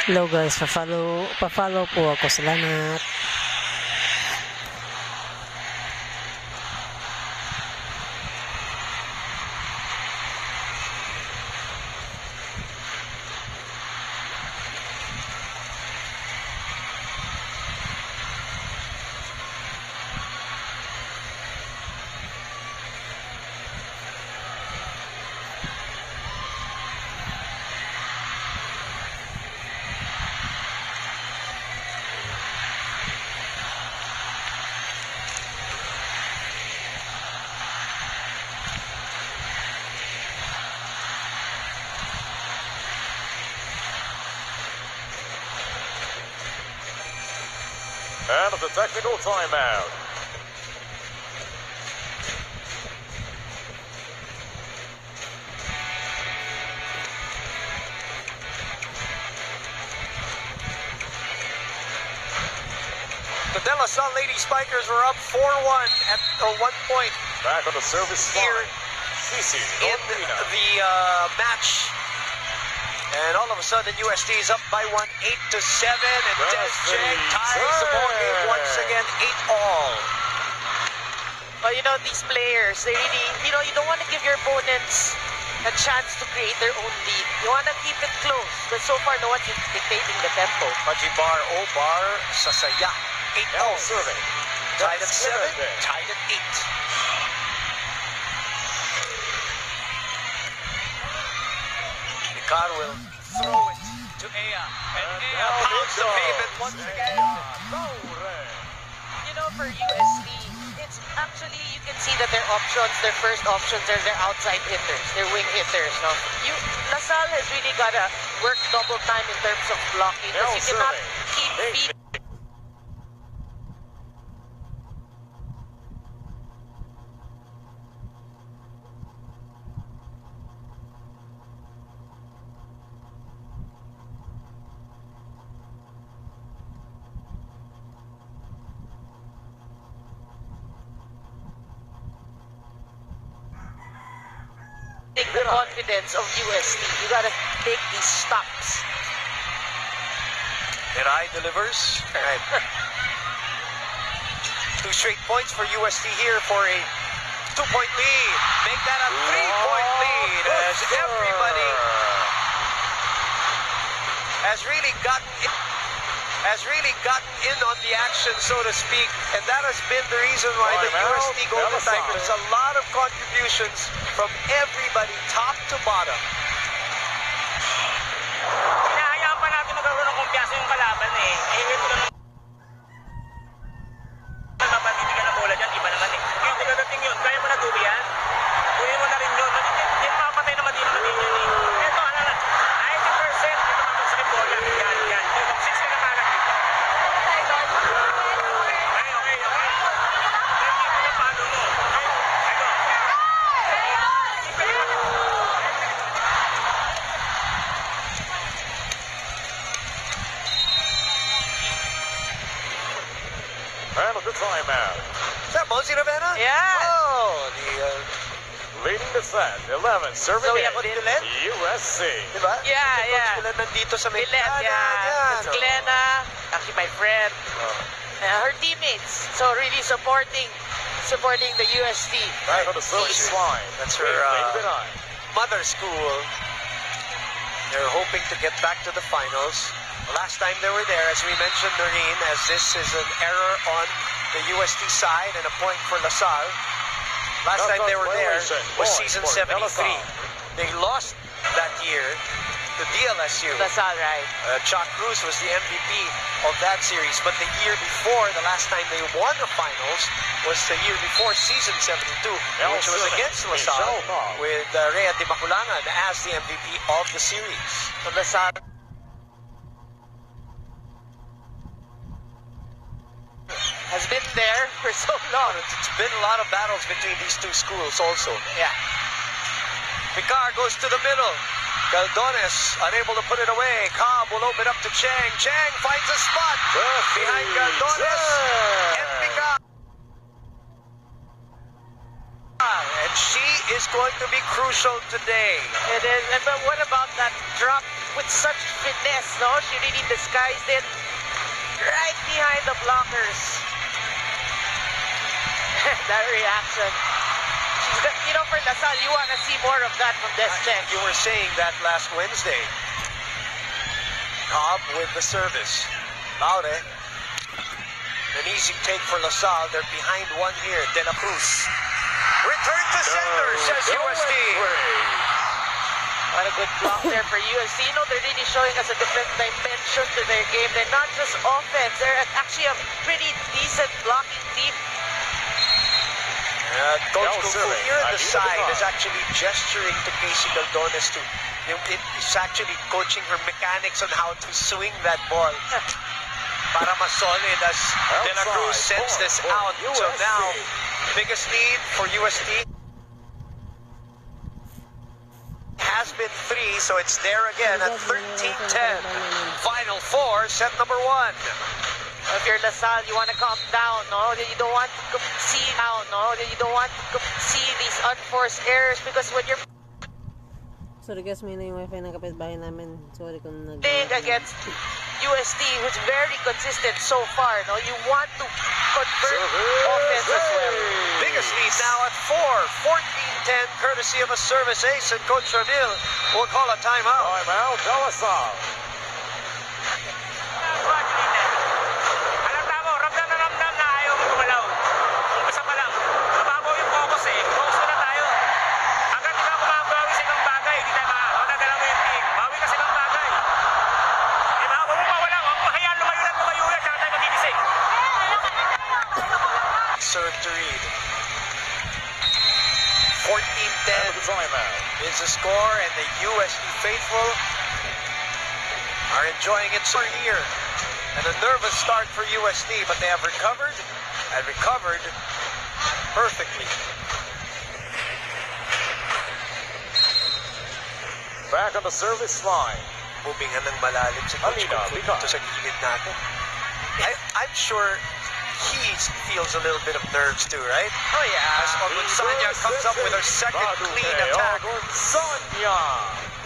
Hello guys, pa-follow po ako. Salamat. And it's a technical timeout. The Dlsu Lady Spikers were up 4-1 at 1 point. Back on the service line. CC In the match. And all of a sudden, UST is up by 1, 8-7, and Des Cheng ties the ball game once again, 8-all. Well, you know, these players, they really, you know, you don't want to give your opponents a chance to create their own lead. You want to keep it close, but so far, no one's dictating the tempo. Pajibar Obar Sasaya, 8-all. serving. Tied at 7, tied at 8. Car will throw it to Ea, and Ea pounds the pavement once again. You know, for UST, it's actually, you can see that their options, their first options are their outside hitters, their wing hitters. No? LaSalle has really got to work double time in terms of blocking, because you cannot keep feeding. The confidence of UST. You gotta take these stops. Mirai delivers. Right. 2 straight points for UST here for a 2-point lead. Make that a 3-point lead as everybody has really gotten in on the action, so to speak, and that has been the reason why the UST Golden Tigers, a lot of contributions from everybody, top to bottom. Hinahayaan pa natin magkaroon ng kumpiyansa yung kalaban eh. Ito lang naman, hindi ka na bola dyan, iba naman eh. Kaya pagdating yun, kaya mo na dubi yan. Kunin mo na rin yun. Hindi mapapatay naman din naman din yan eh. Ito, ano na, 90% ito naman sa bola. Yan. Since ka naman dito. Okay. Hindi ko na paano mo. And at the timeout. Is that Mosey Ravenna? Yeah. Oh, Leading the set. 11. Serving So we in. have Dylan? USC. Diba? Yeah. Sila nandito sa may Glenn, That's Glenna, actually my friend, her teammates. So really supporting the UST. Back on the service line. That's her Eight-9. mother school. They're hoping to get back to the finals. Last time they were there, as we mentioned, Noreen, as this is an error on the UST side and a point for LaSalle. Last time they were there was season 73. They lost that year to Dlsu. LaSalle, right? Chuck Cruz was the MVP of that series. But the year before, the last time they won the finals was the year before season 72, which was against LaSalle with Rhea Di Maculangan as the MVP of the series. So LaSalle has been there for so long. It's been a lot of battles between these two schools also. Yeah. Picar goes to the middle. Caldones unable to put it away. Cobb will open up to Cheng. Cheng finds a spot behind Caldones and Picar. And she is going to be crucial today. It is. But what about that drop with such finesse, no? She really disguised it right behind the blockers. That reaction. She's got, you know, for Lasal, you want to see more of that from this bench. You were saying that last Wednesday. Cobb with the service. Laure. An easy take for Lasal. They're behind one here. De La Cruz. Return to center, says USD. What a good block there for USD. You know, they're really showing us a different dimension to their game. They're not just offense. They're actually a pretty decent blocking team. Coach Kung Fu here on the side is actually gesturing to Casey Galdones to, he's actually coaching her mechanics on how to swing that ball. Para mas solid as De La Cruz sends this out. So now, biggest lead for USD has been 3, so it's there again at 13-10. Final 4, set number 1. If you're Lasal, you want to calm down, no? You don't want to see You don't want to see these unforced errors because when you're Sorry guys, may na yung wifi ng kapitbahay namin. Sorry kung playing against USD, who's very consistent so far, no? You want to convert offense as well. Biggest lead now at 4, 14-10, courtesy of a service ace, and Coach Ramil will call a timeout. Timeout, Dlsu. Halata mo, ramdam na ayaw mo gumalaw. Basta pa lang, mababaw yung focus eh. Focus na tayo. Hanggang di ka kumabawi sa ibang bagay, hindi tayo makakagala mo yung team. Bawi ka sa ibang bagay. Diba? Huwag mo pawala, huwag mo hayaan lumayo yan, tsaka tayo magigising. Serve to Reed. 14-10 is the score, and the USD faithful are enjoying it so here. And a nervous start for USD, but they have recovered and recovered perfectly. Back on the service line. Moving ng malalim si Coach Alina, Kung Fu Likas. dito sa gilid natin. I'm sure he feels a little bit of nerves too, right? Oh yeah. As Ogunsanya comes up with her second clean attack. Ogunsanya.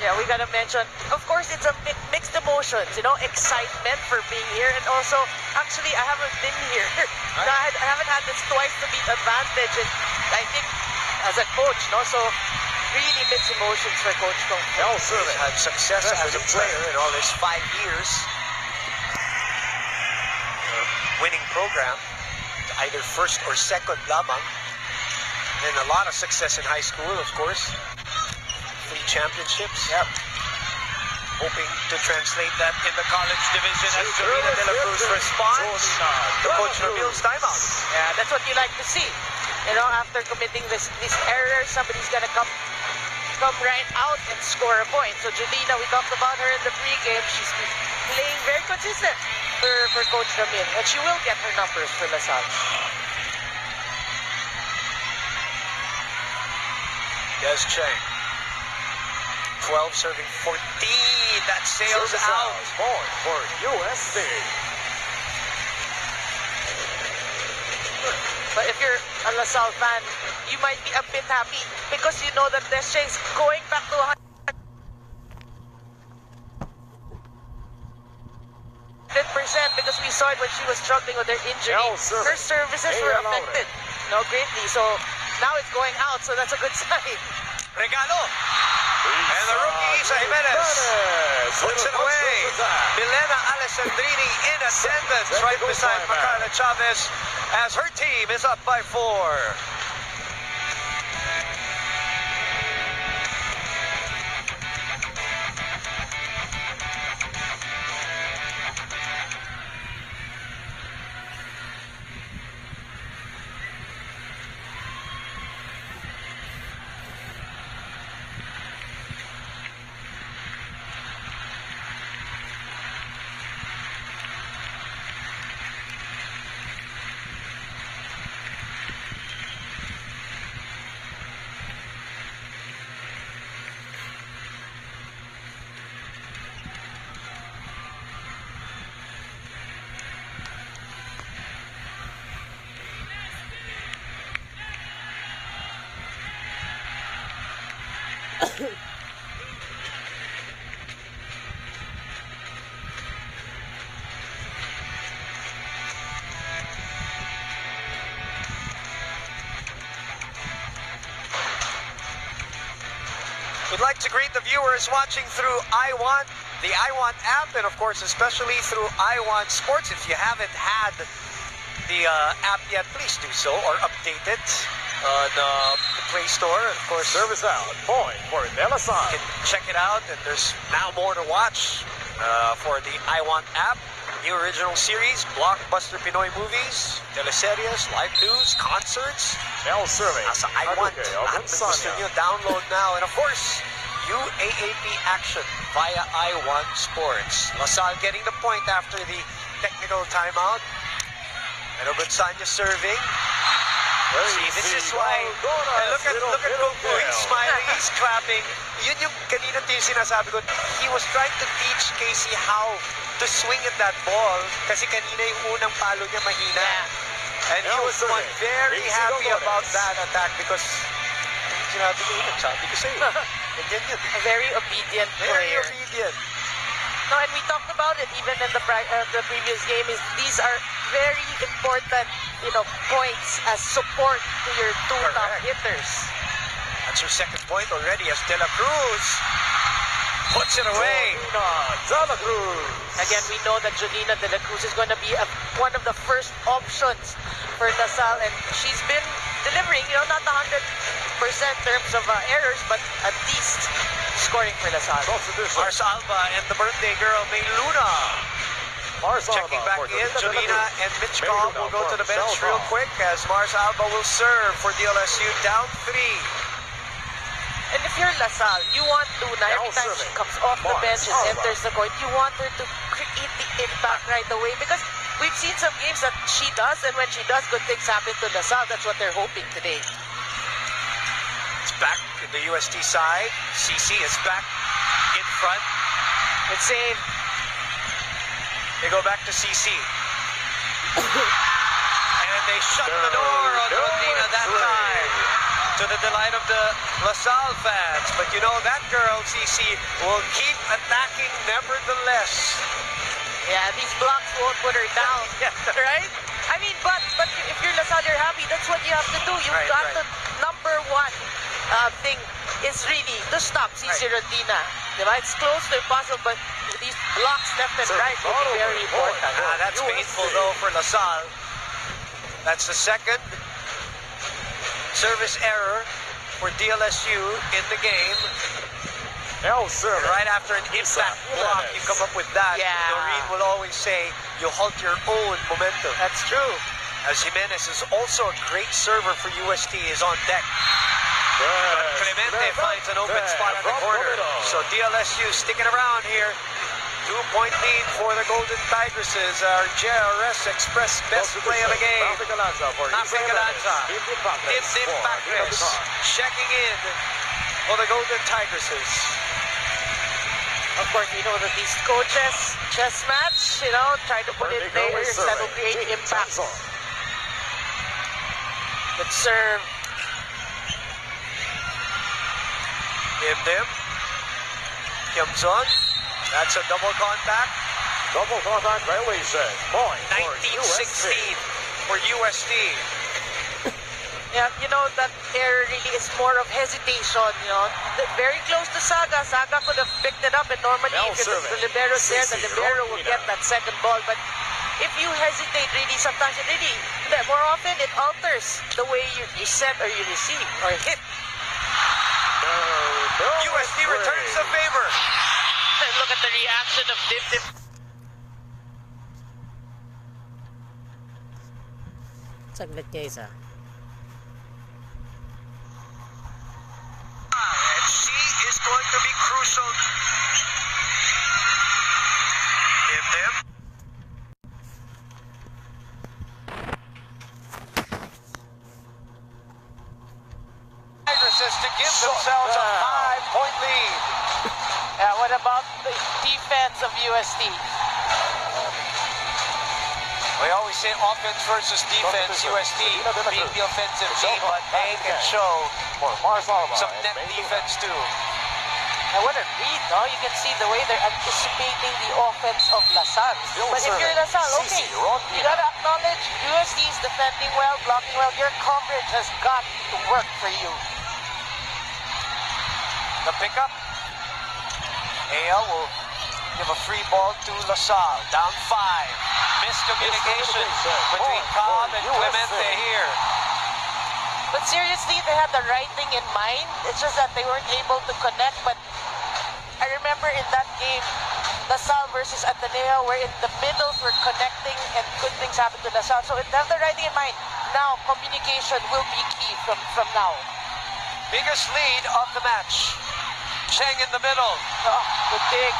Yeah, we gotta mention, of course, it's a mixed emotions, you know, excitement for being here, and also, actually, I haven't been here. I haven't had this twice to beat advantage, and I think, as a coach, no, so really mixed emotions for Coach Kung Fu. He's had success as a player in all his 5 years. Winning program, either first or second lamang, and a lot of success in high school, of course. 3 championships. Yep. Hoping to translate that in the college division as Dorina De La Cruz responds to Coach Ramil's timeout. Yeah, that's what you like to see. You know, after committing these errors, somebody's gonna come right out and score a point. So Julina, we talked about her in the pregame. She's playing very consistent for Coach Ramil, and she will get her numbers for Lasal. Des Cheng. 12 serving 14. That sails out. Point for USD. But if you're a Lasal fan, you might be a bit happy because you know that Des Cheng's going back to 100% because we saw it when she was struggling with her injury. Her services were affected, greatly. So now it's going out, so that's a good sign. Regalo. And the rookie, Isa Jimenez, puts it away. Milena Alessandrini in attendance right beside Macarena Chavez as her team is up by 4. We'd like to greet the viewers watching through iWant, the iWant app, and of course, especially through iWant Sports. If you haven't had the app yet, please do so or update it on the Play Store. And of course, Service out. Point for Dlsu. you can check it out, and there's now more to watch for the iWant app. New original series, blockbuster Pinoy movies, teleseries, live news, concerts. Now serving. Nasa iWant. Lahat ng gusto nyo, download now. And of course, UAAP action via iWant Sports. Lasal getting the point after the technical timeout. Pero Gonzalez serving. See, this is why, look at Goku, he's smiling, he's clapping. Yun yung kanina yung sinasabi ko, he was trying to teach Casey how to swing at that ball kasi kanina yung unang palo niya mahina. And he was one very happy about that attack because sinabi ko yun, sabi ko sa'yo. Ganyan yun. A very obedient Very player. obedient. No, and we talked about it even in the previous game. Is these are very important, points as support to your two top Correct. hitters. That's her second point already as De La Cruz puts it away. Dela Cruz. Again, we know that Jolina De La Cruz is going to be one of the first options for Lasal, and she's been delivering, not 100% terms of errors, but at least scoring for Lasal. Substitution. Mars Alba and the birthday girl, May Luna. Mars Checking Alba back for in, Jolina De La Jolina Cruz. and Mitch May Cobb Luna will go to the from bench South real Hall. quick as Mars Alba will serve for Dlsu down 3. And if you're Lasal, you want Luna, every time she comes off the bench and enters the court, you want her to create the impact right away because we've seen some games that she does, and when she does, good things happen to Lasal. That's what they're hoping today. It's back in the UST side. CC is back in front. Good save. They go back to CC. And they shut the door on Rodina that time. To the delight of the LaSalle fans. But that girl, CC, will keep attacking nevertheless. Yeah, these blocks won't put her down, right? I mean, but if you're Lasal, you're happy. That's what you have to do. You've got the number one thing is really to stop CC Rodina. It's close to impossible, but these blocks left and right will be very important. That's painful though for LaSalle. That's the second service error for Dlsu in the game. Right after an impact block, you come up with that. Yeah. Noreen will always say, you halt your own momentum. That's true. As Jimenez is also a great server for UST, is on deck. But Clemente finds an open spot in the corner. So Dlsu sticking around here. 2-point lead for the Golden Tigresses. Our JRS Express best play of the game. Nafi Galanza. Tim Pacres checking in for the Golden Tigresses. Of course, we know that these coaches, chess match, try to put in players that will create impact. Good serve. Dim. Kyumson. That's a double contact. Double contact violation. Point for 19-16 for UST. Yeah, that error really is more of hesitation, Very close to Saga. Saga could have picked it up, and normally if the libero's there, the libero will get that second ball. But if you hesitate, really, sometimes more often it alters the way you set or you receive or hit. UST returns the favor. And look at the reaction of Dim. Saglit guys And she is going to be crucial. Dim. Tigresses to give themselves a 5-point lead. Yeah, what about the defense of UST? We always say offense versus defense. UST being the offensive team, but they can show some net defense too. And what a read, no? You can see the way they're anticipating the offense of LaSalle. But if you're LaSalle, okay, you gotta acknowledge USD is defending well, blocking well. Your coverage has got to work for you. The pickup. AL will give a free ball to LaSalle. Down 5. Miscommunication between Cobb and Clemente here. But seriously, they had the right thing in mind. It's just that they weren't able to connect. But I remember in that game, LaSalle versus Ateneo, where in the middles were connecting and good things happened to LaSalle. So they have the right thing in mind. Now, communication will be key from now. Biggest lead of the match. Cheng in the middle. Oh, good dig.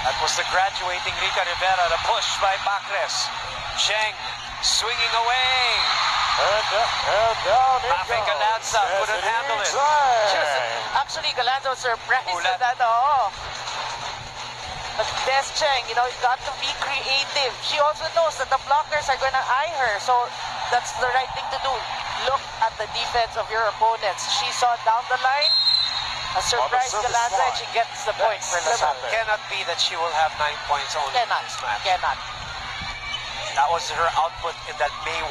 That was the graduating Rica Rivera. The push by Bacres. Cheng swinging away. And down it Mafe goes. Galanza couldn't handle it. Actually, Galanza was surprised Ulat. at that. Oh. But Des Cheng, you know, you got to be creative. She also knows that the blockers are going to eye her. So that's the right thing to do. Look at the defense of your opponents. She saw down the line. A surprise service Galanza, and line. she gets the point for LaSalle. Cannot be that she will have 9 points only in Cannot. this match. Cannot. That was her output in that May 1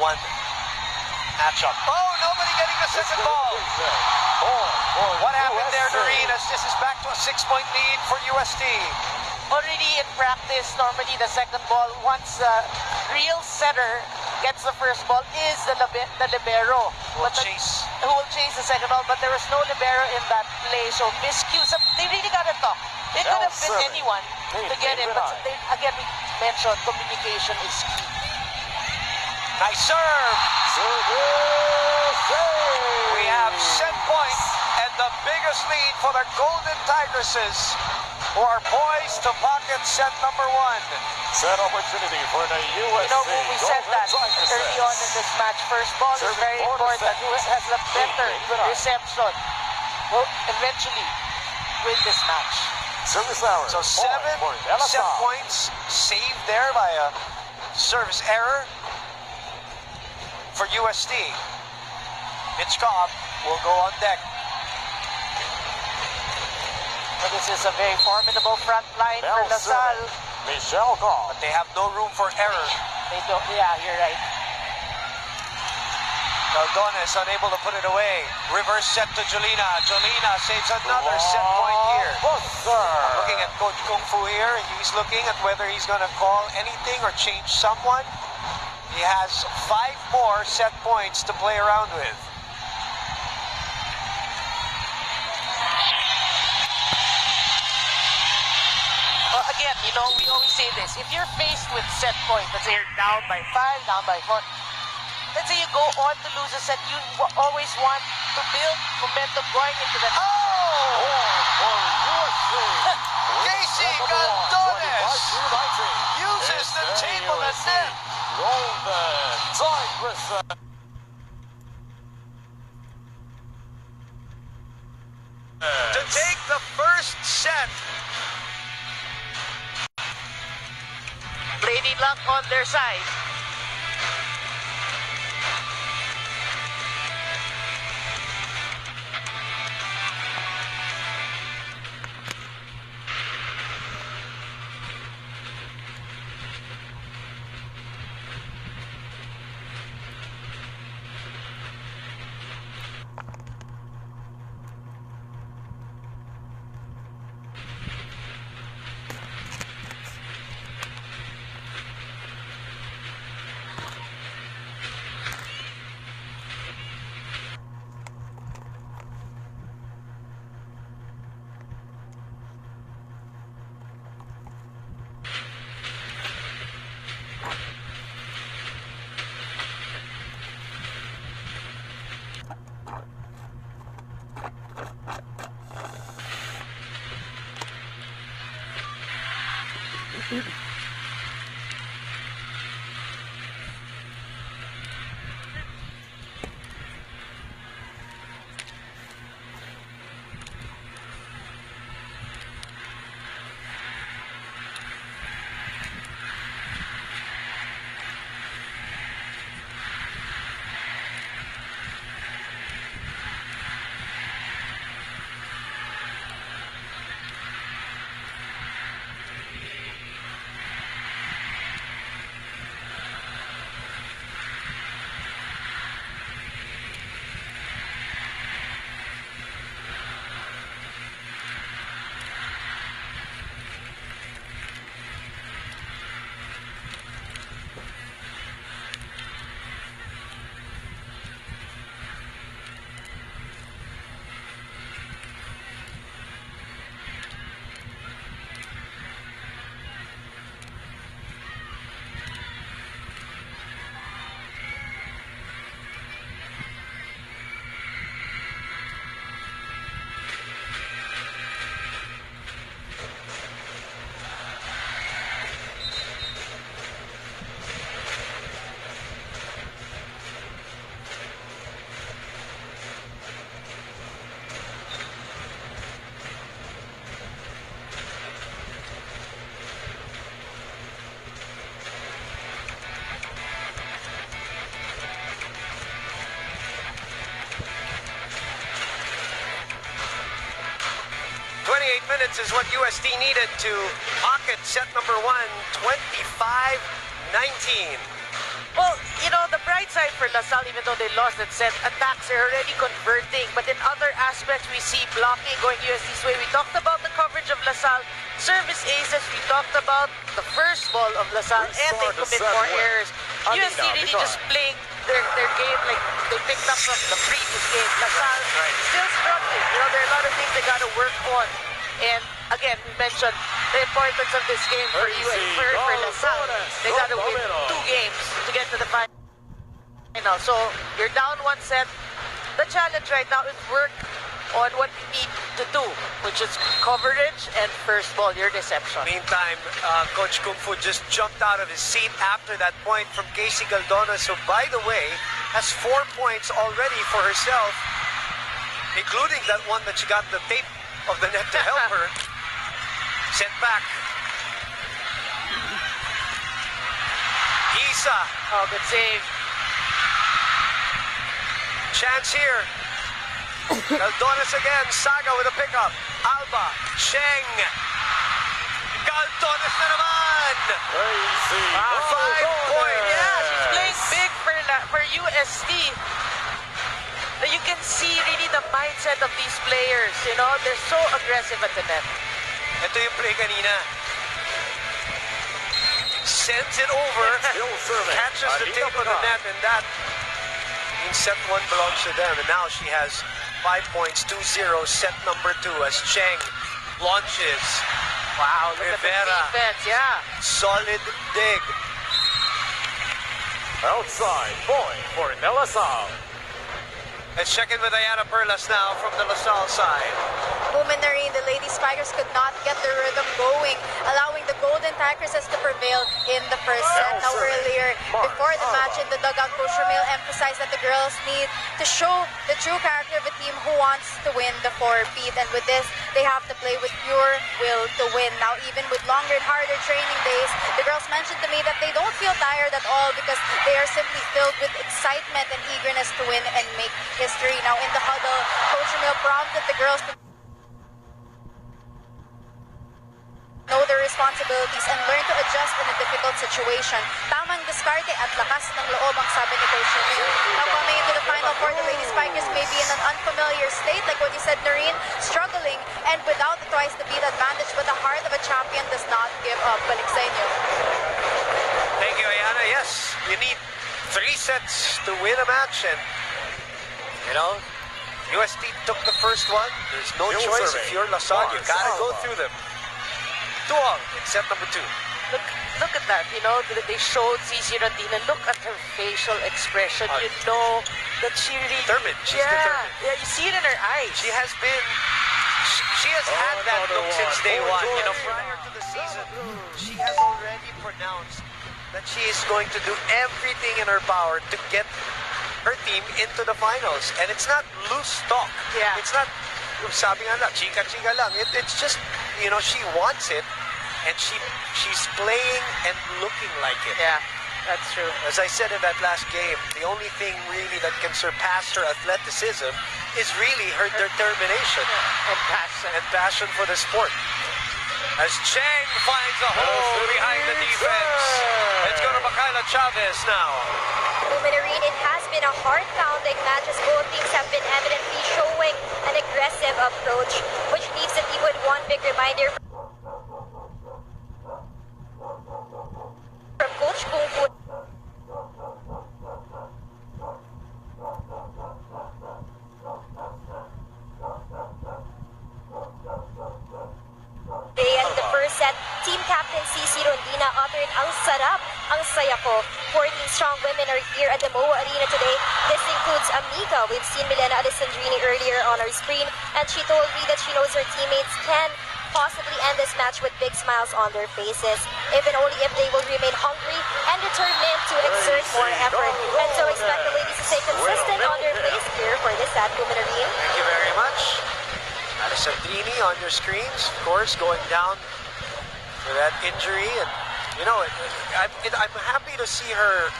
matchup. Oh, nobody getting the second ball. What happened there, Noreen, as this is back to a 6-point lead for USD? Already in practice, normally the second ball, once the real setter gets the first ball, is the libero. Will But chase. who will chase the second ball, but there was no libero in that play, so miscues. They really got to talk. It could have been anyone to get it, but they, again, we mentioned communication is key. Nice serve. We have set point and the biggest lead for the Golden Tigresses, who are poised to pocket set number 1. Set opportunity for the USC. You know, we said that early on in this match. First ball is very important. Who has the better reception will eventually win this match. Service hour. So 7 set points saved there by a service error for USD. Mitch Cobb will go on deck. But this is a very formidable front line for LaSalle. Michelle Cobb. But they have no room for error. They don't, yeah, you're right. Caldones unable to put it away. Reverse set to Jolina. Jolina saves another set point here. Looking at Coach Kung Fu here. He's looking at whether he's going to call anything or change someone. He has 5 more set points to play around with. Well, again, you know, we always say this. If you're faced with set point, let's say you're down by 5, down by 4, let's say you go on to lose a set, you always want to build momentum going into the next Casey Caldones uses the table and net to take the first set. Lady Luck on their side. minutes is what UST needed to pocket set number 1, 25-19. Well, you know, the bright side for LaSalle, even though they lost that set, attacks are already converting. But in other aspects, we see blocking going UST's way. We talked about the coverage of LaSalle, service aces. We talked about the first ball of LaSalle, and they commit more errors. UST really just playing their game like they picked up from the previous game. LaSalle still struggling. You know, there are a lot of things they got to work on. And again, we mentioned the importance of this game for LaSalle. They got to win 2 games to get to the final. So you're down 1 set. The challenge right now is work on what you need to do, which is coverage and first ball, your deception. Meantime, Coach Kung Fu just jumped out of his seat after that point from Casey Galdonas, who, by the way, has 4 points already for herself, including that one that she got the tape of the net to help her. Set back. Isa. Oh, good save. Chance here. Galdonas again. Saga with a pickup. Alba. Sheng. Galdonas na naman. 5 points. Yeah, she's playing big for UST. You can see really the mindset of these players. You know, they're so aggressive at the net. Ito yung play kanina. Sends it over. Catches the tape of the net, and that means set 1 belongs to them. And now she has 5 points, 2-0, set number 2 as Cheng launches. Wow, look at the defense, yeah. Solid dig. Outside point for LaSalle. Let's check in with Ayana Perlas now from the LaSalle side. Preliminary, the Lady Spikers could not get the rhythm going, allowing the Golden Tigresses to prevail in the first set. Now earlier, before the match in the dugout, Coach Ramil emphasized that the girls need to show the true character of a team who wants to win the 4-peat. And with this, they have to play with pure will to win. Now, even with longer and harder training days, the girls mentioned to me that they don't feel tired at all because they are simply filled with excitement and eagerness to win and make history. Now, in the huddle, Coach Ramil prompted the girls to know their responsibilities and learn to adjust in a difficult situation. Tamang diskarte at lakas ng loob ang sabi ni Coach Ramil. Now coming into the final four, the Lady Spikers may be in an unfamiliar state, like what you said, Noreen, struggling and without the twice to beat advantage, but the heart of a champion does not give up. Balik sa inyo. Thank you, Ayana. Yes, you need 3 sets to win a match, and you know, UST took the first one. There's no choice. If you're LaSalle, you gotta go through them. 2-all in set number 2. Look at that, you know, they showed Cici Rondina. Look at her facial expression. You know that she really... Determined. She's determined. Yeah, you see it in her eyes. She has been... She has had that look since day one. You know, prior to the season, she has already pronounced that she is going to do everything in her power to get her team into the finals. And it's not loose talk. Yeah. It's not, sabi nga lang, chika-chika lang. It's just, you know, she wants it. And she's playing and looking like it. Yeah, that's true. As I said in that last game, the only thing really that can surpass her athleticism is really her determination. And passion. And passion for the sport. As Cheng finds a hole behind the defense. Let's go to Makayla Chavez now. Luminarine, it has been a heart-pounding match as both teams have been evidently showing an aggressive approach, which leaves the team with one big reminder from Coach Kung Fu. And the first set, team captain Cici Rondina uttered, "Ang sarap, ang saya ko." 14 strong women are here at the MOA Arena today. This includes Amiga. We've seen Milena Alessandrini earlier on our screen, and she told me that she knows her teammates can possibly end this match with big smiles on their faces, if and only if they will remain hungry and determined to exert more effort. And so expect the ladies to stay consistent on their place here for this at Women Arena. Thank you very much. Alessandrini on your screens, of course, going down for that injury. And, you know, I'm happy to see her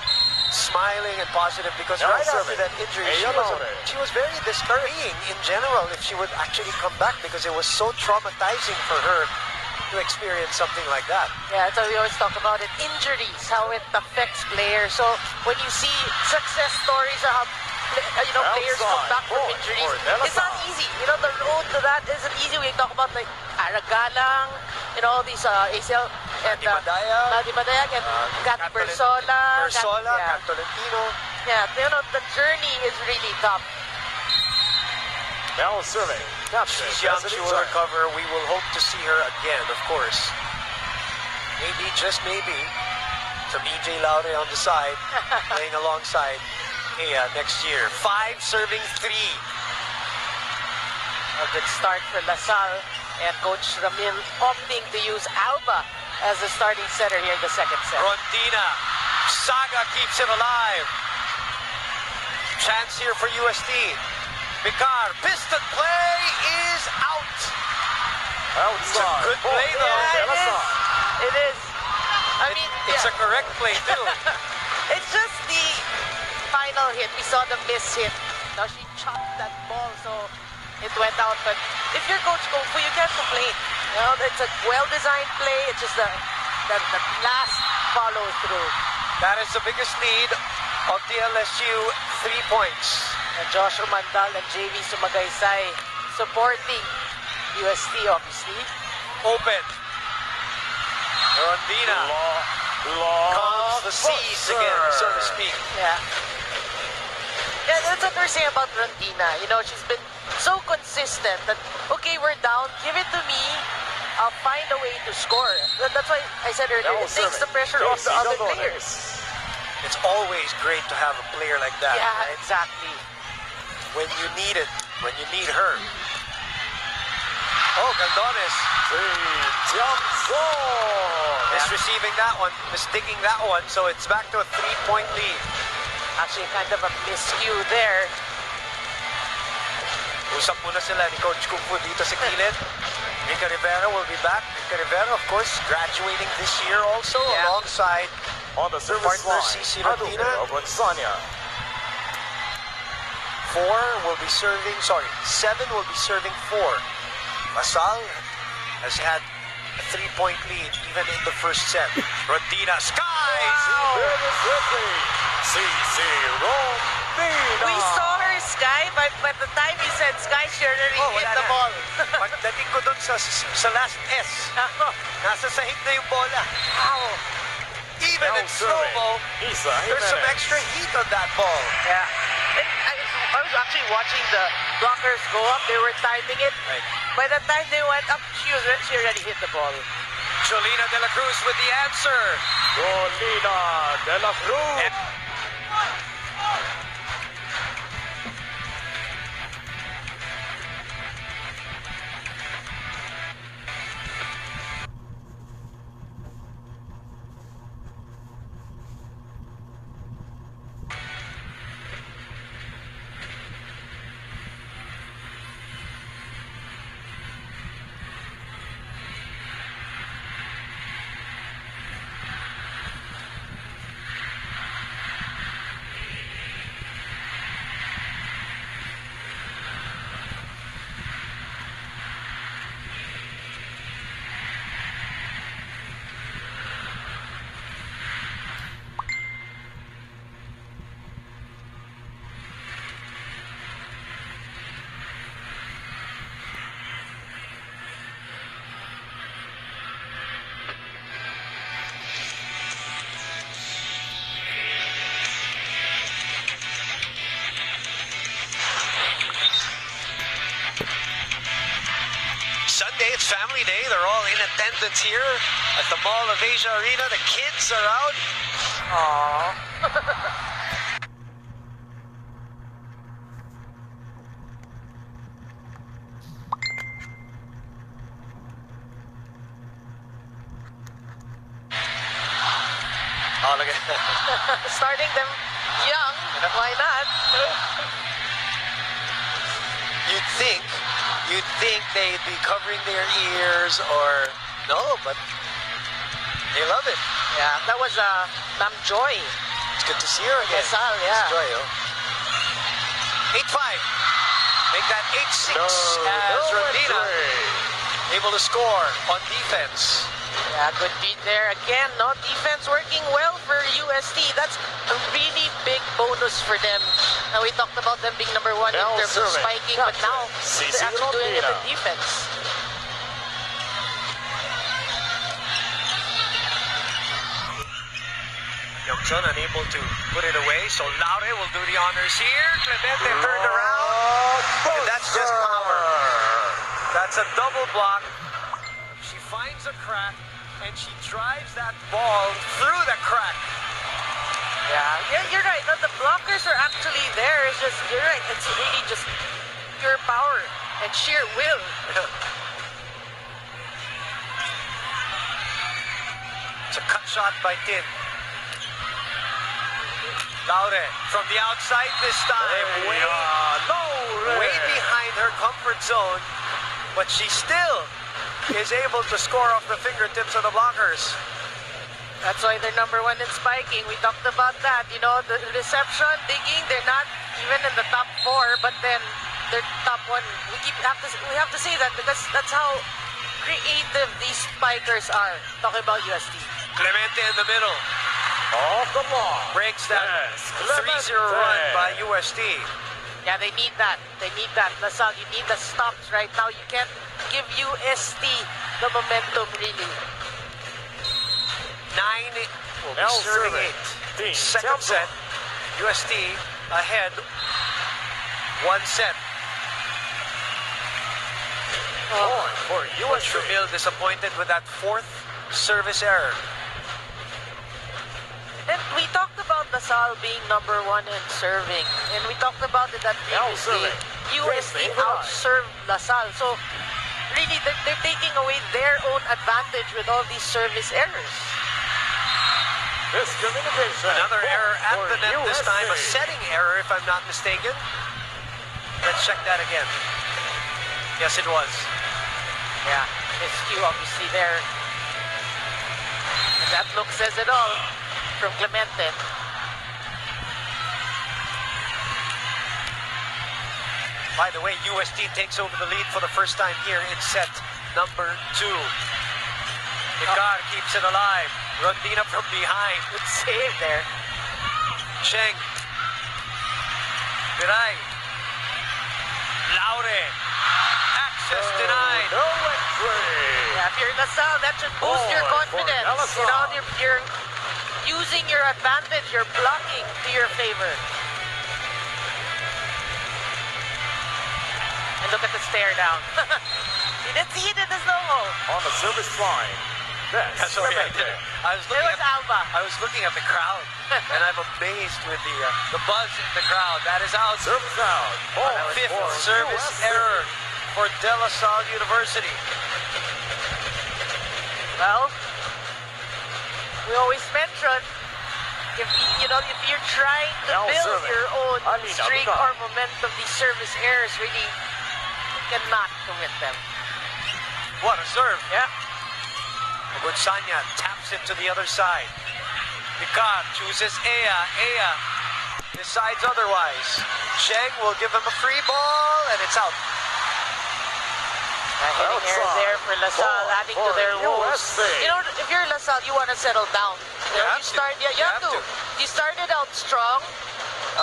smiling and positive because Now right after serving. that injury, Ayala. she was very discouraging in general if she would actually come back because it was so traumatizing for her to experience something like that. Yeah, so we always talk about it. Injuries, how it affects players. So when you see success stories of how players come back from injuries, it's not easy. The road to that isn't easy. We talk about like Aragalang, all these ACL and Madi Madayag and Kat Persola. Kat Tolentino. Yeah, the journey is really tough. Now serving. She's young, she will recover. We will hope to see her again, of course. Maybe, just maybe, some EJ Laure on the side, playing alongside Ea next year. 5 serving 3. A good start for Lasal and Coach Ramil opting to use Alba as the starting setter here in the second set. Rondina. Saga keeps it alive. Chance here for UST. Picar, piston play is out. It's a good play though. Yeah, it is. I mean, it's a correct play too. It's just the final hit. We saw the miss hit. Now she chopped that ball, so it went out. But if you're Coach Kung Fu, you can't complain. It's a well-designed play. It's just the last follow through. That is the biggest need of Dlsu. 3 points. And Joshua Mandal and JV Sumagaysay supporting UST, obviously. Open. Rondina. Calms the seas again, so to speak. Yeah. Yeah, that's what we're saying about Rondina. She's been so consistent that, okay, we're down, give it to me. I'll find a way to score. That's why I said earlier, it takes the pressure off the other players. It's always great to have a player like that. Yeah, right? exactly. When you need it, when you need her. Oh, Galdones. Is receiving that one, mistaking that one, so it's back to a 3-point lead. Actually, kind of a miscue there. Usap muna sila ni Coach Kung Fu dito sa kilid. Rica Rivera will be back. Rica Rivera, of course, graduating this year also, alongside on the service partner line. CC Rodina. Of Lasanya. 7 will be serving 4. Lasal has had a 3-point lead even in the first set. Rodina skies! CC Rodina. We saw her sky, but by the time he said sky, she already hit the ball. Pagdating ko dun sa last S, nasa sahig na yung bola. Wow! Even in slow-mo, there's some extra heat on that ball. Yeah. And I was actually watching the blockers go up. They were timing it. Right. By the time they went up, she already hit the ball. Jolina De La Cruz with the answer. Jolina De La Cruz. Sunday, it's family day. They're all in attendance here at the Mall of Asia Arena. The kids are out. Aww. Oh, look at Starting them young, why not? You'd think they'd be covering their ears or no, but they love it. Yeah, that was Ma'am Joy It's good to see her again. LaSalle, yeah. Joy, oh. 8-5. Make that 8-6 as Rondina able to score on defense. Yeah, good beat there. Again, no defense working well for UST. That's a really big bonus for them. Now we talked about them being number one in Now terms of serving. spiking, but now CC they're actually doing it in Rondina. defense. Youngsun unable to put it away, so Laure will do the honors here. Clemente turned around, and that's just power. That's a double block. She finds a crack, and she drives that ball through the crack. Yeah, you're right. The blockers are actually there. It's just, you're right. It's really just pure power and sheer will. It's a cut shot by Tin. Laure from the outside this time. Way behind her comfort zone, but she still is able to score off the fingertips of the blockers. That's why they're number one in spiking. We talked about that. You know, the reception, digging, they're not even in the top four, but then they're top one. We have to say that because that's how creative these spikers are. Talking about UST. Clemente in the middle. Off the block. Breaks that Yes, 3-0 run by UST. Yeah, they need that. They need that. LaSalle, you need the stops right now. You can't give UST the momentum, really. 9 will be Now serving serving. 8. Second set. UST ahead. 1 set. Point for Coach UST. Ramil disappointed with that 4th service error. And we talked about LaSalle being number one in serving. And we talked about it that previously. serving. UST Great thing, outserved LaSalle. So, really, they're taking away their own advantage with all these service errors. Miscommunication. Another error at for the net this time. A UST. setting error, if I'm not mistaken. Let's check that again. Yes, it was. Yeah, miscue obviously there. And that look says it all from Clemente. By the way, UST takes over the lead for the first time here in set number 2. Icar keeps it alive. Rondina from behind. Good save there. Cheng. Piray. Laure. Access denied. No entry. Yeah, if you're LaSalle, that should boost your Point for confidence. You know, you're using your advantage, you're blocking to your favor. And look at the stare down. You didn't see it in the slow-mo. On the service line. That's Sorry, I didn't. I was looking It was Alba. I was looking at the crowd, and I'm amazed with the buzz in the crowd. That is out. Service out. Point 5th for service UST. error for Dlsu University. Well, we always mention if if you're trying to Now build serving. your own Alina, streak Alina. or momentum, these service errors really cannot commit them. What a serve. Yeah. Sanya taps it to the other side. Icar chooses Ea. Ea decides otherwise. Cheng will give him a free ball, and it's out. Hitting error there for LaSalle, Ball adding to for their woes. UST. You know, if you're LaSalle, you want to settle down. You know, have to. You have to. You started out strong.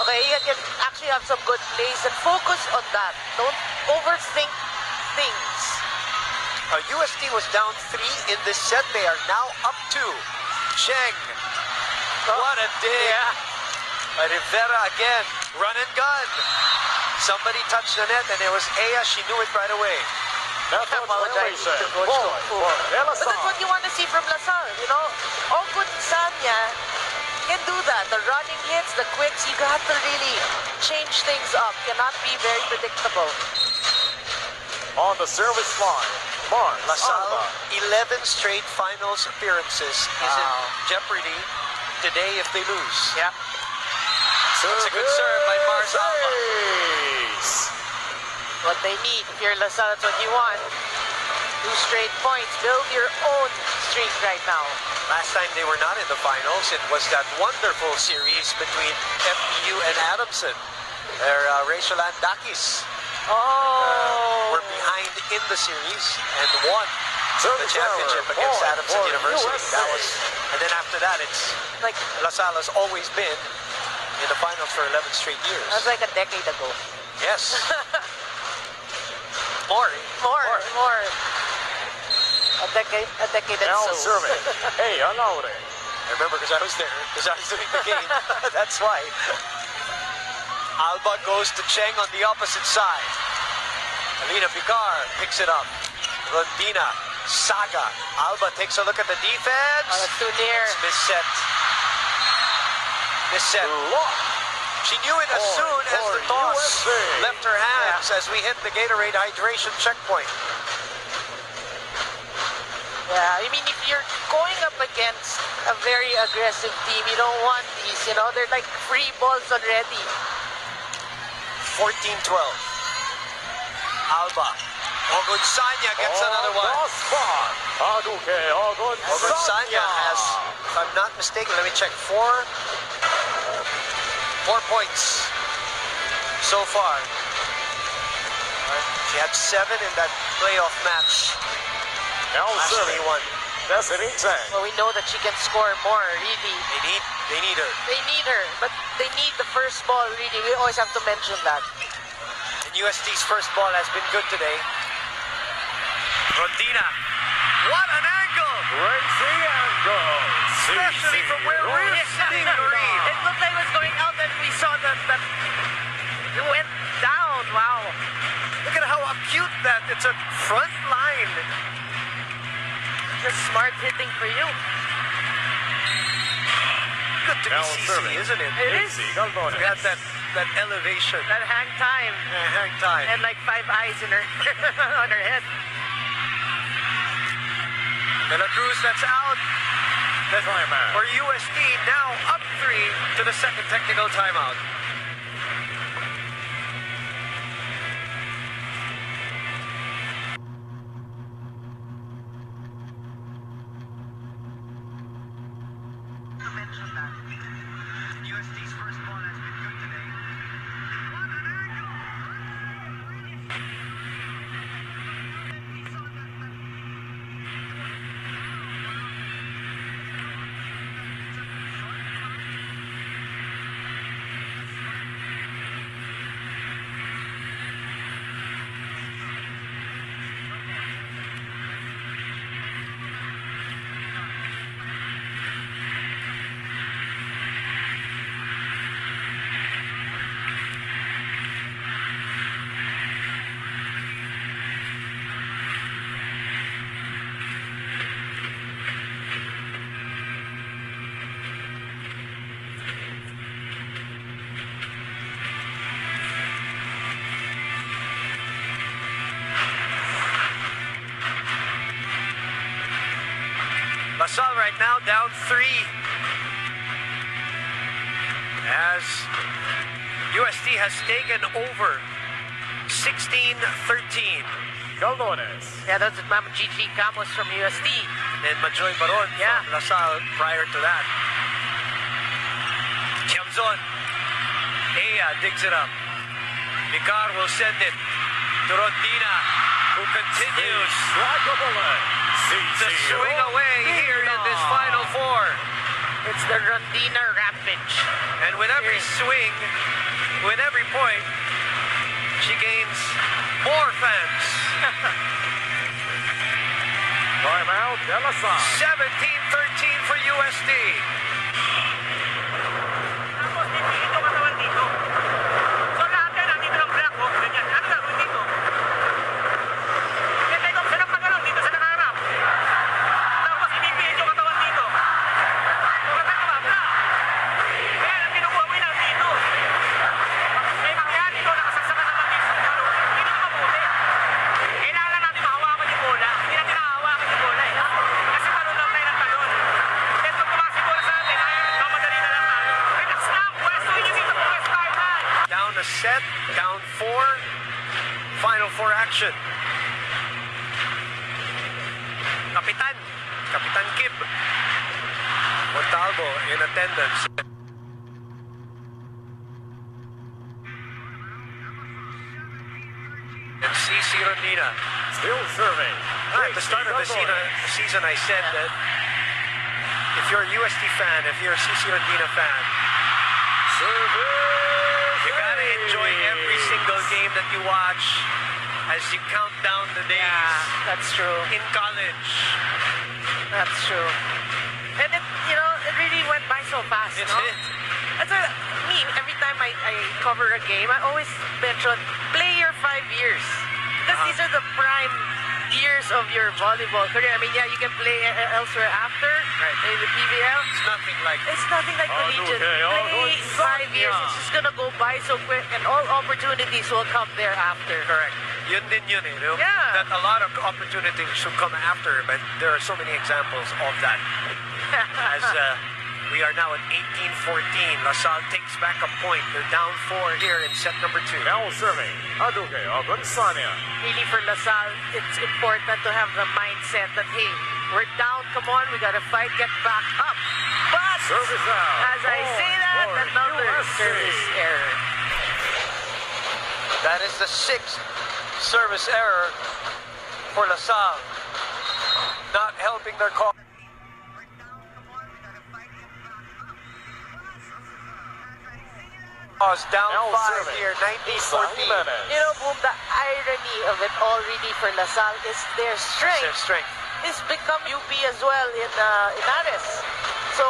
Okay, you can actually have some good plays and focus on that. Don't overthink things. UST was down 3 in this set. They are now up 2. Cheng. What a dig. Rivera again. Run and gun. Somebody touched the net, and it was Ea. She knew it right away. That's I apologize violation. to Coach Point Choi. for But that's LaSalle. what you want to see from LaSalle, you know. Ogun Sanya can do that. The running hits, the quicks, you got to really change things up. Cannot be very predictable. On the service line. Mars. LaSalle, Alba. 11 straight finals appearances is in jeopardy today if they lose. Yeah. It's a good serve by Mars Alba. Service. What they need, if you're LaSalle, that's what you want. 2 straight points. Build your own streak right now. Last time they were not in the finals, it was that wonderful series between FEU and Adamson. Where Rachel Andakis were behind in the series and won the championship against Adamson University. That was, and then after that, it's like LaSalle has always been in the finals for 11 straight years. That's like a decade ago. Yes. More. A decade and Now so. serving. Hey, Alaure. I remember because I was there, because I was doing the game. That's why. Alba goes to Cheng on the opposite side. Alina Picar picks it up. Rondina, Saga. Alba takes a look at the defense. Oh, that's too near. It's misset. She knew it as soon as the toss left her hands as we hit the Gatorade hydration checkpoint. Yeah, I mean, if you're going up against a very aggressive team, you don't want these, you know, they're like free balls already. 14-12. Alba. Ogunsanya gets another one. Ogunsanya has, if I'm not mistaken, let me check, 4 points so far. She had 7 in that playoff match. Now serving. He won. Destiny Cheng. Well, we know that she can score more, really. They need her. They need her, but they need the first ball, really. We always have to mention that. And UST's first ball has been good today. Rondina. What an angle! Crazy angle. Especially from where we're sitting, Noreen. It looked like it was going out, and we saw that it went down. Wow. Look at how acute that. It's a front line. Just smart hitting for you. Good to be Now CC, serving. isn't it? It is. Got that elevation. That hang time. Hang time. And like 5 eyes in her on her head. De La Cruz, that's out. For USD, now up 3 to the second technical timeout. USD's first ball has been good today. What an angle! LaSalle right now down 3 as USD has taken over 16-13. Caldones. Yeah, that's Mama Gigi Camus from USD. And Majoy Baron Yeah. from LaSalle prior to that. Chiamzon. Ea digs it up. Picar will send it to Rondina, who continues to swing away here in this Final Four. It's the Rondina Rampage. And with every swing, with every point, she gains more fans. Timeout, Dlsu. 17-13 for USD. Tapos, dito katawan dito. So, lahat yan, nandito ng black hawk, ganyan. Ano gagawin dito? Kaya tayo, sa nakaganon, dito sa nakaharap. Tapos, ibibigay yung katawan dito. Huwag ka tumabla. Kaya, ang kinukuha mo yun dito. May mangyari dito, nakasaksakan naman dito sa laro. Hindi na mabuti. Kailangan natin mahawakan yung bola. Hindi natin nahawakan yung bola eh. Kasi talon lang tayo ng talon. Kaya pag tumasi bola sa atin, ay mamadali na lang tayo. Relax lang, pwesto yun dito, pwesto tayo na. Down a set, down 4. Final 4 action. Kapitan Kapitan Kib Montalvo in attendance. And CC Rondina. Still serving. At the start of the season, I said that if you're a UST fan, if you're a CC Rondina fan, you gotta enjoy every single game that you watch as you count down the days. Yeah, that's true. In college. That's true. And it, it really went by so fast, It's no? it. That's me, every time I cover a game, I always mention, play your 5 years. Because these are the prime years of your volleyball career. I mean, yeah, you can play elsewhere after, in the PBL. It's nothing like It's nothing like collegiate. Play 5 years, it's just gonna go by so quick, and all opportunities will come thereafter. correct. Yun din yun, eh, no? Yeah. That a lot of opportunities should come after, but there are so many examples of that. As we are now at 18-14, LaSalle takes back a point. They're down 4 here in set number 2. Now serving. Aduke Agunsanya. Really, for LaSalle, it's important to have the mindset that, hey, we're down, come on, we gotta fight, get back up. But, Service out. as I say that, for another USC. service error. That is the 6th service error for LaSalle. Not helping their cause. Down Now 5 serving. here, 19-14. Boom, the irony of it all really for LaSalle is their strength. Their strength. It's become UP as well in Ares. So,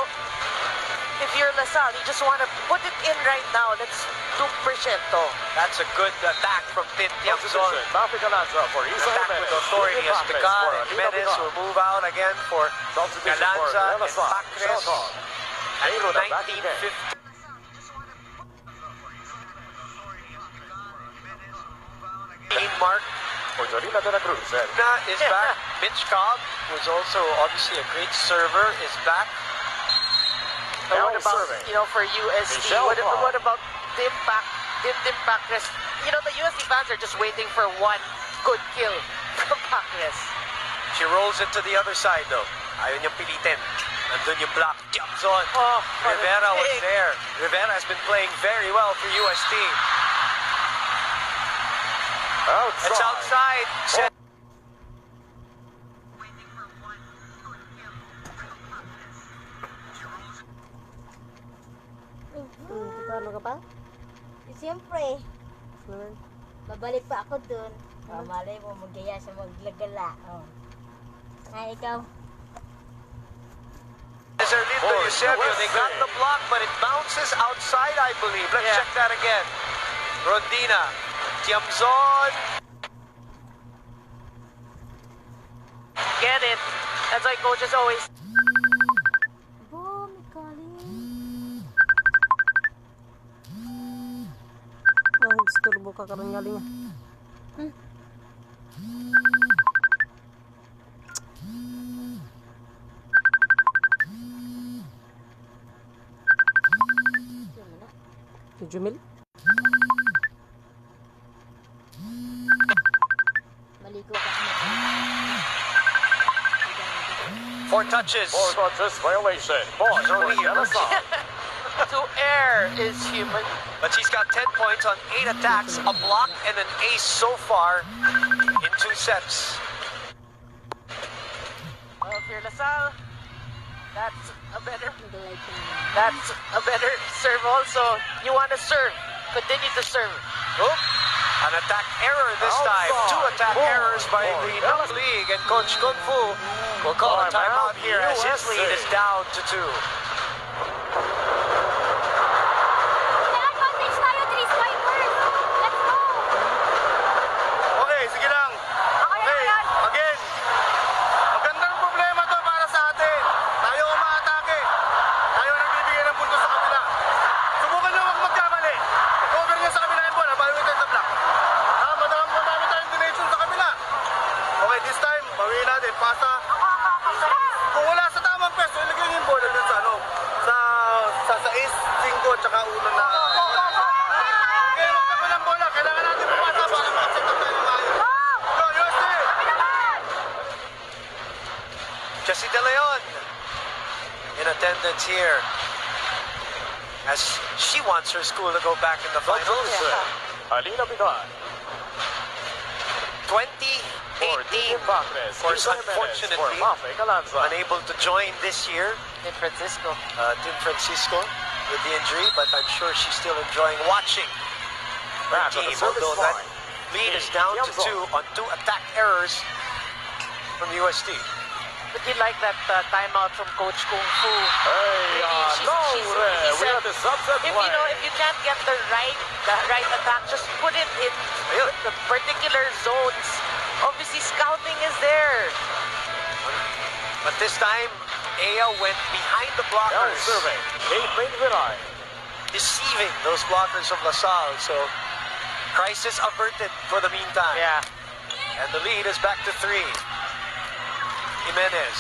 if you're LaSalle, you just want to put it in right now. Let's do percento. That's a good attack from Tin Tiamzon. Traffic Galanza for Isa Attack with authority as Picar and Jimenez will move out again for Galanza and Pacres at 19-15. Mark Cortorina de la Cruz. is back. Mitch Cobb, who's also obviously a great server, is back. So Now what about, serving. for USD, Michelle Cobb. what about Tim Pacres? The USD fans are just waiting for one good kill from Pacres. She rolls it to the other side though. Ayaw niyang pilitin. Nandun yung block. Jumps on. Oh, Rivera was there. Rivera has been playing very well for UST. Outside. It's outside. Set. Ano ka pa? Siyempre. Babalik pa ako dun. Malay mo, magaya sa maglagala. Ikaw. Lindo Eusebio, they got the block, but it bounces outside, I believe. Let's check that again. Rondina. Tiamzon. Get it. That's why coaches always... Boom, calling. Disturbo ka karon galing. Jumil? Maliko ka. 4 touches. 4 touches violation. Pause for LaSalle. To err is human. But she's got 10 points on 8 attacks, a block, and an ace so far in 2 sets. Well, if you're LaSalle, that's a better serve also. You want to serve. Continue to serve. Oh, an attack error this time. 2 attack errors by the league, and Coach Kung Fu will call a timeout here as his lead is down to 2. Okay, sige lang. Okay, again. Magandang problema to para sa atin. Tayo umaatake. Tayo nagbibigay ng punto sa kabila. Subukan nyo wag magkamali. Cover nyo sa kabila yung bola, bago ito sa block. Madami tayong direction sa kabila. Okay, this time, bawiin natin. Pasa. Kung wala sa tamang pwesto, ilagay yung bola dun sa attendance here, as she wants her school to go back in the finals. Alina Bigay. 2018, of course, unfortunately, unable to join this year. In Francisco. Team Francisco with the injury, but I'm sure she's still enjoying watching her Back on team. the service Although that line. lead is down to 2 on 2 attack errors from UST. But you like that timeout from Coach Kung Fu. Hey, He said, the sunset if play. if you can't get the right attack, just put it in the particular zones. Obviously, scouting is there. But this time, Aya went behind the blockers, survey. 8 Viray. deceiving those blockers of LaSalle. So, crisis averted for the meantime. Yeah. And the lead is back to 3. Jimenez.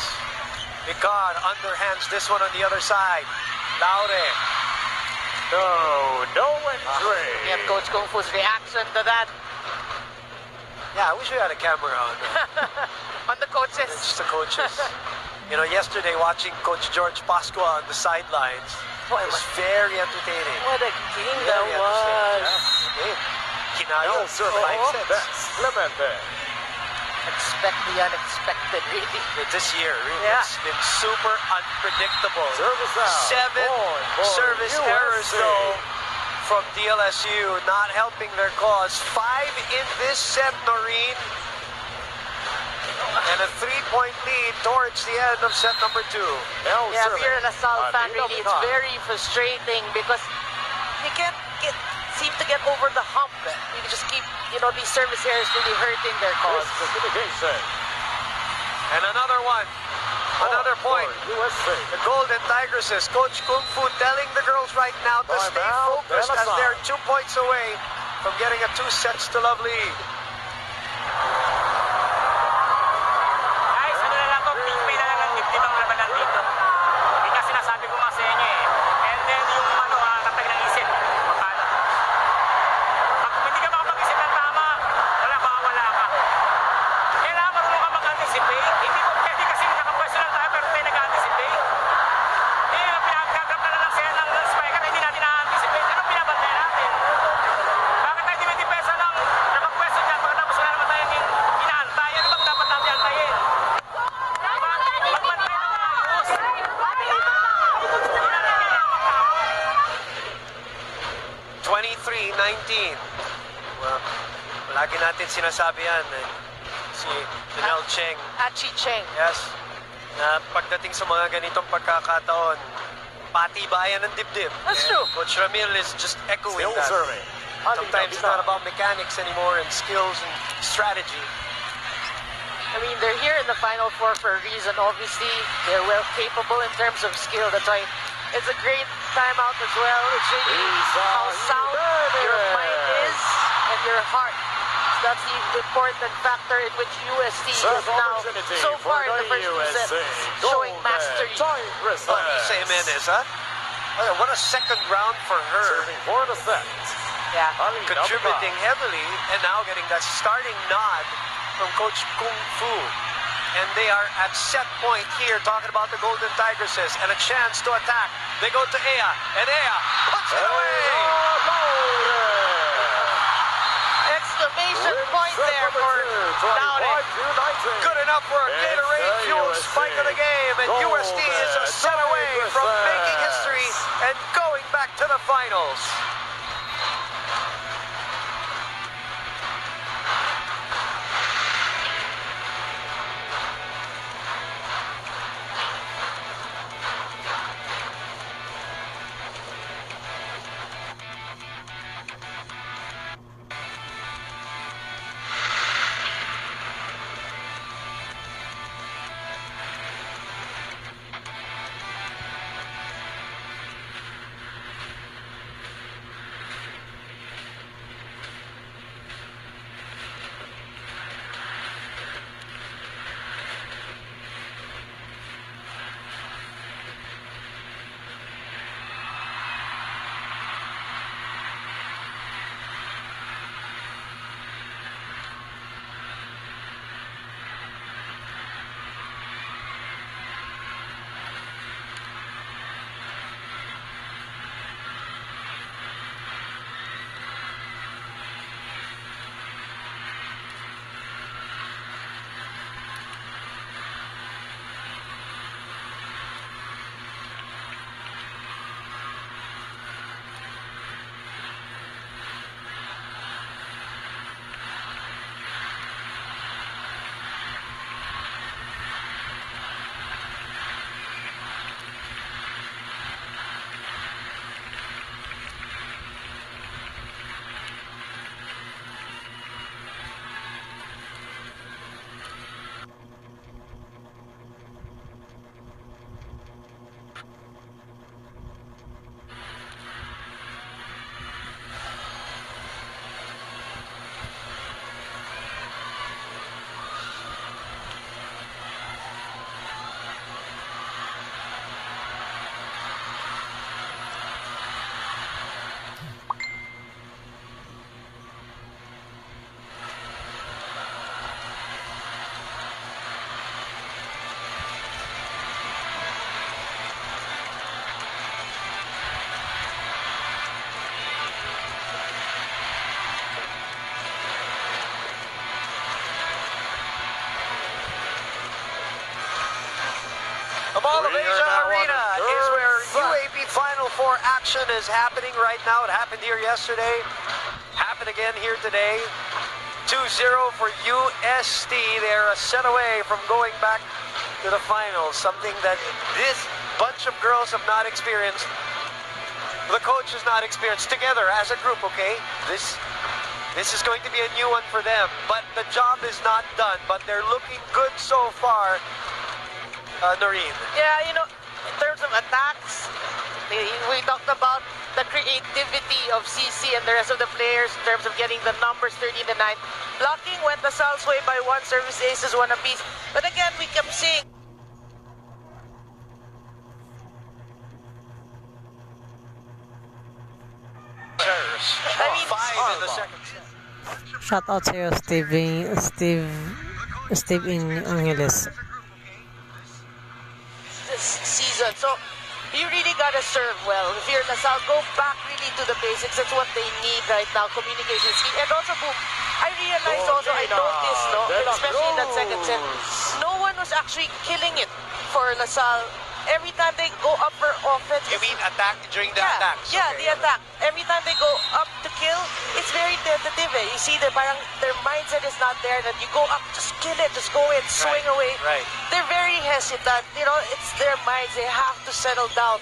Picard underhands this one on the other side. Laure. No entry. You have Coach Kung Fu's reaction to that. Yeah, I wish we had a camera on. On the coaches. Just the coaches. You know, yesterday watching Coach George Pascua on the sidelines was very entertaining. What a game that Very was. entertaining. Kinayo for 5 sets. Clemente. Expect the unexpected, really. This year, really, Yeah. it's been super unpredictable. Service out. 7 Point for service USC. errors, though, from Dlsu, not helping their cause. 5 in this set, Noreen. And a 3-point lead towards the end of set number 2. Yeah, if you're a LaSalle fan, Alina really, it's Bigay. very frustrating because you can't seem to get over the hump. You just keep, these service errors really hurting their cause. Communication. And another one. Another point. USC. The Golden Tigresses, Coach Kung Fu telling the girls right now to stay Timeout, focused as Dlsu. they're 2 points away from getting a 2 sets to love lead. Guys, ano na lang to, tigpay na lang ng dibdib ang labanan dito. Hindi nga sinasabi ko nga sa inyo eh. And then yung katag ng isip, paano? Pag hindi ka makapag-isip ng tama, wala ka. Kailangan marunong ka mag-anticipate. Hindi mo pwede kasi nakapwesto lang tayo pero tayo nag-anticipate. Pinagagrap na lang siya ng spiker, hindi natin na-anticipate. Anong pinabantay natin? Bakit tayo di pesa lang nakapwesto dyan pagkatapos wala naman tayong inaantay? Ano bang dapat natin antayin? Magbantay na maayos. Hindi natin kailangan magtao. 23-19. Well, lagi natin sinasabi yan. Si Janelle Cheng. Achi Cheng. Yes. Na pagdating sa mga ganitong pagkakataon, patibayan ng dibdib. That's And true. Coach Ramil is just echoing Still that. serving. Sometimes it's not about mechanics anymore and skills and strategy. I mean, they're here in the Final Four for a reason. Obviously, they're well capable in terms of skill. That's why it's a great timeout as well. It's really how sound your mind is and your heart. That's the important factor in which UST is Serve now opportunity so far in for the first 2 USC. sets, showing mastery. Lisa Jimenez, huh? Oh, what a second round for her. Serving for the set. Yeah. Alina Contributing Bigay. heavily and now getting that starting nod from Coach Kung Fu. And they are at set point here talking about the Golden Tigresses and a chance to attack. They go to Aya, and Aya puts it away. Exclamation point there for Laure. Good enough for a Gatorade fueled spike of the game, and USD is a set away from making history and going back to the finals. Mall of We are Asia now on Arena the is where third UAP Final Four action is happening right now. It happened here yesterday. Happened again here today. 2-0 for UST. They're a set away from going back to the finals. Something that this bunch of girls have not experienced. The coach has not experienced together as a group, okay? This is going to be a new one for them. But the job is not done. But they're looking good so far, Noreen. Yeah, you know, in terms of attacks, we talked about the creativity of CC and the rest of the players in terms of getting the numbers 13 to 9. Blocking went the Sal's way by one, service aces, one apiece. But again, we kept seeing I mean, 5 in the second set. Shout out sa'yo, Steve in Angeles. this season. So you really gotta serve well. If you're LaSalle, go back really to the basics. That's what they need right now. Communication skill. And also, boom, I realized also, I noticed, no, especially in that second set, no one was actually killing it for LaSalle. Every time they go up for offense, You mean attack during the attacks? yeah, Okay. the attack. Every time they go up to kill, it's very tentative. Eh. You see, parang their mindset is not there. That you go up, just kill it, just go in, swing away. Right. They're very hesitant. You know, it's their minds. They have to settle down.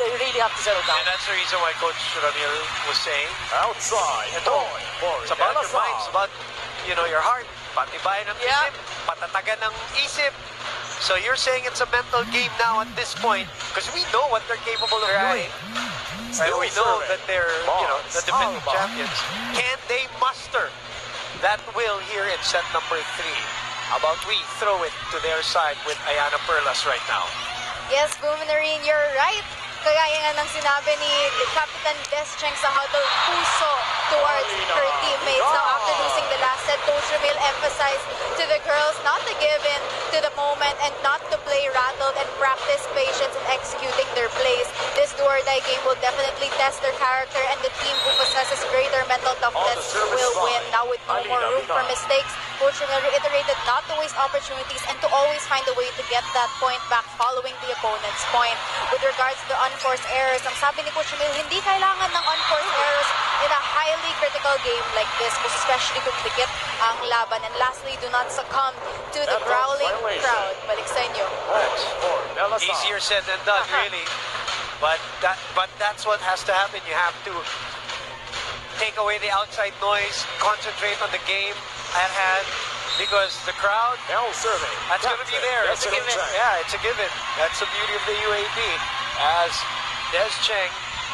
They really have to settle down. And that's the reason why Coach Ramil was saying, Outside. ito, For it's about your Dlsu. mind, it's about, you know, your heart. Patibayan ng Yeah. isip, patatagan ng isip. So you're saying it's a mental game now at this point, because we know what they're capable of doing. And we know that they're, you know, the defending champions. Can they muster that will here in set number 3? How about we throw it to their side with Ayana Perlas right now? Yes, Boomerine, you're right. Kagaya nga ng sinabi ni Captain Descheng sa huddle, puso towards her teammates. Now, after losing the last set, Coach Ramil emphasized to the girls not to give in to the moment and not to play rattled and practice patience in executing their plays. This do-or-die game will definitely test their character, and the team who possesses greater mental toughness will win. Now, with no more room for mistakes, Coach Ramil reiterated not to waste opportunities and to always find a way to get that point back following the opponent's point. With regards to the unforced errors, ang sabi ni Coach Ramil, hindi kailangan ng unforced errors in a highly critical game like this, most especially kung dikit ang laban. And lastly, do not succumb to the growling crowd. Balik sa inyo. Easier said than done, really. But that's what has to happen. You have to take away the outside noise, concentrate on the game at hand, because the crowd, that's going to be there. It's a given. Yeah, it's a given. That's the beauty of the UAP. As Des Cheng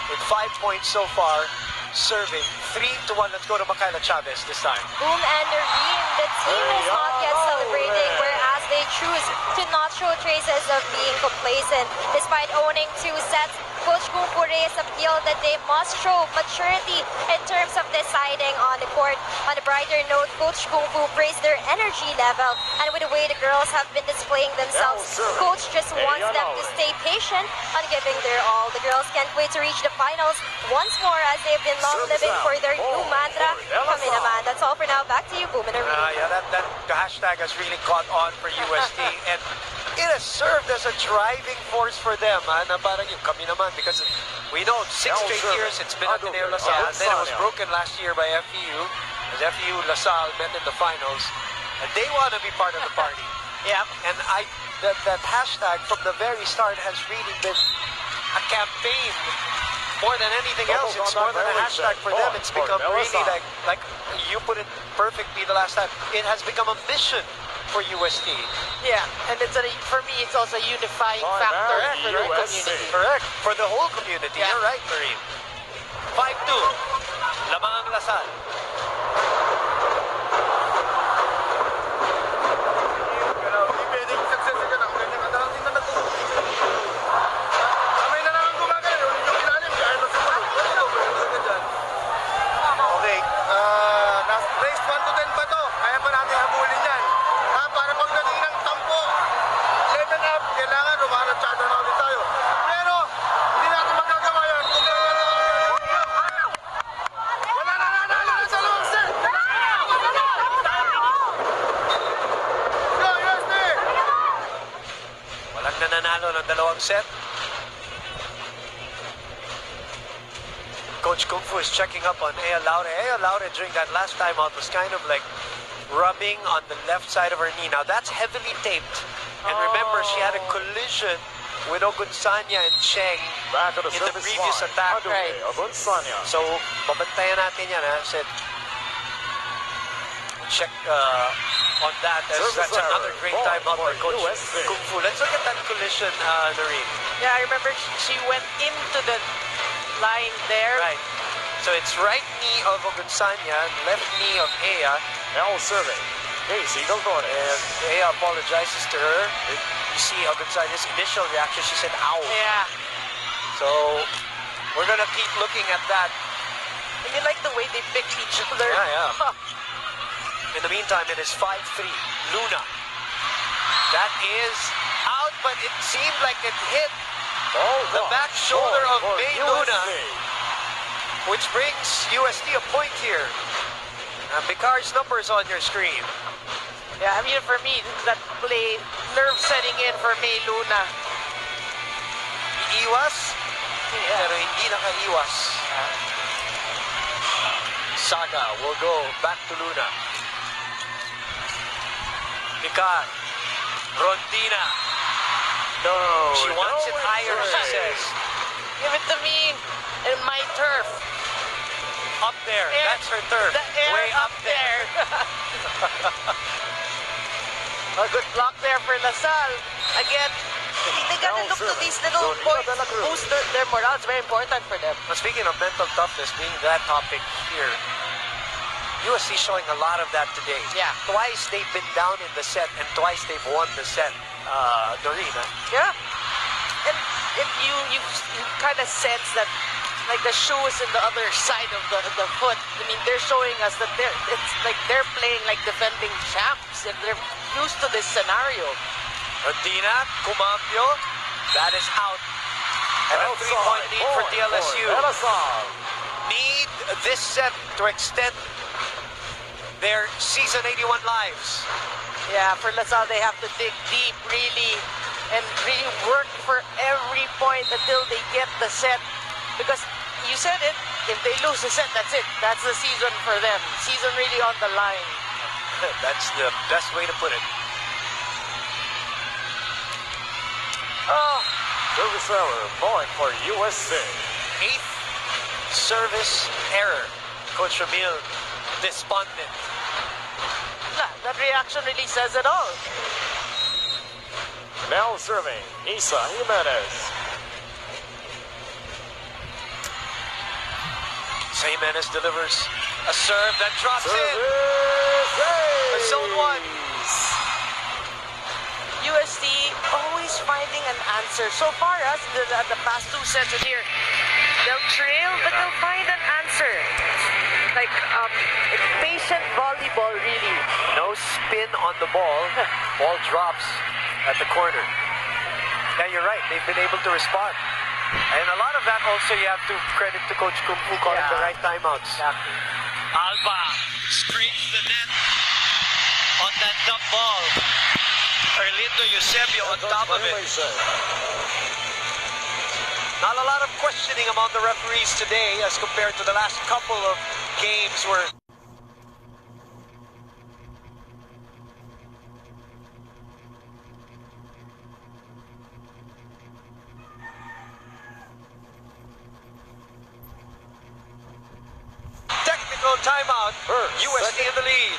with 5 points so far, serving 3-1. Let's go to Michaela Chavez this time. Boom and Noreen, the team is not yet celebrating, whereas they choose to not show traces of being complacent. Despite owning 2 sets, Coach Kung Fu Reyes appealed that they must show maturity in terms of deciding on the court. On a brighter note, Coach Kung Fu praised their energy level, and with the way the girls have been displaying themselves, Coach just wants them to stay patient on giving their all. The girls can't wait to reach the finals once more, as they've been long living for their new mantra, Kami naman. That's all for now. Back to you, Boom and Arena. Yeah, that the hashtag has really caught on for UST, and it has served as a driving force for them. Na parang yung kami naman, because we know 6 straight years it's been Ateneo LaSalle, and then it was broken last year by FEU, as FEU LaSalle met in the finals, and they want to be part of the party. Yeah. And that hashtag from the very start has really been a campaign. More than anything else, it's more than a hashtag for them. It's become really like you put it perfectly the last time. It has become a mission for UST. Yeah, and for me, it's also a unifying factor for the community. Correct. For the whole community. Yeah. You're right, Marine. 5-2. Lamang ang Lasal. Okay, race 1 to 10 ba to? Kaya pa natin habulin yan. Para pagdating ng tampo, 11 up, kailangan rumaratsyada na ulit tayo. Pero, hindi natin magagawa yan. Wala na sa dalawang set! set. Coach Kung Fu is checking up on Ea Laure. Ea Laure during that last timeout was kind of like rubbing on the left side of her knee. Now that's heavily taped. And remember, she had a collision with Ogunsanya and Cheng Back of the in the service previous line. attack. Underway, Ogunsanya. So, babantayan natin yan, ha? Said, check on that. That's Service another error. great Ball timeout for by Coach USA. Kung Fu. Let's look at that collision, Noreen. Yeah, I remember she went into the line there. Right. So it's right knee of Ogunsanya, left knee of Ea. Now serving. Casey Del Norte. And Ea apologizes to her. You see Ogunsanya's initial reaction. She said, ow. Yeah. So we're going to keep looking at that. And you like the way they picked each other. Yeah, yeah. In the meantime, it is 5-3. Luna. That is out, but it seemed like it hit the back shoulder of May Luna, which brings USD a point here. Picard's numbers on your screen. Yeah, I mean, for me, that play, nerve setting in for May Luna. Iiwas, pero hindi nakaiwas. Saga will go back to Luna. Picard. Rondina. No. She wants it higher, she Ray. says. Give it to me in my turf. Up there. That's her turf. The air Way up there. A good block there for Lasal. Again, they gotta look to these little points, boost their morale. It's very important for them. Well, speaking of mental toughness being that topic here, USC showing a lot of that today. Yeah. Twice they've been down in the set and twice they've won the set. Doreen, Yeah. And if you kind of sense that, like, the shoe is in the other side of the foot. I mean, they're showing us that it's like they're playing like defending champs and they're used to this scenario. Rondina, Kumambio, that is out. And a 3-point lead for DLSU. Need this set to extend their season 81 lives. Yeah, for Lasal, they have to dig deep, really, and really work for every point until they get the set. Because you said it, if they lose the set, that's it. That's the season for them. Season really on the line. That's the best way to put it. Oh, Service error. Point for USA. 8th service error. Coach Ramil despondent. that reaction really says it all. Now serving. Isa Jimenez. Jimenez delivers a serve that drops in. The zone 1. USD always finding an answer. So far, the past 2 sets in here, they'll trail, but they'll find an answer. Like, it's patient volleyball, really. No spin on the ball. Ball drops at the corner. Yeah, you're right. They've been able to respond. And a lot of that also you have to credit to Coach Kung Fu calling the right timeouts. Exactly. Alba scrapes the net on that dump ball. Erlindo Eusebio on top of it. Not a lot of questioning among the referees today as compared to the last couple of games where technical timeout. USD in the lead.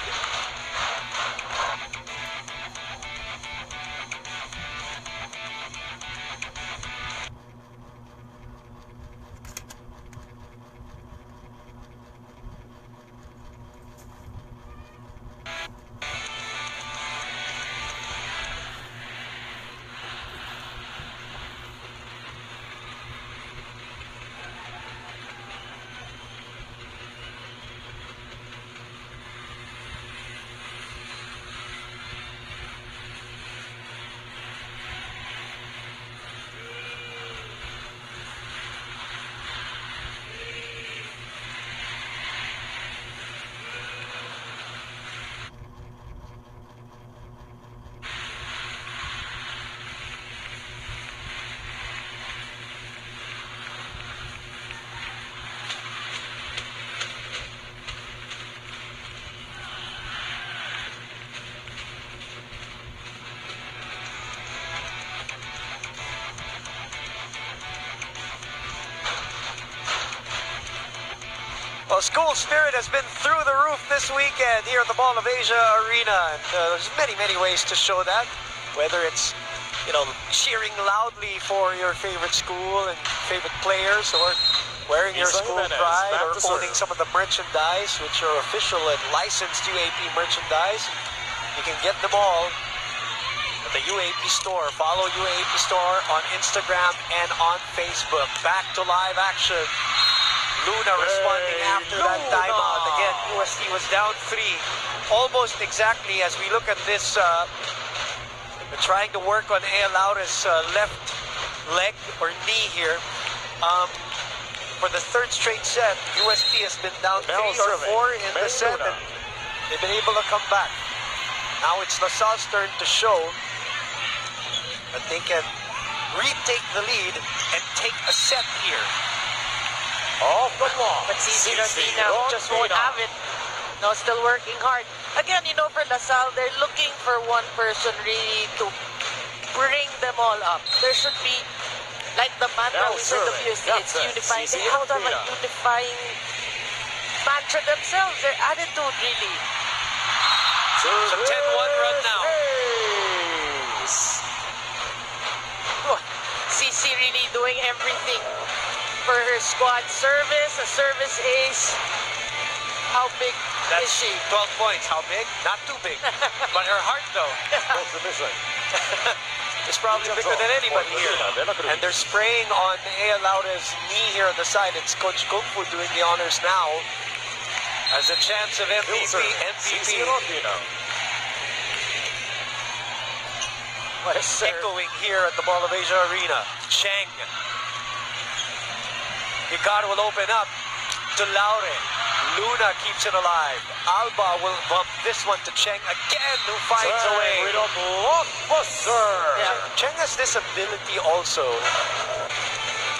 Well, school spirit has been through the roof this weekend here at the Mall of Asia Arena. And there's many ways to show that. Whether it's, cheering loudly for your favorite school and favorite players, or wearing your school pride, or owning some of the merchandise, which are official and licensed UAP merchandise. You can get them all at the UAP store. Follow UAP store on Instagram and on Facebook. Back to live action. Luna responding after that timeout. Again, UST was down 3. Almost exactly as we look at this, trying to work on Ea Laura's left leg or knee here. For the third straight set, UST has been down 3 or 4 in the set, and they've been able to come back. Now it's LaSalle's turn to show that they can retake the lead and take a set here. Off the block. But CC Rondina just won't have it. No, still working hard. Again, for LaSalle, they're looking for one person really to bring them all up. There should be, like the mantra we said of UST, it's unified. They have to have a unifying mantra themselves. Their attitude, really. So 10-1 run now. CC really doing everything for her squad. Service, a service ace. How big is she? 12 points. How big? Not too big. But her heart, though, is probably bigger than anybody here. And they're spraying on Ea Laura's knee here on the side. It's Coach Kung Fu doing the honors now. As a chance of MVP. What a serve. Echoing here at the Mall of Asia Arena. Cheng. Picard will open up to Laure. Luna keeps it alive. Alba will bump this one to Cheng again, who finds a way. Yeah. Cheng has this ability also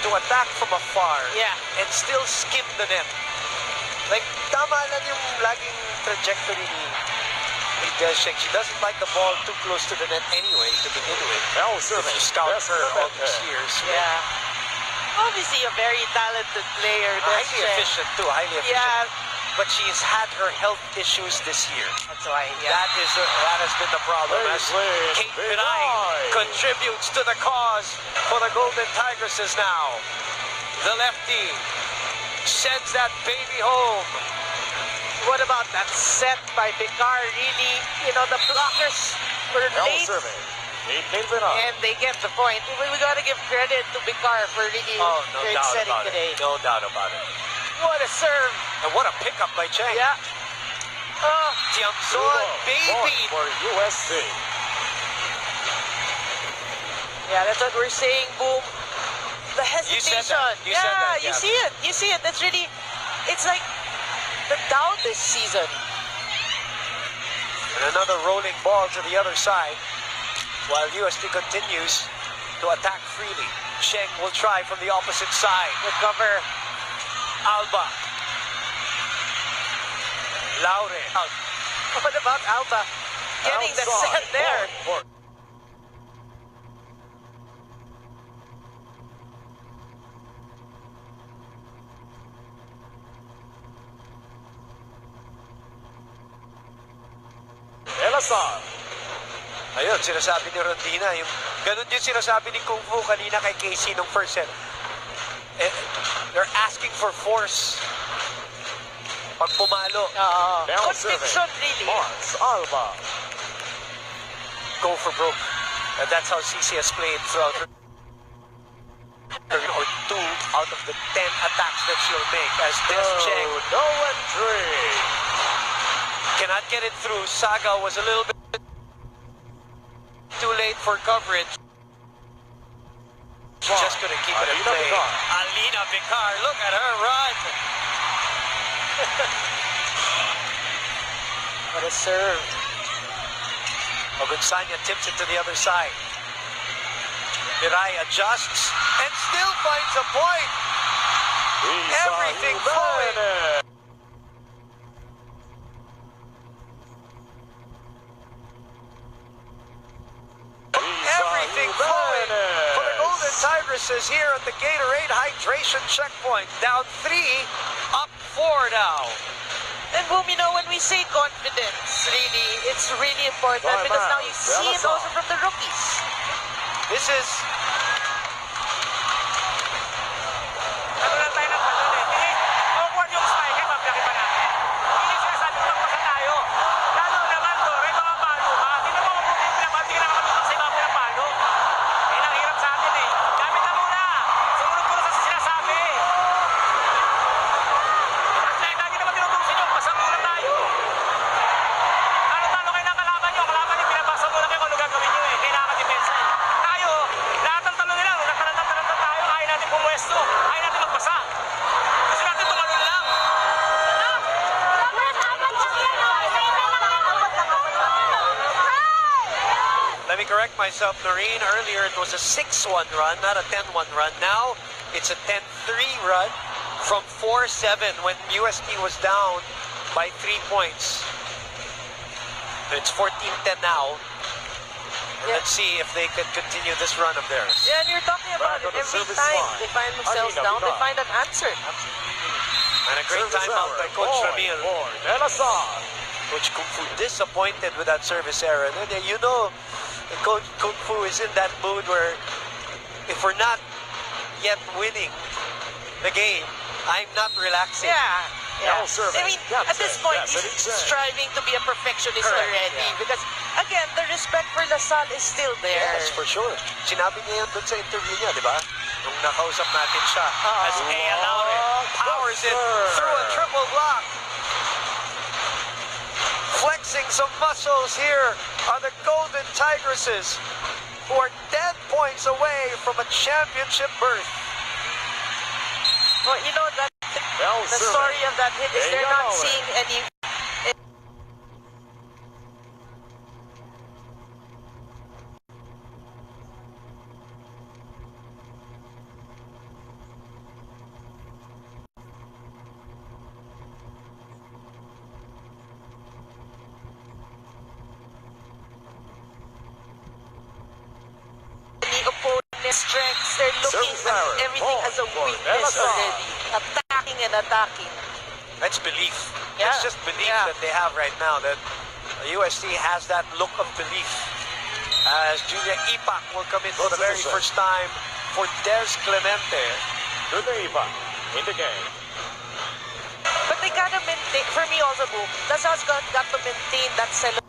to attack from afar and still skim the net. Like, tama lang yung laging trajectory ni Cheng. She doesn't like the ball too close to the net anyway to begin with. If you scout her all these years. Yeah. Obviously a very talented player. Highly efficient too, highly efficient. Yeah. But she's had her health issues this year. That's why, That has been the problem. As Kate Pinay contributes to the cause for the Golden Tigresses now. The lefty sends that baby home. What about that set by Picard? Really, the blockers were late. And they get the point. We got to give credit to Picard for really great setting today. No doubt about it. What a serve. And what a pickup by Cheng. Yeah. Tiamson, baby. For USC. Yeah, that's what we're saying, Boom. The hesitation. You said that. You see it. You see it. That's really, it's like the doubt this season. And another rolling ball to the other side. While UST continues to attack freely. Cheng will try from the opposite side. Recover. Alba. Laure. What about Alba getting the set there? Ayun, sinasabi ni Rondina, ganun din sinasabi ni Kung Fu kanina kay Casey nung first set. They're asking for force pag pumalo. Conviction, really. Alba. Go for broke. And that's how CC has played throughout her. Or 2 out of the 10 attacks that she'll make as this Cheng No entry. cannot get it through. Saga was a little bit too late for coverage. Just couldn't keep it in play. Alina Picard, look at her run. What a serve. Ogunsanya tips it to the other side. Mirai adjusts and still finds a point. Everything flowing. Everything flowing for the Golden Tigresses here at the Gatorade Hydration Checkpoint. Down 3, up 4 now. And boom, you know, when we say confidence, really, it's really important Time because now out. you see it also from the rookies. This is Ano lang tayo ng balon eh. Awkward yung spike eh, pablaki pa natin. Hindi sinasabi ko magpasa tayo. Lalo naman to, may mga palo ka. Tingnan mo mabuti yung pinapalo, hindi ka nakakalutang sa ibang pinapalo. Yan ang hirap sa atin eh. Gamit na muna. Sumunod ko na sa sinasabi. At lagi naman tinutusin nyo, basa muna tayo. Talo-talo kayo ng kalaban nyo. Kalaban nyo, pinabasa muna kayo kung ano gagawin nyo eh. Kailangan depensa eh. Tayo, lahat ng talo nila, nagparantang-tarantang tayo, ayaw natin pumuesto, ayaw natin magbasa. Gusto natin tumalon lang. Let me correct myself, Noreen. Earlier it was a 6-1 run, not a 10-1 run. Now it's a 10-3 run from 4-7 when UST was down by 3 points. It's 14-10 now. And let's see if they can continue this run of theirs. Yeah, and you're talking about it. Back on the Every service time line. they find themselves Arena down, they Vivar. find an answer. And a great Service timeout by error. Coach Point Ramil. for Dlsu. Coach Kung Fu disappointed with that service error. And then, you know, Coach Kung Fu is in that mood where if we're not yet winning the game, I'm not relaxing. Yeah. Now serving. I mean, at this point, he's striving to be a perfectionist Correct, already. yeah. Because, again, the respect for Lasal is still there. Yes, for sure. Sinabi niya yan dun sa interview niya, di ba? Nung nakausap natin siya. As A allowed it. Powers it through a triple block. Flexing some muscles here are the Golden Tigresses, who are 10 points away from a championship berth. Well, you know, that the story of that hit is they're not seeing any... opponent's strengths, they're looking Service at error. everything as a Ball for weakness Dlsu. already. Attacking and attacking. That's belief. Yeah. It's just belief Yeah. that they have right now, that UST has that look of belief. As Julia Ipak will come in for the very first time for Des Clemente. Uaap in the game. But they gotta maintain, for me also, Boo, Lasal's got to maintain that celebration.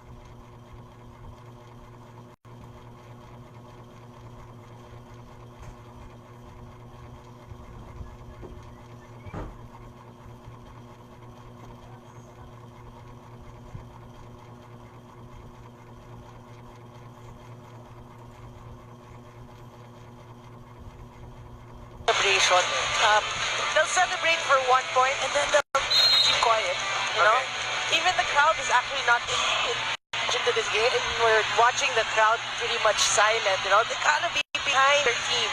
They'll celebrate for 1 point and then they'll keep quiet, you know? Even the crowd is actually not into this game. We're watching the crowd pretty much silent, you know? They gotta be behind their team.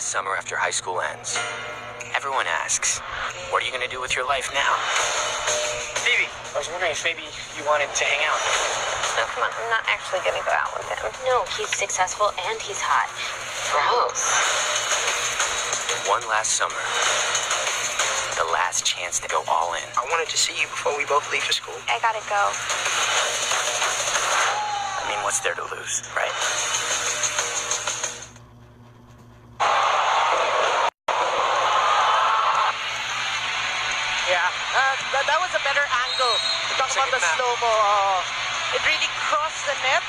last summer after high school ends. Everyone asks, what are you gonna do with your life now? Phoebe, I was wondering if maybe you wanted to hang out. No, come on, I'm not actually gonna go out with him. No, he's successful and he's hot. Gross. One last summer. The last chance to go all in. I wanted to see you before we both leave for school. I gotta go. I mean, what's there to lose, right? Yeah, that was a better angle. Talk about the slow-mo. It really crossed the net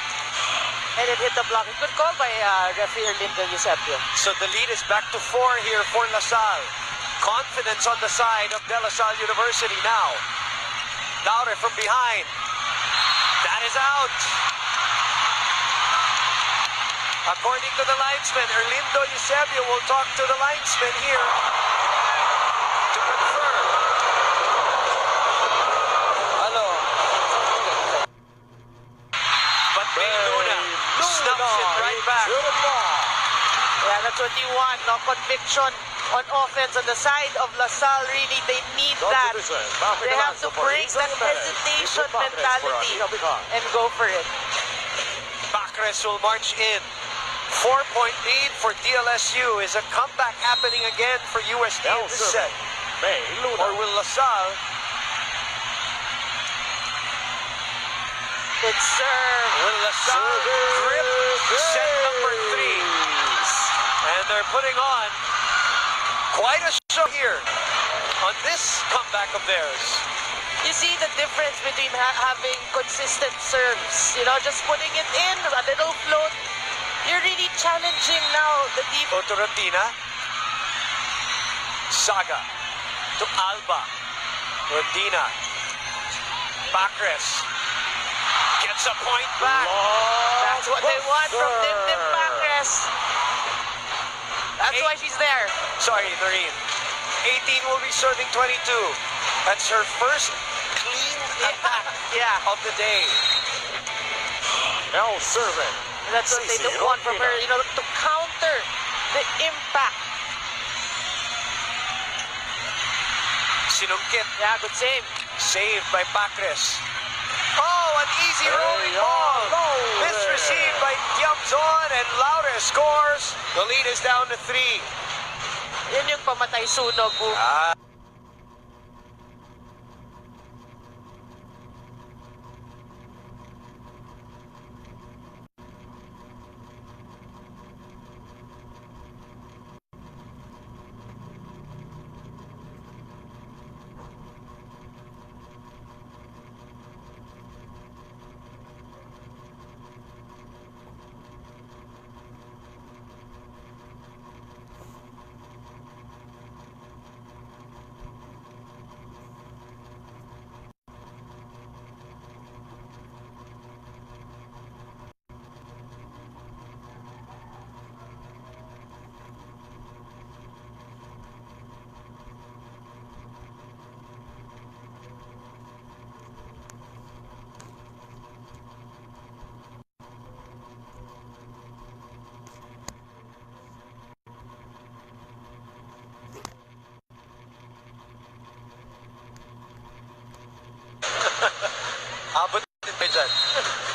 and it hit the block. Good call by referee Dlsu. So the lead is back to 4 here for LaSalle. Confidence on the side of De La Salle University now. Laure from behind. That is out. According to the linesman, Erlindo Eusebio will talk to the linesman here to confirm. Hello. But May Luna snuffs it right back. Yeah, that's what you want, no? Conviction on offense on the side of LaSalle. Really, they need that. They have to break that hesitation mentality and go for it. Bacres will march in. 4-point lead for Dlsu. Is a comeback happening again for USD in this set? Or will LaSalle? Good serve. Will LaSalle grip set number 3? And they're putting on quite a show here on this comeback of theirs. You see the difference between having consistent serves, you know, just putting it in, a little float. You're really challenging now the deep. To Rodina. Saga to Alba. Rodina. Bacres gets a point back. That's what they want from Dim Bacres. That's why she's there. Sorry, Noreen. 18 will be serving 22. That's her first clean attack of the day. Now serving. That's what they don't want from her, you know, to counter the impact. Sinungkit. Yeah, good save. Saved by Bacres. Oh, an easy rolling ball. Misreceived by Tiamzon, and Laure scores. The lead is down to 3. Yun yung pamatay sunog.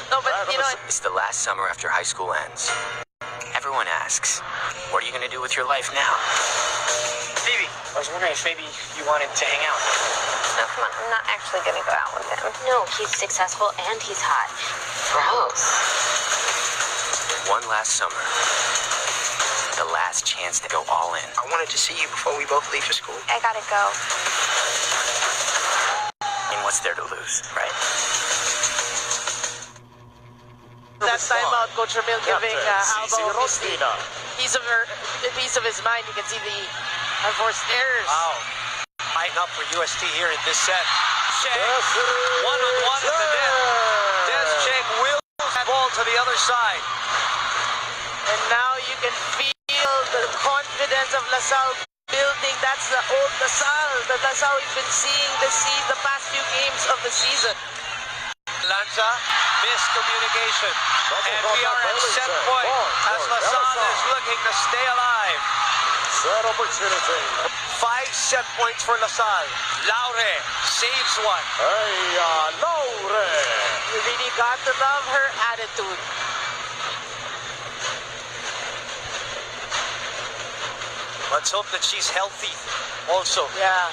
No, but you know, It's the last summer after high school ends. Everyone asks, what are you gonna do with your life now? Phoebe, I was wondering if maybe you wanted to hang out. No, come on, I'm not actually gonna go out with him. No, he's successful and he's hot. Gross. One last summer. The last chance to go all in. I wanted to see you before we both leave for school. I gotta go. I mean, what's there to lose, right? that timeout, Coach Ramil giving Alba a piece of his mind. You can see the unforced errors. Wow. High up for UST here in this set. Cheng, one-on-one at the net. Des Cheng will that ball to the other side. And now you can feel the confidence of LaSalle building. That's the old LaSalle, the LaSalle we've been seeing the past few games of the season. Lanza, miscommunication. And we are at set point as LaSalle is looking to stay alive. Set opportunity. 5 set points for LaSalle. Laure saves one. Hey, Laure. You really got to love her attitude. Let's hope that she's healthy also. Yeah.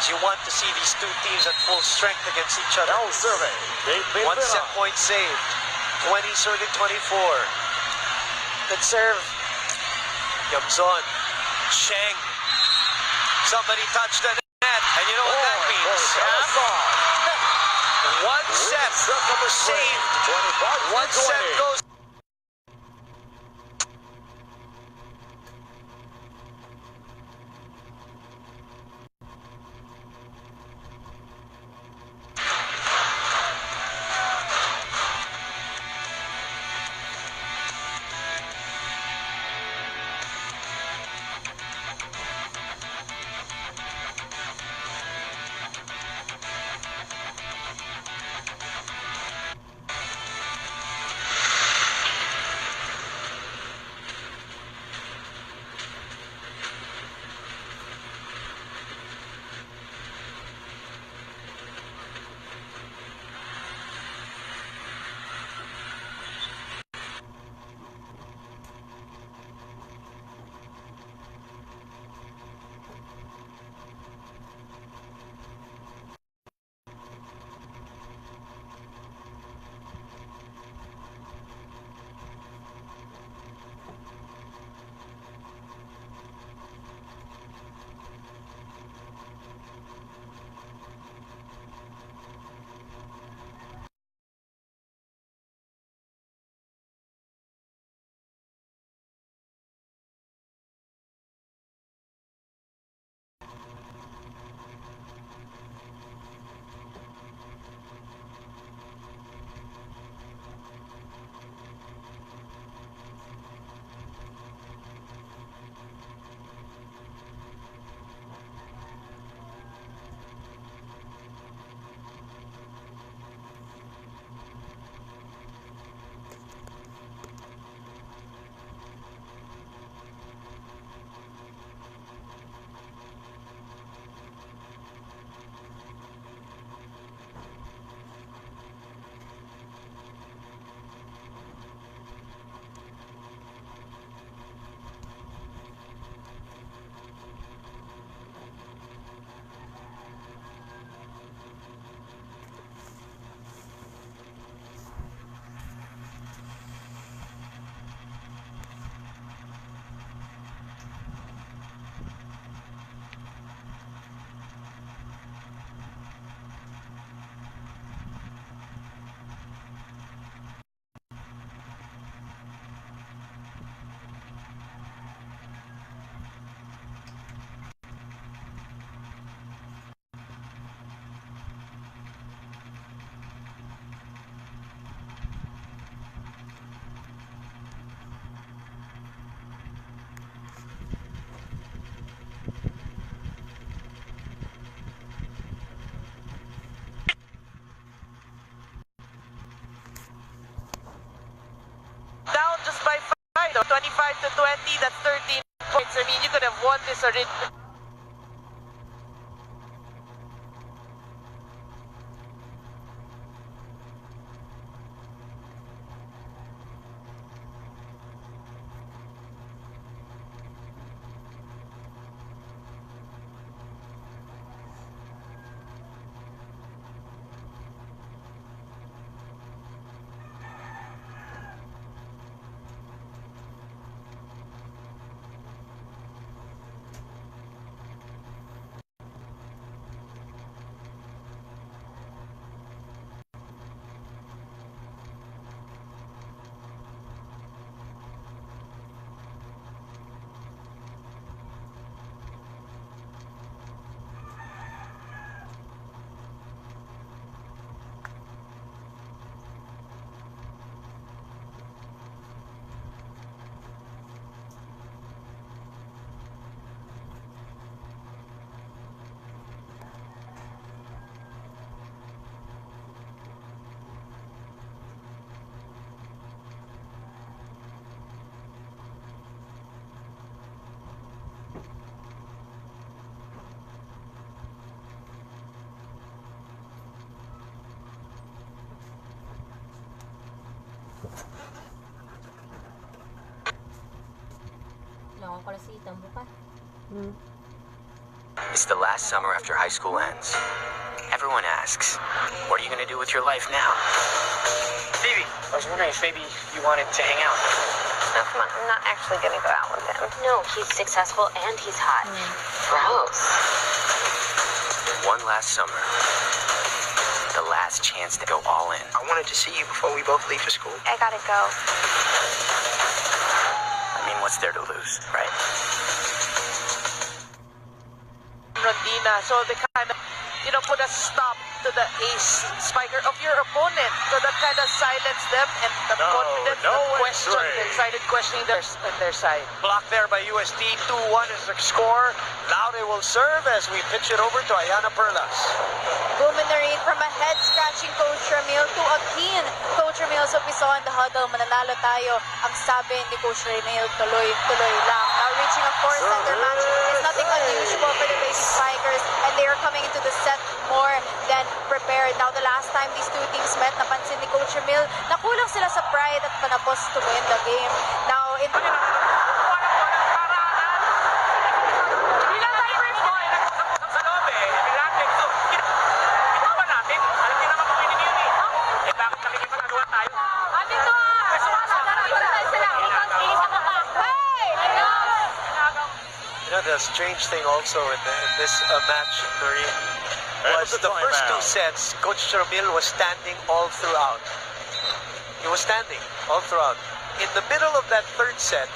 You want to see these two teams at full strength against each other. Now serving. One set point saved. 20-24. Good serve. Yamzon. Sheng. Somebody touched the net. And you know what that means? One set saved. One set goes. Down just by 5, 25-20, that's 13 points. I mean, you could have won this already. Lang ako si tambo ka. It's the last summer after high school ends. Everyone asks, what are you going to do with your life now? Phoebe, I was wondering if maybe you wanted to hang out. No, come on, I'm not actually gonna go out with him. No, he's successful and he's hot. Gross. One last summer. The last chance to go all in. I wanted to see you before we both leave for school. I gotta go. I mean, what's there to lose, right? Rondina, so they kind of, put a stop to the ace spiker of your opponent. So that kind of silenced them and the confidence, the question, the excited questioning on their side. Blocked there by USD. 2-1 is the score. Laude will serve as we pitch it over to Ayana Perlas. Boomerang from a head-scratching Coach Ramil to a keen Coach Ramil. So we saw in the huddle, mananalo tayo. Ang sabi ni Coach Ramil, tuloy lang. Now reaching a four-center match is nothing unusual for the Lady Spikers, and they are coming into the set more than prepared. Now the last time these two teams met, napansin ni Coach Ramil, nakulang sila sa pride at panapos to win the game. Now in The strange thing also in this match, Noreen, was the first two sets, Coach Ramil was standing all throughout. He was standing all throughout. In the middle of that third set,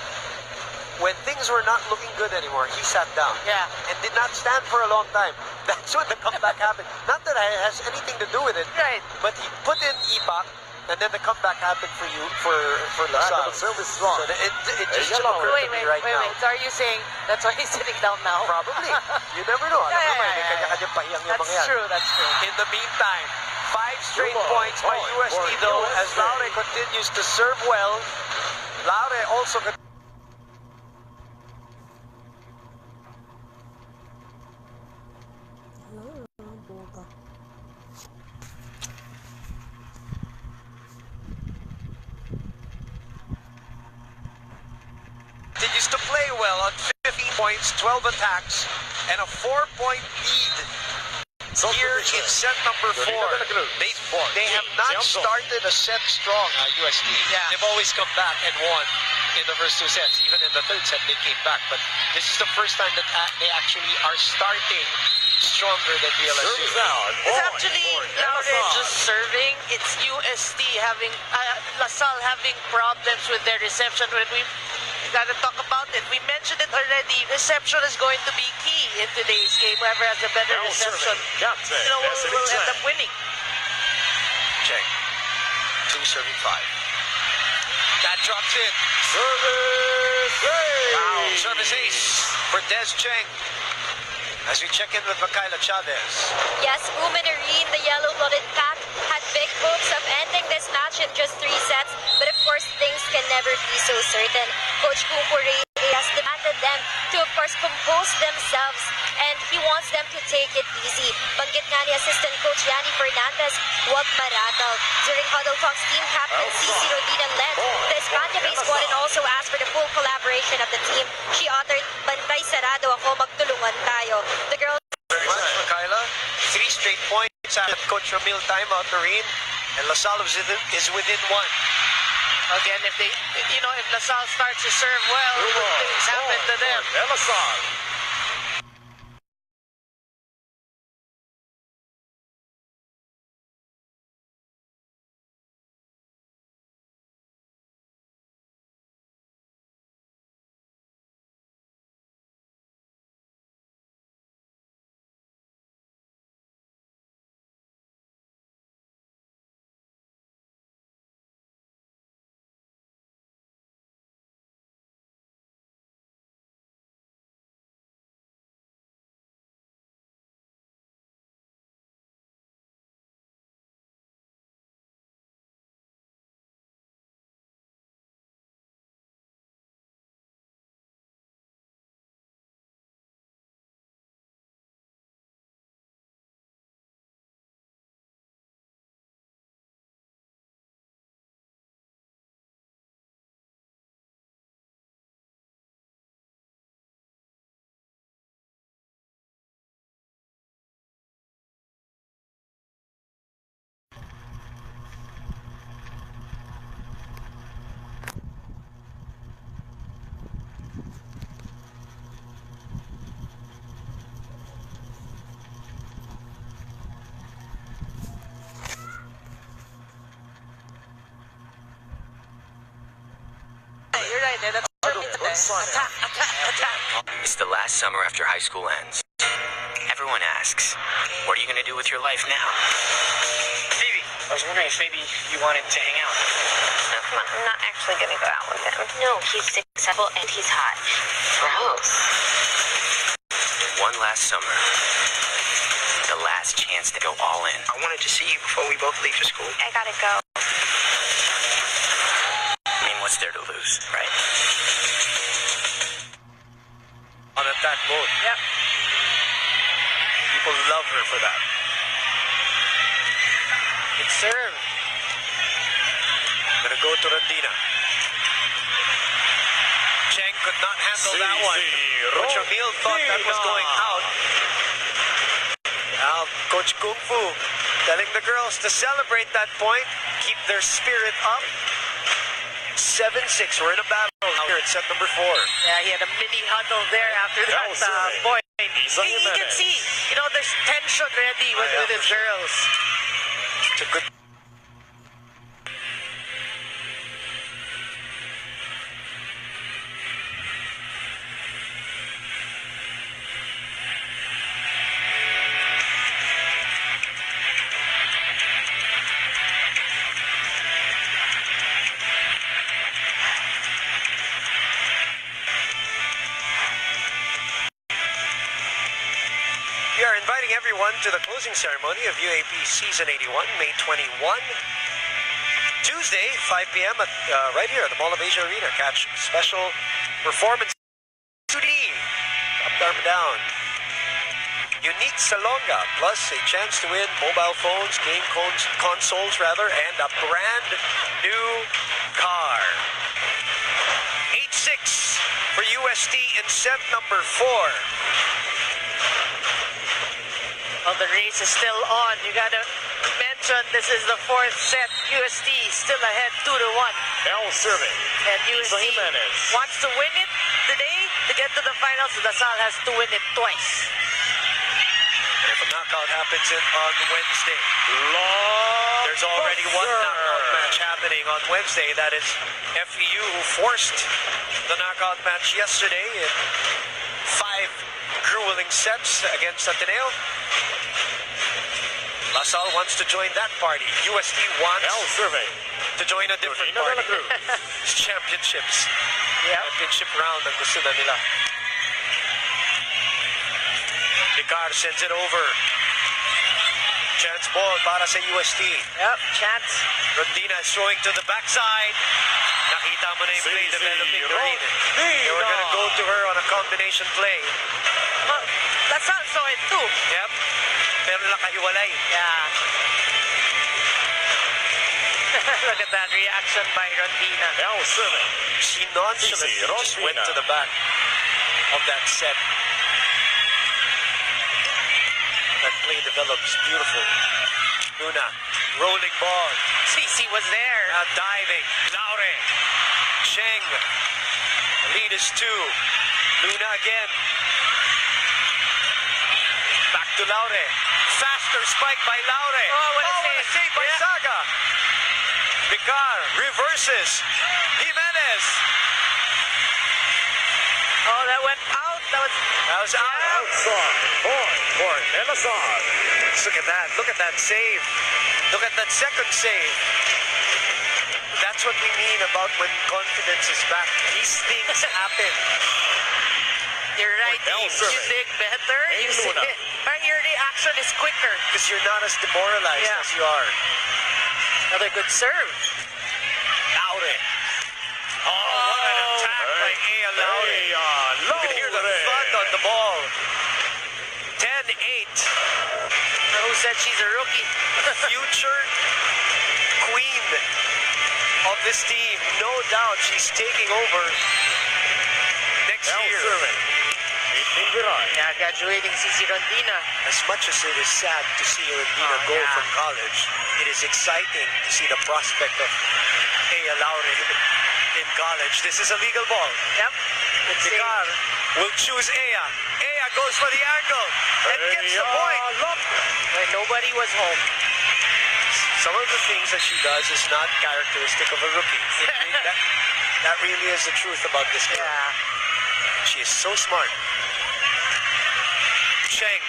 when things were not looking good anymore, he sat down. Yeah. And did not stand for a long time. That's when the comeback happened. Not that it has anything to do with it. Right. But he put in Uaap, and then the comeback happened for you, for LaSalle. The service is wrong. So it just occurred to me right now. Wait. So are you saying that's why he's sitting down now? Probably. You never know. Alam mo, may kanya-kanyang pahiyang yung mga yan. That's true. In the meantime, 5 straight points by USD though, as Laude continues to serve well. Laude also continues to play well on 15 points, 12 attacks, and a 4-point lead. Here in set number 4, they have not started a set strong, USD. Yeah. They've always come back and won in the first two sets. Even in the third set, they came back. But this is the first time that they actually are starting stronger than Dlsu. It's actually Laude just serving. It's USD having, LaSalle having problems with their reception. When we gotta talk about it, we mentioned it already. Reception is going to be key in today's game. Whoever has a better reception, will end up winning. Cheng, 2 serving 5. That drops in. Service ace for Des Cheng. As we check in with Michaela Chavez. Yes, Uaap, the yellow-blooded pack, had big hopes of ending this match in just 3 sets, but of course, things can never be so certain. Coach Kumpure has demanded them to, of course, compose themselves, and he wants them to take it easy. Banggit nga ni Assistant Coach Yanni Fernandez, huwag maratol. During Huddle Talks, team captain CC Rodina led the Espanya-based squad and also asked for the full collaboration of the team. She uttered, "Bantay sarado ako, magtulungan tayo." The girls Michaela, 3 straight points at Coach Ramil timeout, Noreen, and LaSalle is within 1. Again, if LaSalle starts to serve well, things happen to them. LaSalle. Yes. Attack. It's the last summer after high school ends. Everyone asks, what are you going to do with your life now? Phoebe, I was wondering if maybe you wanted to hang out. No, come on. I'm not actually gonna go out with him. No, he's successful and he's hot. Gross. One last summer. The last chance to go all in. I wanted to see you before we both leave for school. I gotta go. I mean, what's there to lose, right? On attack mode. Yep. People love her for that. Good serve. Gonna go to Rondina. Cheng could not handle that one. Coach O'Neal thought that was going out. Now, Coach Kung Fu telling the girls to celebrate that point, keep their spirit up. 7-6. We're in a battle here at set number 4. Yeah, he had a mini huddle there after that point. You can see, there's tension ready with his girls. It's a good. We are inviting everyone to the closing ceremony of Uaap Season 81, May 21. Tuesday, 5 p.m. at right here at the Mall of Asia Arena. Catch special performance 2D, up, down, down. Unique Salonga, plus a chance to win mobile phones, game consoles rather, and a brand new car. 8-6 for UST in set number 4. Well, the race is still on. You gotta mention this is the 4th set. UST still ahead 2-1. Now serving. And UST wants to win it today to get to the finals. LaSalle has to win it twice. And if a knockout happens on Wednesday, there's already one knockout match happening on Wednesday. That is FEU, who forced the knockout match yesterday in 5 grueling sets against Ateneo. LaSalle wants to join that party. UST wants to join a different party. It's championships. Championship round ang gusto na nila. Vicar sends it over. Chance ball para sa UST. Yep, chance. Rondina is throwing to the backside. Nakita mo na yung play developing Noreen. They were gonna go to her on a combination play. Well, LaSalle saw it too. Yep. Pero nakahiwalay. Yeah. Look at that reaction by Rondina. Now serving. She nonchalantly just went to the back of that set. That play develops beautiful. Luna, rolling ball. Cici was there. Now diving. Laure. Cheng. The lead is 2. Luna again. Back to Laure. Faster spike by Laure. Oh, what a save by Saga. Vicar reverses. Jimenez. Oh, that went out. That was out. Outside. Point for LSR. Look at that. Look at that save. Look at that second save. That's what we mean about when confidence is back. These things happen. You're right. You dig better. Your reaction is quicker. Because you're not as demoralized as you are. Another good serve. Laure. Oh, what an attack by Ea Laure. You can hear the thud on the ball. 10-8. Who said she's a rookie? Future queen of this team. No doubt she's taking over next year. Yeah, graduating Cici Rondina. As much as it is sad to see Rondina go from college, it is exciting to see the prospect of Ea Laure in college. This is a legal ball. Yep. Vicar will choose Ea. Ea goes for the angle and gets the point. When nobody was home. Some of the things that she does is not characteristic of a rookie. That really is the truth about this girl. Yeah. She is so smart. Cheng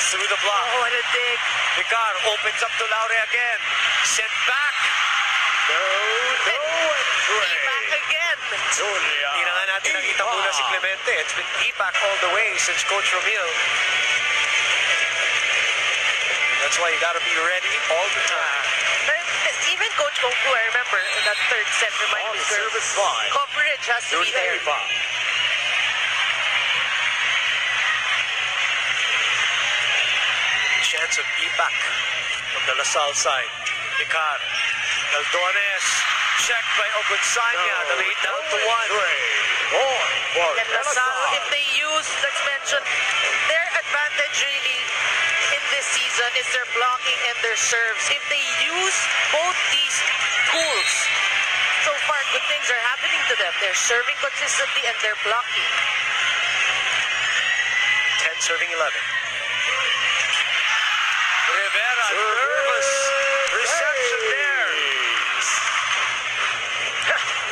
through the block. Oh, what a dig. Vicar opens up to Laure again. Sent back. Back again. Hindi na nga natin nakita muna si Clemente. It's been Uaap all the way since Coach Romil. That's why you gotta be ready all the time. Even Coach Kung Fu, I remember in that third set, reminded me, service line. coverage has to be there. Chance of Uaap from the LaSalle side. Vicar. Caldones. Checked by Ogunsanya. The lead down to 1. And LaSalle, if they use, let's mention, their advantage really in this season is their blocking and their serves. If they use both these tools, so far good things are happening to them. They're serving consistently and they're blocking. 10 serving 11. Rivera, nervous reception there.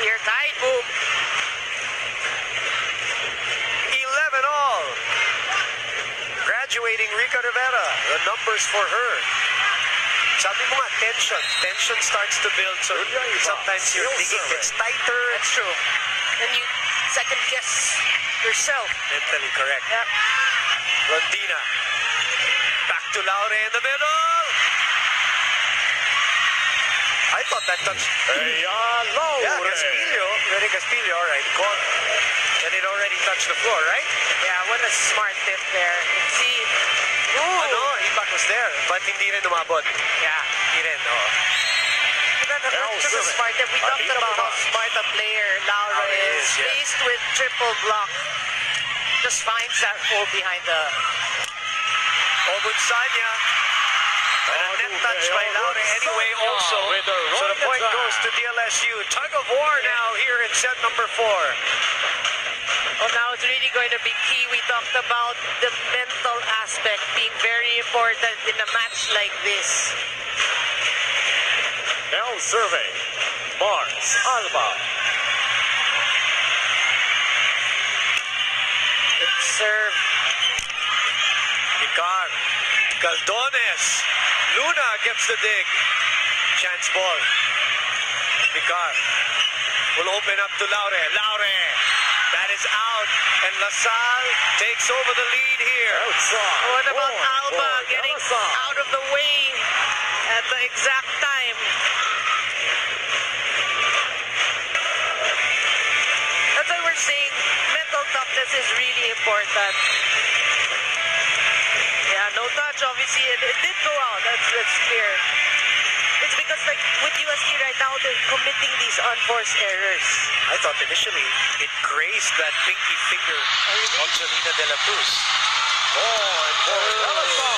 We are tied, boom. 11 all. Graduating Rica Rivera. The numbers for her. Sabi mo nga, tension. Tension starts to build. So sometimes your digging gets tighter. That's true. And you second guess yourself. Mentally correct. Yep. Rondina. Back to Laure in the middle. I thought that touched. Yeah, Castillo. Very Castillo. All right. Caught. And it already touched the floor, right? Yeah, what a smart tip there. See. Ooh. Ano, Uaap was there. But hindi rin umabot. Yeah. Hindi rin, oh. That's just a smart tip. We talked about how smart a player Laura is. Yes. Faced with triple block. Just finds that hole behind the... Ogunsanya. And a net touch by Laure anyway also. So the point goes to Dlsu. Tug of war now here in set number 4. Oh, now it's really going to be key. We talked about the mental aspect being very important in a match like this. Now serving. Mars Alba. Good serve. Vicar. Caldones. Luna gets the dig. Chance ball. Vicar will open up to Laure. Laure. That is out. And LaSalle takes over the lead here. What about Alba getting out of the way at the exact time? That's why we're saying mental toughness is really important. Yeah, no touch, obviously. It did go out. That's clear. It's because, like, with UST right now, they're committing these unforced errors. I thought initially it grazed that pinky finger of Jelena De La Cruz.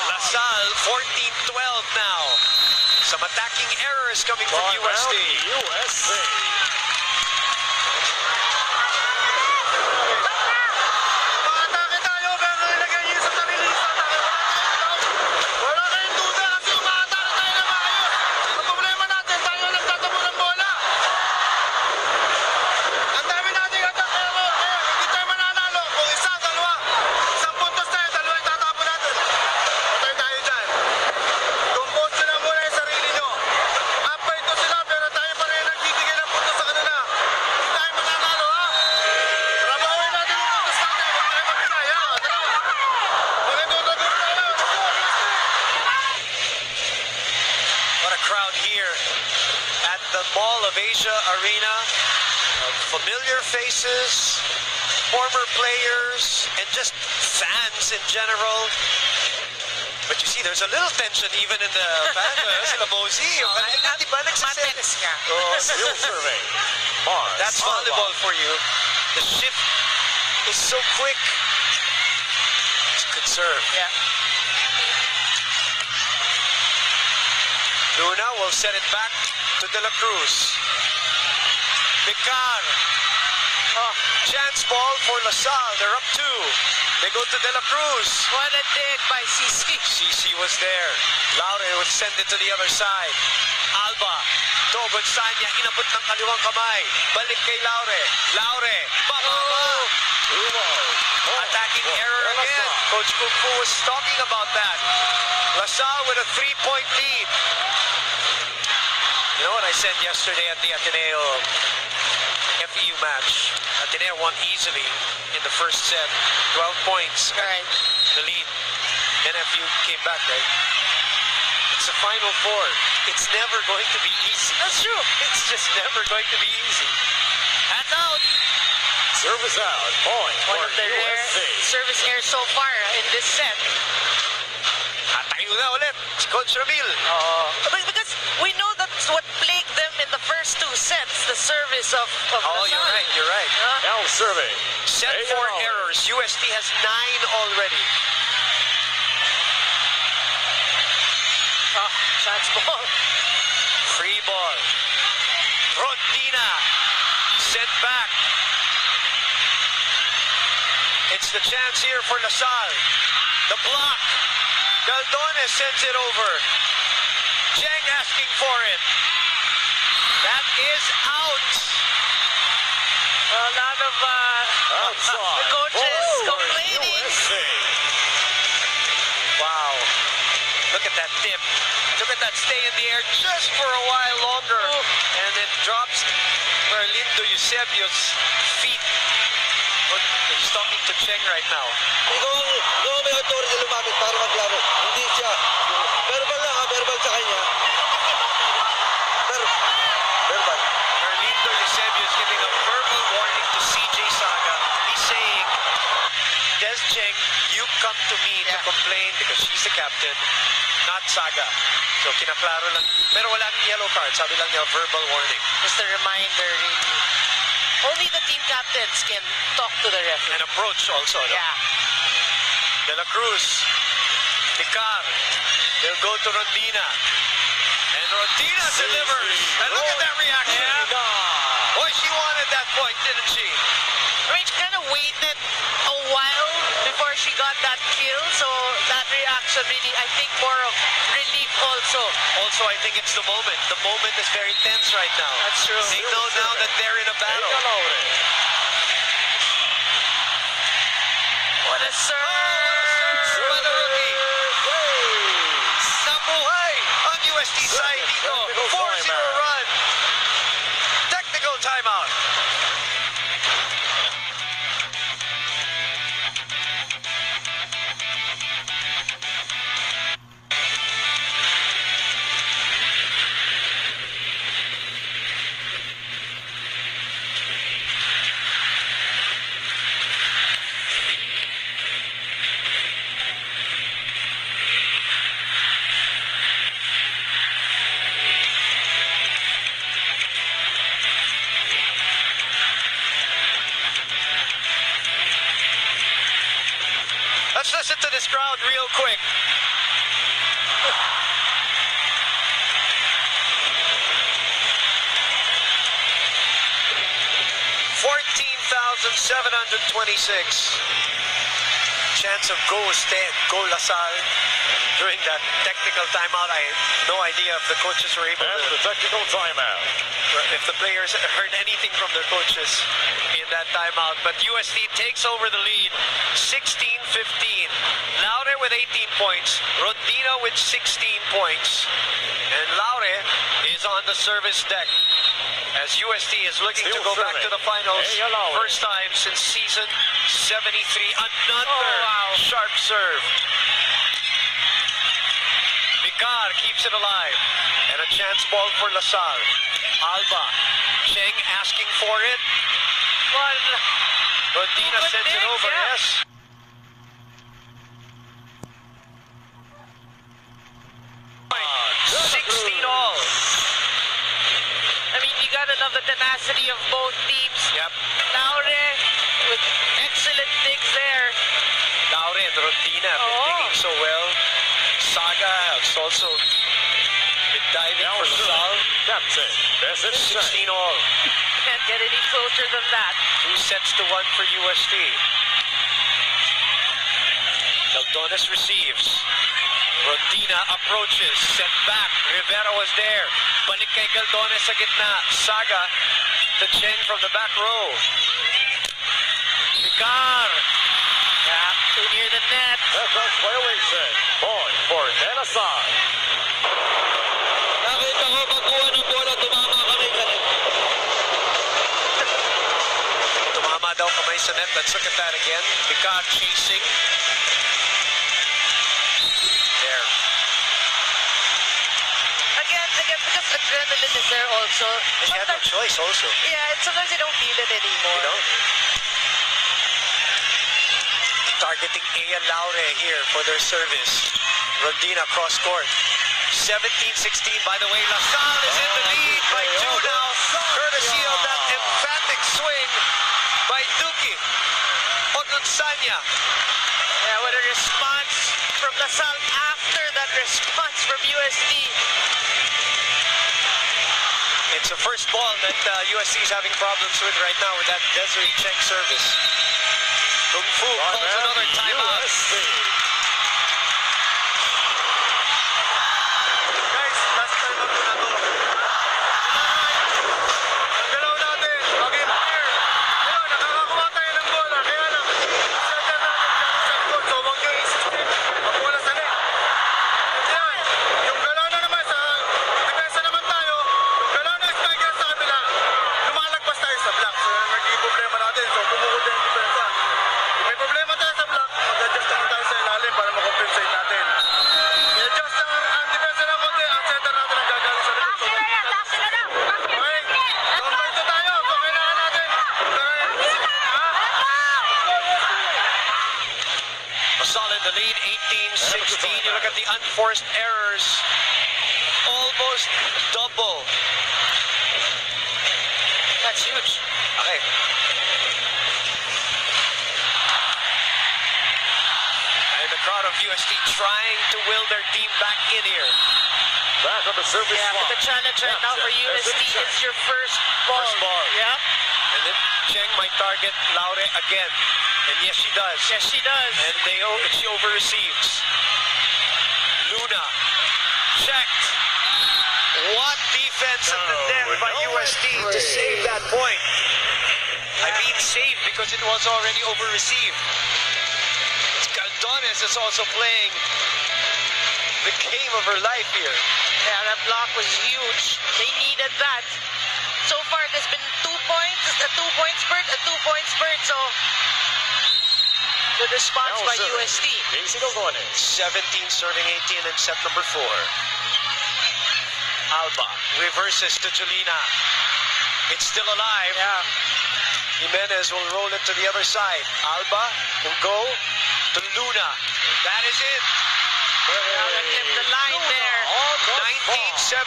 LaSalle 14-12 now. Some attacking errors coming from UST. Maatake tayo, pero nilagay niyo sa sarili niyo sa atake. Wala kayong duda kasi umaatake tayo na maayos. Ang problema natin, tayo nagtatabo ng bola. Ang dami nating attack error. Kaya hindi tayo mananalo. Kung isa, dalawa. Isang puntos tayo, dalawa yung tatapo natin. Patay tayo dyan. Compose nyo lang muna yung sarili nyo. Upgrade ko sila, pero tayo pa rin nagbibigay ng puntos sa kanila. Hindi tayo mananalo, ha? Trabawin natin yung puntos natin. Huwag tayo magbigay, ha? Tara. Magandang tayo. What a crowd here at the Mall of Asia Arena. Of familiar faces, former players, and just fans in general. But you see, there's a little tension even in the fans. Sila Bozy, yung kanina, di ba nagsiselos nga? Still serving. Mars That's volleyball for you. The shift is so quick. It's a good serve. Yeah. Luna will set it back to De La Cruz. Vicar. Chance ball for LaSalle. They're up 2. They go to De La Cruz. What a dig by CC. CC was there. Laure would send it to the other side. Alba To, Gonzanya, inabot ng kaliwang kamay. Balik kay Laure. Laure, bababa. Attacking error again. Coach Kung Fu was talking about that. LaSalle with a 3-point lead. You know what I said yesterday at the Ateneo FEU match? Ateneo won easily in the first set. 12 points. Right. The lead. Then FEU came back, right? It's a Final Four. It's never going to be easy. That's true. It's just never going to be easy. That's out. Service out. Point One for of the rare USC. service errors so far in this set. Atayo na ulit si Coach Ramil. Because we know that's what plagued them in the first two sets, the service of Oh, LaSalle. you're right. You're right. Now serving. Set Hey, 4 Laure. errors. UST has 9 already. Chance ball. Free ball. Rondina sent back. It's the chance here for LaSalle. The block. Galdones sends it over. Cheng asking for it. That is out. A lot of Outside. the coaches Point for complaining. USC. Wow. Look at that dip. Look at that stay in the air just for a while longer. And it drops Berlindo Eusebio's feet. Look, he's talking to Cheng right now. Ikaw may authority lumapit para maglaro. Hindi siya. Verbal lang ha, verbal sa kanya. Verbal. Berlindo Eusebio is giving a verbal warning to CJ Saga. He's saying, Des Cheng, you come to me to complain because she's the captain, not Saga. So kinaklaro lang. Pero walang yellow card. Sabi lang niya, verbal warning. Just a reminder, really. Only the team captains can talk to the referee. And approach also. No? Yeah. De La Cruz. Picar. They'll go to Rondina. And Rondina delivers. And look at that reaction. Boy, she wanted that point, didn't she? I mean, she kind of waited a while before she got that kill. So that reaction really, I think, more of relief also. Also, I think it's the moment. The moment is very tense right now. That's true. They know now that they're in a battle. What a serve by the rookie. Nabuhay on UST side dito. 4-0 run. Technical timeout. Let's listen to this crowd real quick. 14,726. Chance of go LaSalle during that technical timeout. I had no idea if the coaches were able And to. the technical timeout. If the players heard anything from their coaches in that timeout. But UST takes over the lead, 16-15. Laure with 18 points, Rondina with 16 points. And Laure is on the service deck as UST is looking Still to go back serving. to the finals. Hey, Laure. First time since season 73. Another sharp serve. Picar keeps it alive. And a chance ball for LaSalle. Alba. Cheng asking for it. Rondina sends it over, yes. Yeah. 16 all. I mean, you gotta love the tenacity of both teams. Yep. Laure with excellent digs there. Laure and Rondina have been digging so well. Saga has also been diving for LaSalle. Captain. 16 all. Can't get any closer than that. 2 sets to 1 for UST. Galdones receives. Rondina approaches, set back. Rivera was there. Balik kay Galdones sa gitna. Saga to Cheng from the back row. Picar. Tap to near the net. That's a violation. Point for Dlsu. Nakita ko pagkuha ng bola, tumama kami sa net. Tumama daw kamay sa net. Let's look at that again. Picar chasing. There. Again, because adrenaline is there also. And you had no choice also. Yeah, and sometimes you don't feel it anymore. You don't. Targeting Aya Laure here for their service. Rondina cross court. 17-16. By the way, LaSalle is in the lead by 2 now, courtesy of that emphatic swing by Duki Otunsanya. Yeah, what a response from LaSalle after that response from USD. It's the first ball that USC is having problems with right now with that Desiree Cheng service. Kung Fu calls another timeout. Guys, last time up na to. Ang galaw natin, maging fair. Pero nakakakuha tayo ng bola. Kaya lang, center natin sa likod. So, huwag nyo isistin. Magbola sa net. Yan. Yung galaw na naman sa depensa naman tayo. Yung galaw na striker sa kabila. Lumalagpas tayo sa block. So, yan ang nagiging problema natin. So, kumukot yung depensa. May problema tayo sa block. Mag-adjust naman tayo sa ilalim para makompensate natin. I-adjust ang depensa ng konti. Ang center natin ang gagaling sa likod. So, okay. Combine to tayo. Kung kailangan natin. LaSalle in the lead, 18-16. You look at the unforced errors. Almost double. That's huge. Okay. And the crowd of USD trying to will their team back in here. Back on the service Yeah, but the challenge right now for USD is your first ball. First ball. Yeah. And then Cheng might target Laure again. And yes, she does. Yes, she does. And she over-receives. Luna. Checked. What defense at the net by USD to save that point. I mean save because it was already over-received. It's Galdones that's also playing the game of her life here. Yeah, that block was huge. They needed that. So far, there's been 2 points, a 2-point spurt, a 2-point spurt. So, the response by USD. 17 serving 18 in set number 4. Alba reverses to Julina. It's still alive. Yeah. Jimenez will roll it to the other side. Alba will go to Luna. That is it. The line there. 19-17.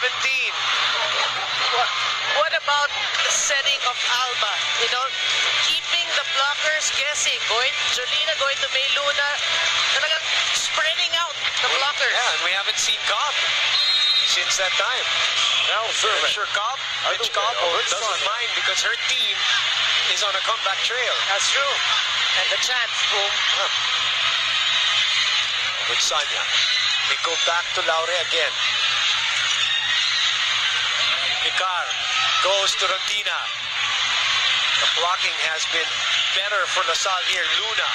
What about the setting of Alba? You know, keeping the blockers guessing. Jolina going to May Luna. Talagang spreading out the blockers. Yeah, and we haven't seen Cobb since that time. Now serving. I'm sure Mitch Cobb doesn't mind because her team is on a comeback trail. That's true. And the chance, boom. With Sanya. They go back to Laure again. Picar goes to Rondina. The blocking has been better for LaSalle here. Luna.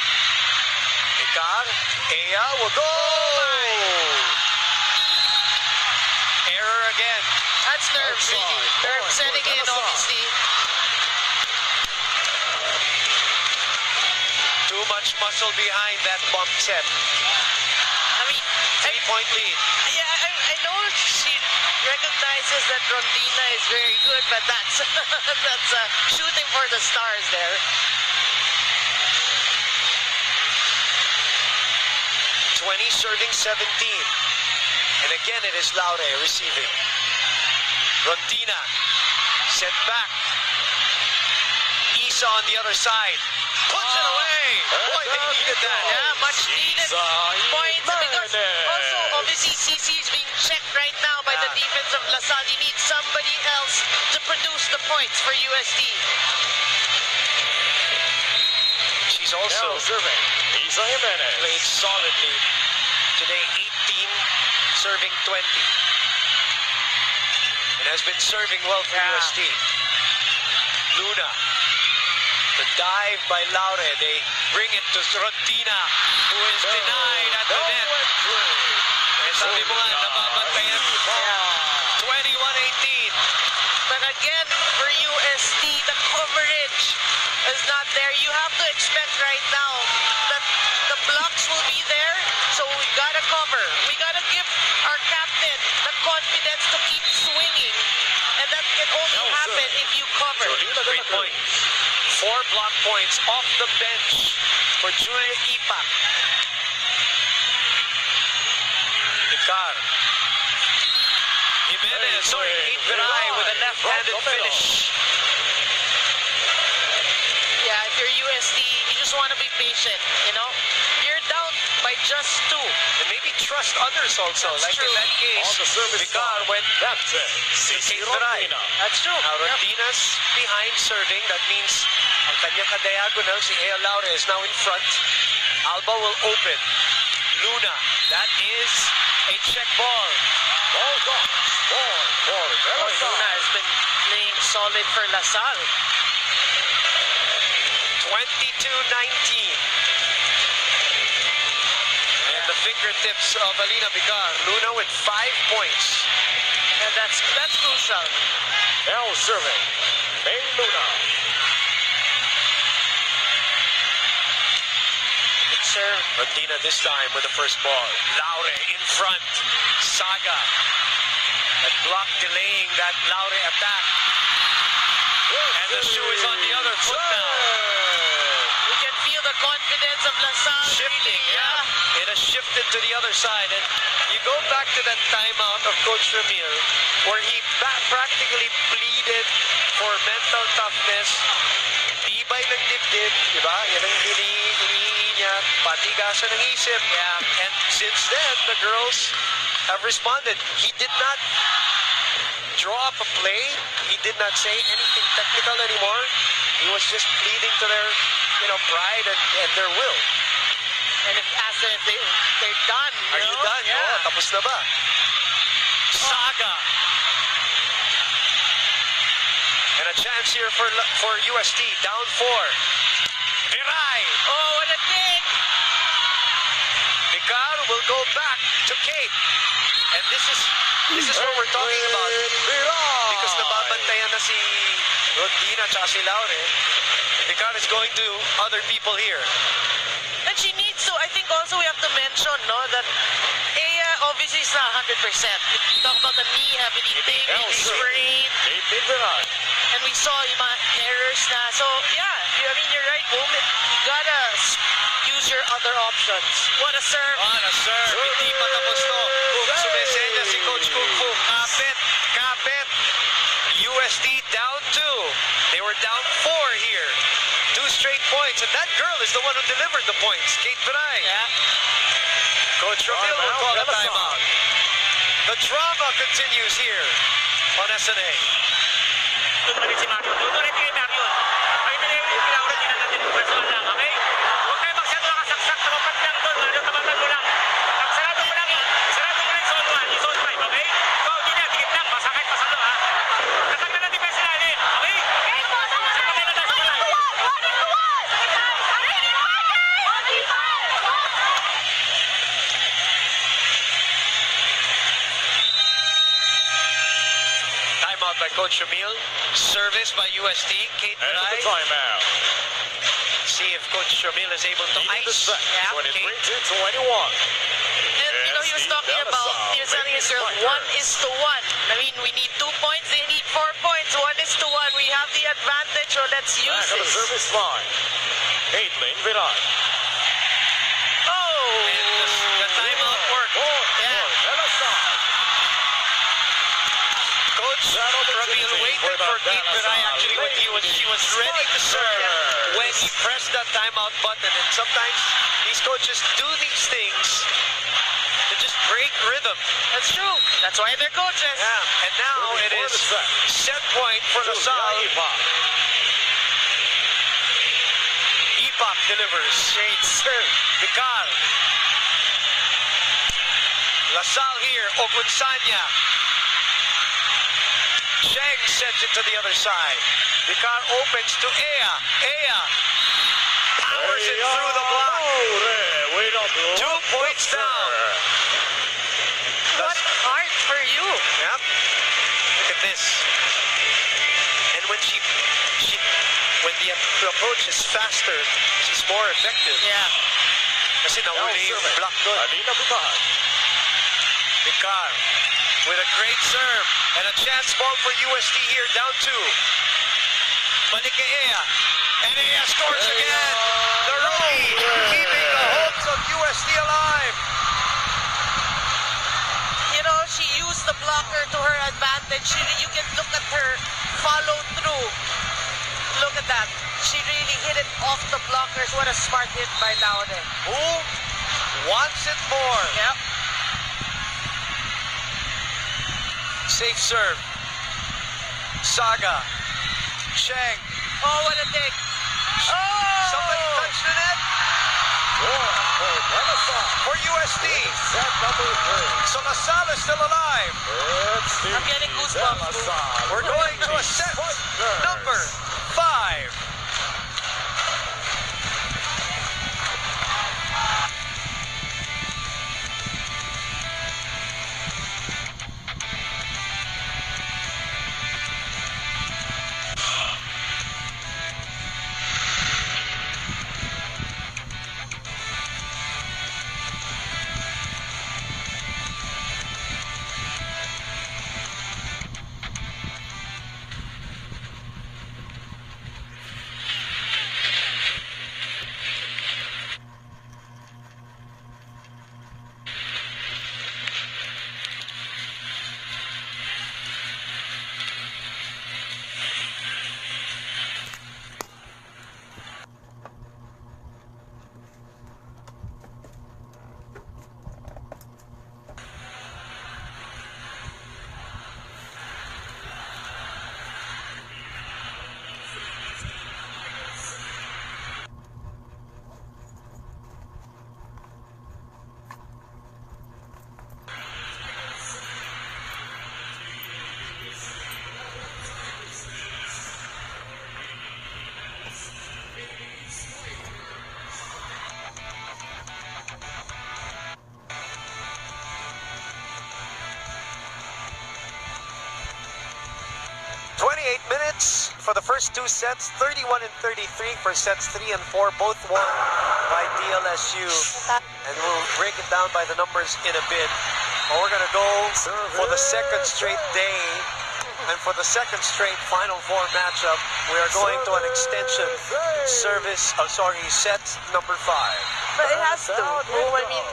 Picar. Aya will go. Error again. That's nerves, really. Nerves setting in, obviously. Too much muscle behind that bump set. I mean, 3-point lead. Yeah, I know she recognizes that Rondina is very good, but that's that's shooting for the stars there. 20 serving 17. And again, it is Laure receiving. Rondina sent back. Isa on the other side. Puts it away. Boy, they needed that. Yeah, much needed points. Because also, obviously, CC is being checked right now by the defense of LaSalle. You need somebody else to produce the points for USD. She's also serving. Isa Jimenez. played solidly today. 18 serving 20. And has been serving well for UST. Luna. The dive by Laure. They bring it to Rodina, who is denied at the net. Eh, sabi mo nga, nababantayan. 21-18. But again, for UST, the coverage is not there. You have to expect right now that the blocks will be there, so we gotta cover. We gotta give our captain the confidence to keep swinging, and that can only happen if you cover. 3 points. 4 block points off the bench for Julia Uaap. Vicar. Jimenez, Kate Viray with a left-handed finish. Yeah, if you're UST, you just want to be patient, you know? You're down by just 2. And maybe trust others also. That's like true. in that case, Vicar went to Kate Viray. That's true. Now Rodina's behind serving. That means ang kanyang ka-diagonal, si Ea Laure, is now in front. Alba will open. Luna, that is a check ball. Ball gone. Ball for Dlsu. Luna has been playing solid for LaSalle. 22-19. And the fingertips of Alina Vicar. Luna with 5 points. And that's crucial. Now serving. May Luna. Good serve. Rodina this time with the first ball. Laure in front. Saga. A block delaying that Laure attack. And the shoe is on the other foot now. We can feel the confidence of LaSalle. Shifting, yeah. It has shifted to the other side. And you go back to that timeout of Coach Ramil, where he practically pleaded for mental toughness. Tibay ng dibdib, di ba? Yan ang hinihingi niya. Patigasan ng isip. Yeah. And since then, the girls have responded. He did not draw up a play. He did not say anything technical anymore. He was just pleading to their, pride and their will. And if ask them if they're done. Are you done? Yeah. Oh, tapos na ba? Saga. And a chance here for UST. Down 4. Viray. Oh, what a dig! Vicar will go back to Kate. And this is what we're talking about. Because nababantayan na si Rodina at si Laure. Vicar is going to other people here. And she needs to, I think also we have to mention, that Ea obviously is not 100%. You talk about the knee heavily big, sprained. And we saw yung mga errors na. So, yeah, you're right, Boom. You gotta use your other options. What a serve. What a serve. Hindi pa tapos to. Sumesenya si Coach Kung Fu. Kapit. USD down 2. They were down 4 here. 2 straight points. And that girl is the one who delivered the points. Kate Viray. Yeah. Coach Ramil will call a timeout. The drama continues here on SNA. Doon pa rin si Mario. Doon rin kay Mario. Ay, Laura, di na natin yung prasuan lang, okay? Huwag kayo masyado nakasaksak. Tapapat lang doon, Mario. Tapatan mo lang. Sarado mo lang yan. Sarado mo lang yung zone 1, yung zone 5, okay? Ikaw, hindi na. Dikit lang. Masakit, pasado, ha? Natanggal na defense natin, okay? Sakatay na tayo sa balay. Timeout by Coach Ramil. Service by UST. Kate And Viray. the timeout. See if Coach Ramil is able to ice. 23-21. And he was talking about, he was telling his girls, 1:1. I mean, we need 2 points, they need 4 points. 1:1. We have the advantage, so let's use Back of the it. service line. Caitlin Viray. Oh! And the timeout worked. Coach Ramil waited for Kate Viray actually when she was ready to serve when he pressed that timeout button. And sometimes these coaches do these things to just break rhythm. That's true. That's why they're coaches. Yeah, and now it is set point for LaSalle. Uaap delivers. Great serve. Vicar. LaSalle here, Okunsanya. Sheng sends it to the other side. Vicar opens to Ea. Ea powers it through the block. 2 points down. What art for you? Yep. Look at this. And when when the approach is faster, she's more effective. Yeah. Kasi nahuli yung block doon. Vicar with a great serve and a chance ball for UST here, down 2. Balik kay Ea. And Ea scores again. The rookie keeping the hopes of UST alive. You know, she used the blocker to her advantage. You can look at her follow through. Look at that. She really hit it off the blockers. What a smart hit by Laude. Who wants it more? Yep. Safe serve. Saga. Sheng. Oh, what a dig. Oh! Somebody touched the net. For USD. So LaSalle is still alive. I'm getting goosebumps. We're going to a set number 5. Minutes for the first 2 sets, 31 and 33 for sets 3 and 4, both won by DLSU. And we'll break it down by the numbers in a bit. But we're going to go for the second straight day. And for the second straight Final Four matchup, we are going to an extension set number 5. But it has to. I mean,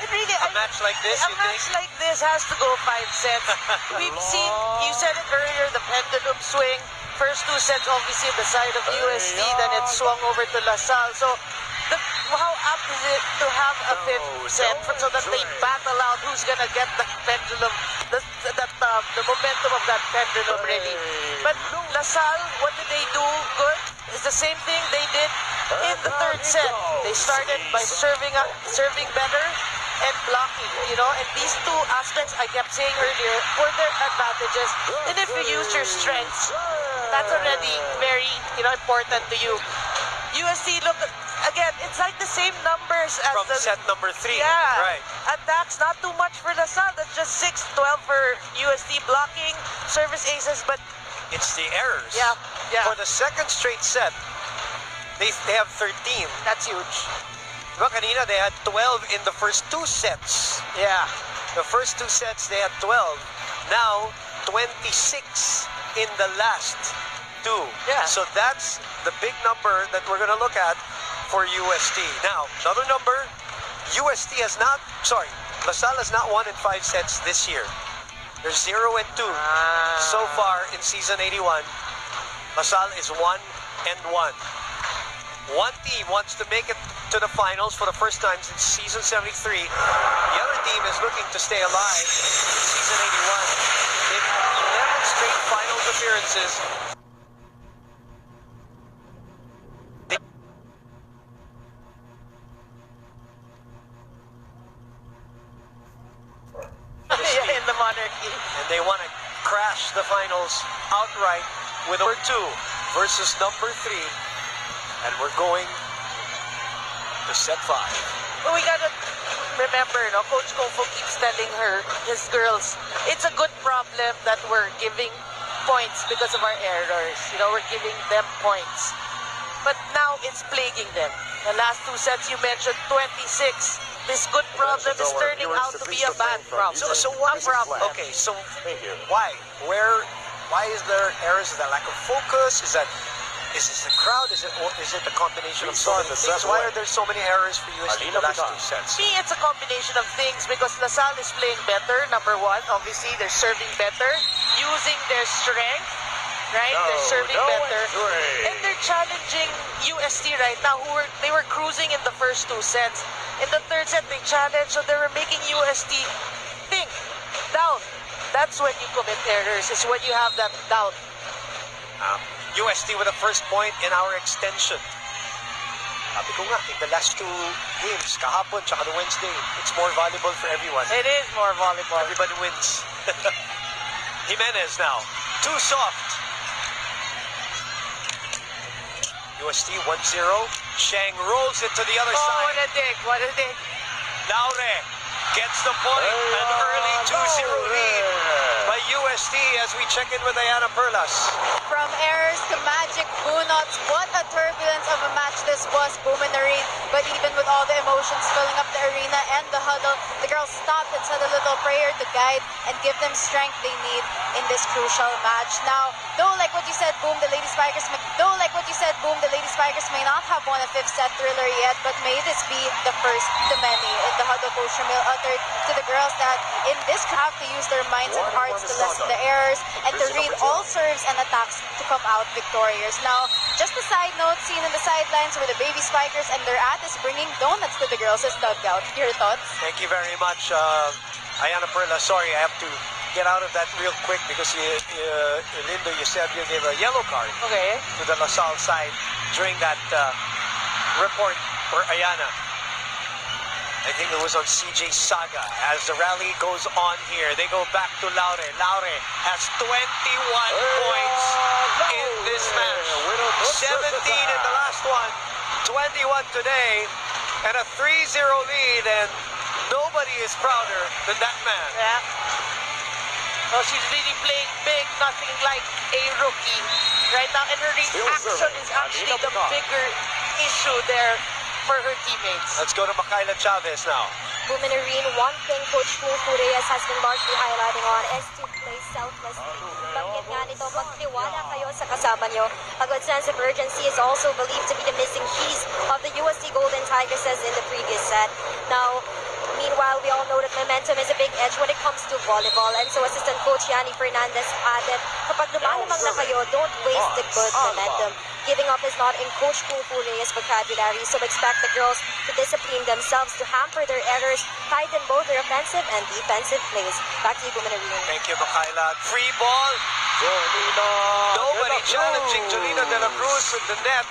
it really, a match like this, a match like this has to go 5 sets. We've seen, you said it earlier, the pendulum swing. First 2 sets, obviously, the side of USD, then it swung over to LaSalle. So, how apt is it to have a 5th set so that they battle out who's gonna get the pendulum, the momentum of that pendulum really. But LaSalle, what did they do good? It's the same thing they did in the 3rd set. They started by serving better and blocking, and these 2 aspects I kept saying earlier were their advantages. And if you use your strengths, that's already very, important to you. USC, look, again, it's like the same numbers as from set number 3. Yeah. Right. Attacks, not too much for LaSalle. That's just 6-12 for USD blocking, service aces, but it's the errors. Yeah. For the second straight set, they have 13. That's huge. Diba kanina, they had 12 in the first 2 sets. Yeah. The first 2 sets, they had 12. Now, 26 in the last 2. Yeah. So that's the big number that we're going to look at for UST. Now, another number, LaSalle has not won in 5 sets this year. They're 0 and 2 so far in season 81. LaSalle is 1 and 1. One team wants to make it to the finals for the first time since season 73. The other team is looking to stay alive in season 81. They've had 11 straight finals appearances. the finals outright with number 2 versus number 3. And we're going to set 5. But we gotta remember, no, Coach Kung Fu keeps telling his girls, it's a good problem that we're giving points because of our errors. You know, we're giving them points. But now it's plaguing them. The last 2 sets you mentioned, 26. This good problem is turning out to be a bad problem. So what is problem? Okay, so why? Why is there errors? Is that lack of focus? Is this the crowd? Is it a combination of so many things? Why are there so many errors for USD in the last 2 sets? Me, it's a combination of things because LaSalle is playing better, number 1. Obviously, they're serving better, using their strength, right? They're serving better. And they're challenging UST right now, they were cruising in the first 2 sets. In the 3rd set, they challenged, so they were making UST think, doubt. That's when you commit errors, is when you have that doubt. UST with the first point in our extension. Sabi ko nga, in the last 2 games, kahapon tsaka the Wednesday, it's more valuable for everyone. It is more valuable. Everybody wins. Jimenez now. Too soft. UST 1-0. Shang rolls it to the other side. What a dig. What a dig. Laure gets the point. An early 2-0 lead by UST as we check in with Ayana Perlas. From errors to magic bunots, what a turbulence of a match this was, Boomenarin. But even with all the emotions filling up the arena and the huddle, the girls stopped and said a little prayer to guide and give them strength they need in this crucial match. Now, though like what you said, Boom, the Lady Spikers may not have won a 5th set thriller yet, but may this be the first to many. In the huddle, Coach Ramil uttered to the girls that in this have to use their minds and hearts to lessen the errors and to read all serves and attacks to come out victorious. Now, just a side note, seen in the sidelines where the baby Spikers and their aunt is bringing donuts to the girls' dugout. Your thoughts? Thank you very much, Ayana Perla. Sorry, I have to get out of that real quick because Lindo Eusebio gave a yellow card to the LaSalle side during that report for Ayana. I think it was on CJ Saga. As the rally goes on here, they go back to Laure. Laure has 21 points in this match. 17 in the last one, 21 today, and a 3-0 lead, and nobody is prouder than that man. Yeah. So she's really playing big, nothing like a rookie right now, and her reaction is actually the bigger issue there for her teammates. Let's go to Makayla Chavez now. Boomenarin, one thing Coach Kung Fu Reyes has been largely highlighting on is to play selflessly. Banggit nga nito, magtiwala kayo sa kasama nyo. A good sense of urgency is also believed to be the missing piece of the USD Golden Tigresses in the previous set. Now, meanwhile, we all know that momentum is a big edge when it comes to volleyball. And so Assistant Coach Yanni Fernandez added, kapag lumalamang na kayo, don't waste the good momentum. Giving up is not in Coach Kung Fu Reyes' vocabulary, so expect the girls to discipline themselves to hamper their errors, tighten both their offensive and defensive plays. Back to you, Boomenarin. Thank you, Makayla. Free ball. Nobody challenging Jolina De La Cruz with the net.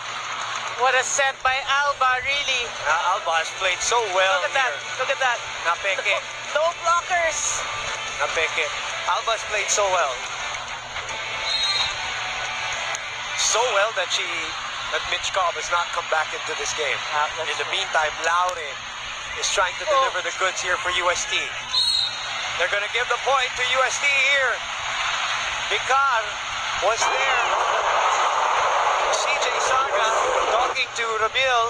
What a set by Alba, really. Alba has played so well. Look at that. Look at that. Napeke. No blockers. Napeke. Alba's played so well. So well that Mitch Cobb has not come back into this game. In the meantime, Laure is trying to deliver the goods here for UST. They're going to give the point to UST here. Vicar was there. CJ Saga talking to Ramil.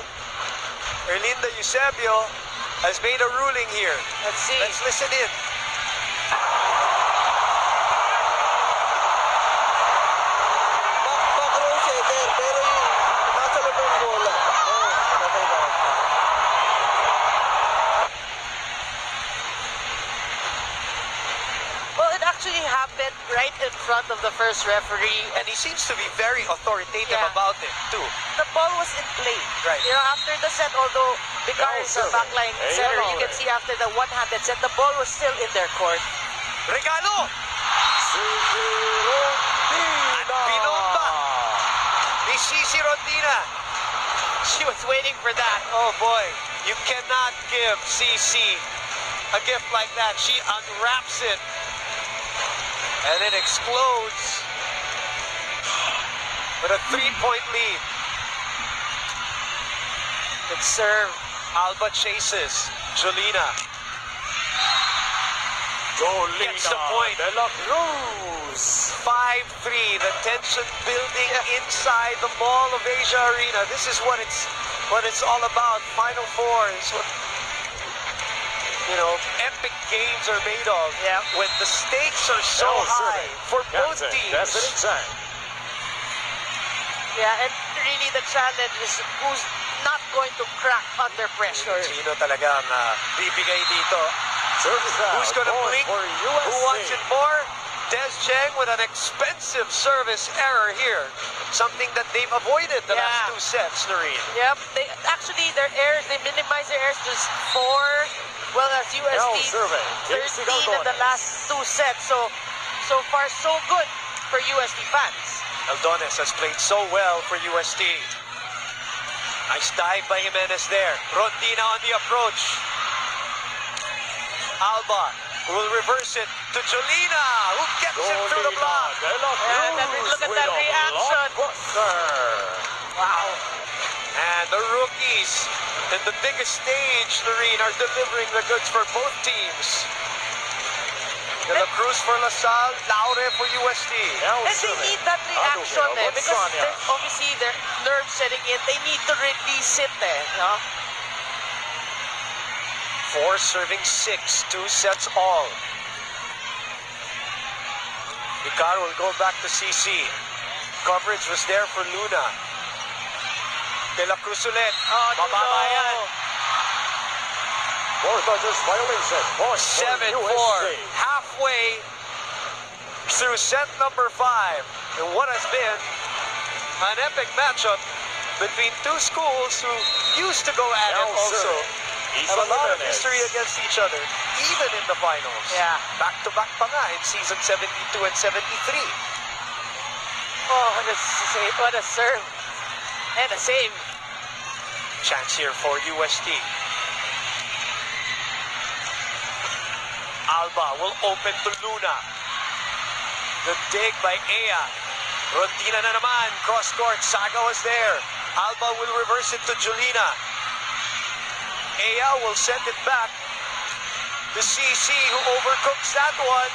Erlinda Eusebio has made a ruling here. Let's see. Let's listen in. Happened right in front of the first referee, and he seems to be very authoritative about it too. The ball was in play. Right. You know, after the set, although Vicar is a backline setter, you can see after the one-handed set, the ball was still in their court. Regalo! At binomba ni Cici Rondina. She was waiting for that. Oh boy, you cannot give Cici a gift like that. She unwraps it And it explodes with a 3-point lead. Good serve. Alba chases. Jolina. Gets the point. De La Cruz. 5-3. The tension building inside the Mall of Asia Arena. This is what it's all about. Final Four is what epic games are made of. Yeah. When the stakes are so high for both teams. Yeah, and really the challenge is who's not going to crack under pressure. Sino talagang bibigay dito? Who's going to blink? Who wants it more? Des Cheng with an expensive service error here. Something that they've avoided the last 2 sets, Noreen. Yep. Their errors, they minimize their errors to 4. Well, as USD 13 in the last 2 sets. So far, so good for USD fans. Aldones has played so well for USD. Nice dive by Jimenez there. Rondina on the approach. Alba will reverse it to Jolina, who gets it through the block. And look at that reaction. Wow. And the rookies in the biggest stage, Noreen, are delivering the goods for both teams. De La Cruz for LaSalle, Laure for USD. And they need that reaction because obviously their nerves setting in. They need to release it 4 serving 6, 2 sets all. Vicar will go back to CC. Coverage was there for Luna. De La Cruz ulit. Mababa yan. 7-4. Halfway through set number 5. And what has been an epic matchup between 2 schools who used to go at it also. Have a lot of history against each other, even in the finals. Yeah. Back-to-back pa nga in season 72 and 73. Oh, what a serve. And a save. Chance here for USD. Alba will open to Luna. The dig by Ea. Rondina na naman. Cross court. Saga was there. Alba will reverse it to Jolina. Ea will send it back to CC, who overcooks that one.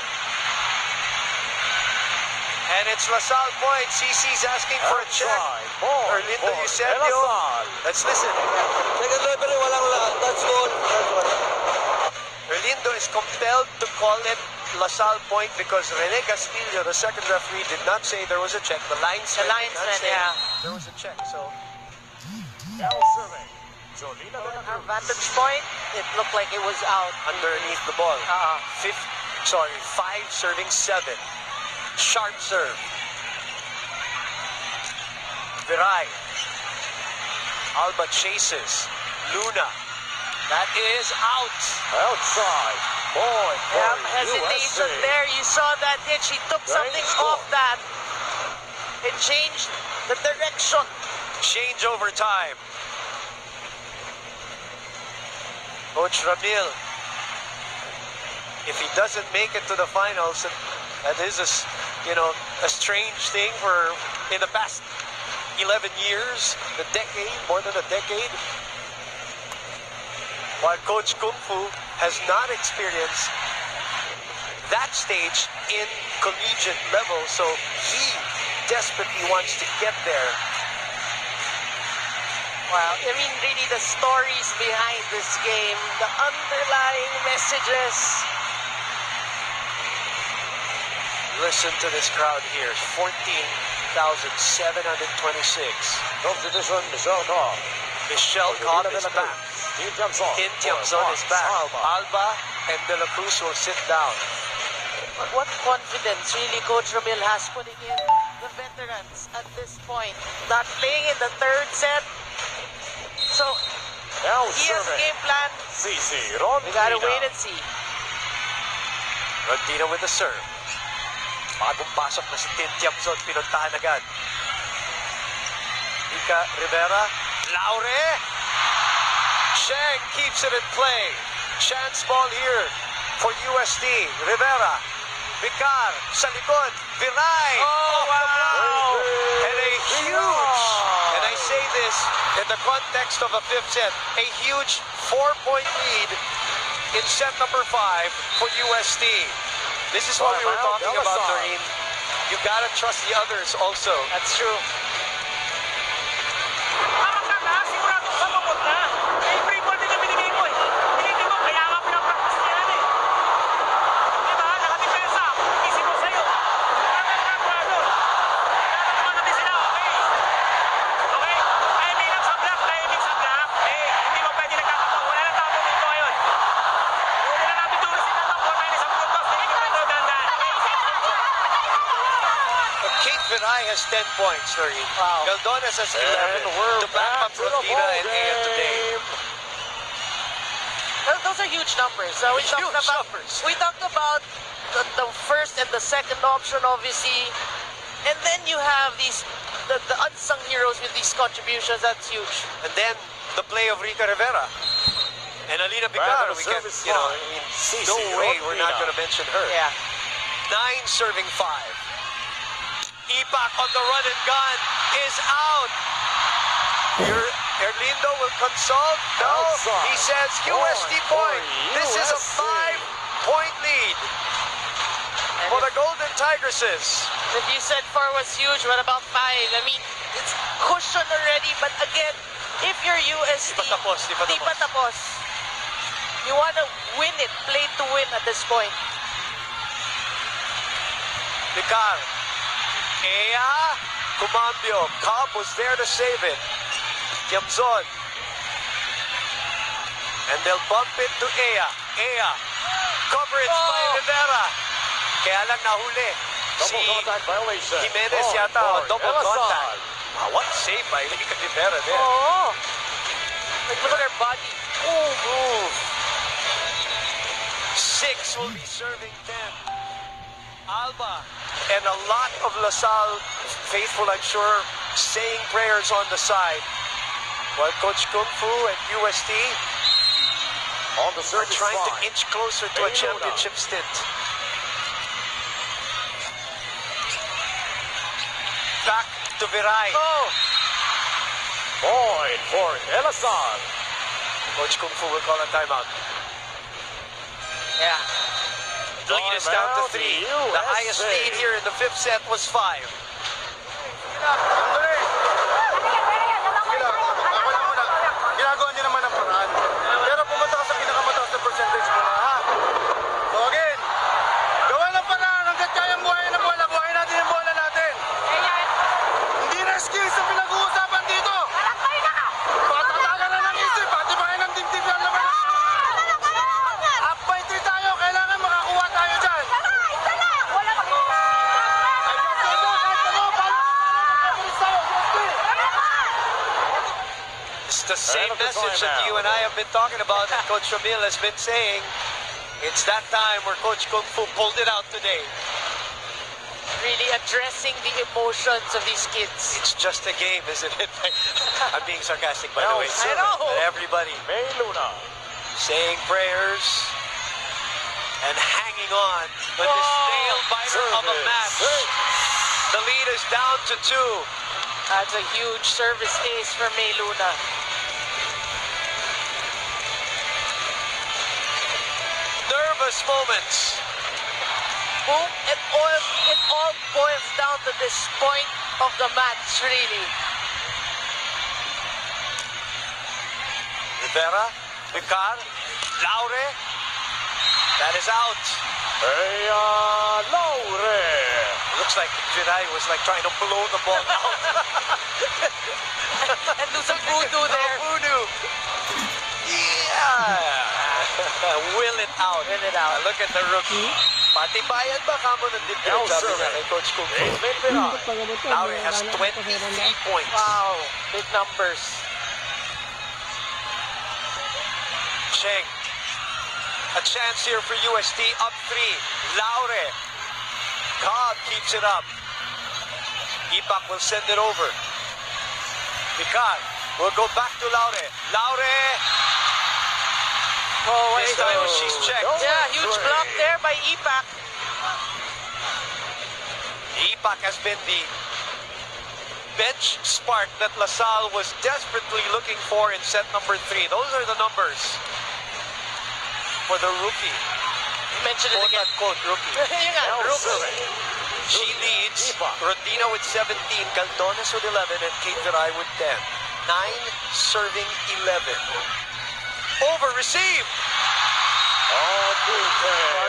And it's LaSalle point. CC's asking for a check. Erlindo Eusebio. Let's listen. Second referee, walang touch doon. Erlindo is compelled to call it LaSalle point because Rene Castillo, the second referee, did not say there was a check. The linesman there was a check. So Now serving. Jolina De La Our Cruz. vantage point, it looked like it was out. underneath the ball. 5 serving 7. Sharp serve. Viray. Alba chases. Luna. That is out. Outside. Boy, Hesitation there. You saw that hit. She took something off that. It changed the direction. Change over time. Coach Ramil, if he doesn't make it to the finals, that is a strange thing for in the past 11 years, more than a decade. While Coach Kung Fu has not experienced that stage in collegiate level, so he desperately wants to get there. Wow, I mean, really the stories behind this game, the underlying messages. Listen to this crowd here, 14,726. Competition, Michelle Cobb. Michelle Cobb is back. Team Tiamson. Tin Tiamson is back. Alba and De La Cruz will sit down. What confidence really Coach Ramil has putting in the veterans at this point. Not playing in the third set. So, Now he has a serving. game plan. CC We gotta Rondina. wait and see. Rondina with the serve. Bagong pasok na si Tin Tiamson, pinuntahan agad. Ika Rivera. Laure. Cheng keeps it in play. Chance ball here for USD. Rivera. Vicar sa likod. Viray. Oh, wow! And a huge, and I say this in the context of a fifth set, a huge 4-point lead in set number 5 for UST. This is what we were talking about, Doreen. You gotta trust the others also. That's true. Sigurado sa mabot na. Eh, free ball din yung binigay mo eh. Binigay mo, kaya nga pinapractice niya yan eh. Diba? Nakadepensa. Isip mo sa'yo. Nagkakado. Nagkakataman natin sila. Okay. Okay. Timing lang sa block. Timing sa block. Eh, hindi mo pwede nagkakataon. Wala nang tapon dito ngayon. Huli na natin tulis dito. 4 minutes ang puntos. Hindi kita magdandaan. Kate Viray has 10 points, Doreen. Wow. Galdones has 11. To back up Rodina and Aya today. Those are huge numbers. We talked about the first and the second option, obviously, and then you have the unsung heroes with these contributions. That's huge. And then the play of Rica Rivera and Alina Vicar. We can, you know, I mean, no way we're not going to mention her. Yeah. 9 serving 5. Ipak on the run and gun is out. Erlindo will consult. No, he says USD point. This is a 5-point lead for the Golden Tigresses. If you said 4 was huge, what about 5? I mean, it's cushion already, but again, if you're USD, Di pa tapos. You want to win it, play to win at this point. Vicar. Ea. Kumambio. Cobb was there to save it. Tiamzon. And they'll bump it to Ea. Ea. Coverage by Rivera. Kaya lang nahuli. Si Jimenez yata. Double contact. What save by Rica Rivera there. Oh. Like, look at her body. Move. 6 will be serving 10. Alba and a lot of LaSalle faithful, I'm sure, saying prayers on the side. While Coach Kung Fu and UST are trying to inch closer to a championship stint. Back to Viray. Oh. Point for Dlsu. Coach Kung Fu will call a timeout. Yeah. The lead is down to 3. The highest lead here in the 5th set was 5. Ginagawa niyo naman ang paraan. Pero pumunta ka sa pinakamataas na percentage mo na, ha? So again, gawa ng paraan hanggat kayang buhayin ang bola. Buhayin natin yung bola natin. Hindi na skills ang pinag-uusapan dito. Patatagan na ng isip, pati ba ng dibdib yung laban. Up by 3 tayo, kailangan makakuha tayo dyan. It's the same message that you and I have been talking about and Coach Ramil has been saying. It's that time where Coach Kung Fu pulled it out today. Really addressing the emotions of these kids. It's just a game, isn't it? I'm being sarcastic, by the way. I know. But everybody May Luna. saying prayers and hanging on with this nail-biter of a match. The lead is down to 2. That's a huge service ace for May Luna. Nervous moments. Boom, it all boils down to this point of the match, really. Rivera, Vicar, Laure. That is out. Laure. Looks like Viray was like trying to blow the ball out. And do some voodoo there. Voodoo. Yeah. Will it out. Will it out. Look at the rookie. Patibayan ba kamo ng dibdib? Sabi niya kay Coach Kung Fu. Laure has 23 points. Wow, big numbers. Cheng. A chance here for UST. Up 3. Laure. Cobb keeps it up. Ipak will send it over. Vicar will go back to Laure. Laure. Oh, This time she's checked. Yeah, huge block there by Ipak. Uaap has been the bench spark that LaSalle was desperately looking for in set number 3. Those are the numbers for the rookie. You mentioned it again. Quote, rookie. Yun nga, rookie. She leads Rondina with 17, Caldones with 11, and Kate Viray with 10. 9 serving 11. Over receive.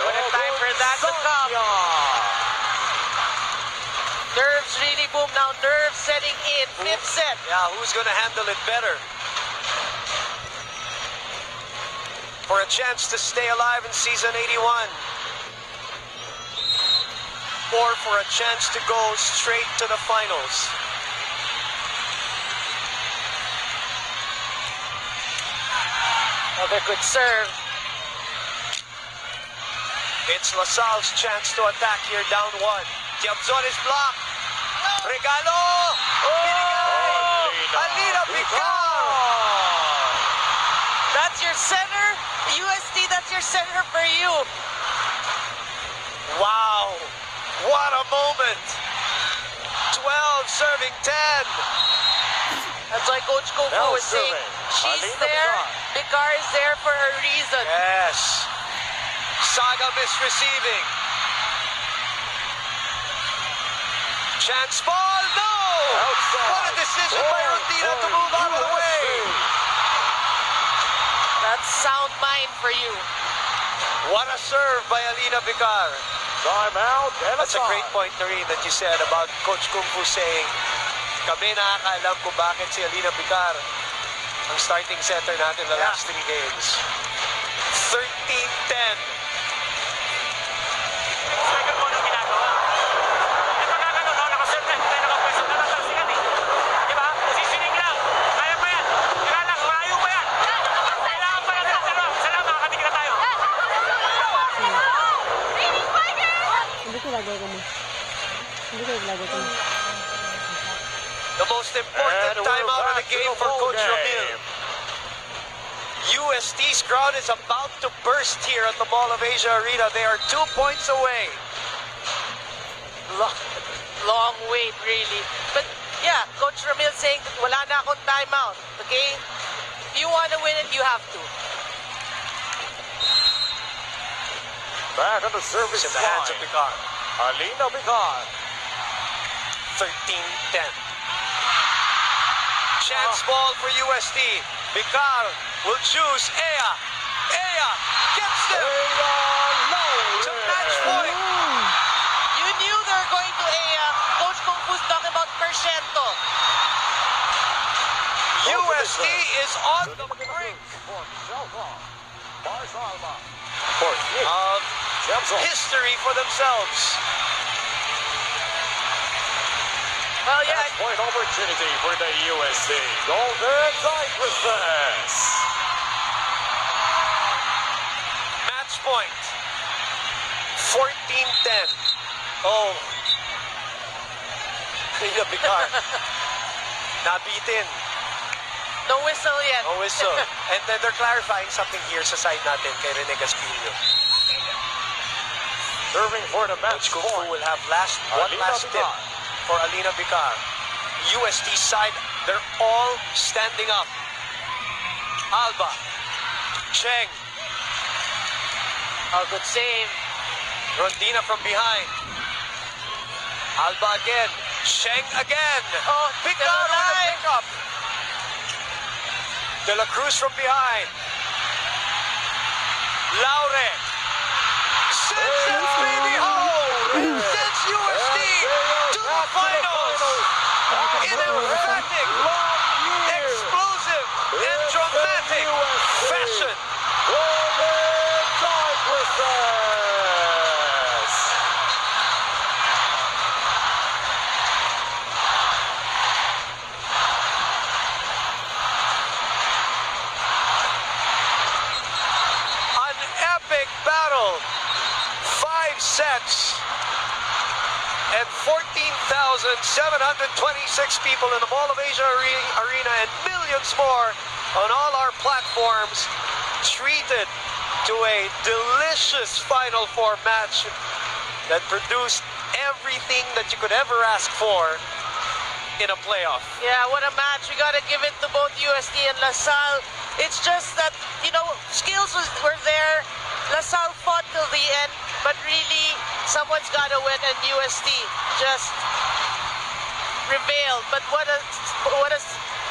What a time for that to come. Nerves really boom now. Nerves setting in. 5th set. Yeah, who's going to handle it better? For a chance to stay alive in season 81. Or for a chance to go straight to the finals. Another good serve. It's LaSalle's chance to attack here, down 1. Tiabzon is blocked. Regalo! Alina Picar! That's your center. UST, that's your center for you. Wow! What a moment! 12 serving 10. That's why Coach Kofu was saying, she's there, Picar is there for a reason. Yes. Saga misreceiving. Chance ball, no! What a decision by Rondina to move out of the way. That's sound mind for you. What a serve by Alina Picar. Timeout. That's a great point, Noreen, that you said about Coach Kung Fu saying, kami nakakaalam kung bakit si Alina Picar ang starting setter natin the last 3 games. 13-10. Second mo nung ginagawa. Ito na gano'n, no? Nakaserve na, hindi nakapwesto na natalsikan eh. Di ba? Positioning lang. Kaya pa yan. Kaya lang, malayo pa yan. Kailangan pa lang ng dalawa. Salamat, makakatigil na tayo. Hindi ko lagay ko mo. Hindi ko lagay ko mo. The most important timeout of the game for Coach Ramil. UST's crowd is about to burst here at the Mall of Asia Arena. They are 2 points away. Long wait, really. But yeah, Coach Ramil saying that wala na akong timeout. Okay? If you want to win it, you have to. Back on the service in the hands of Picar. Alina Picar. 13-10. Chance ball for UST. Picar will choose Ea. Ea gets them to match point. You knew they were going to Ea. Coach Kung Fu's talking about Percento. UST is on the brink of history for themselves. Well, yeah. Match point opportunity for the UST Golden Tigresses. Match point. 14-10. Oh. Alina Picar. Nabitin. No whistle yet. No whistle. And then they're clarifying something here sa side natin kay Rene Castillo. Serving for the match Coach Kung point. Fu will have one last tip for Alina Picar. UST side, they're all standing up. Alba. Cheng. Oh, good save. Rondina from behind. Alba again. Cheng again. Oh, Picar with a pickup. De La Cruz from behind. Laure. Sends it baby home. Sends UST to the finals. In emphatic, explosive, and dramatic fashion. Golden Tigresses. An epic battle. 5 sets. And 14,726 people in the Mall of Asia Arena and millions more on all our platforms treated to a delicious Final Four match that produced everything that you could ever ask for in a playoff. Yeah, what a match. We gotta give it to both UST and LaSalle. It's just that, you know, skills were there. LaSalle fought till the end, but really, someone's gotta win, and UST just prevailed. But what a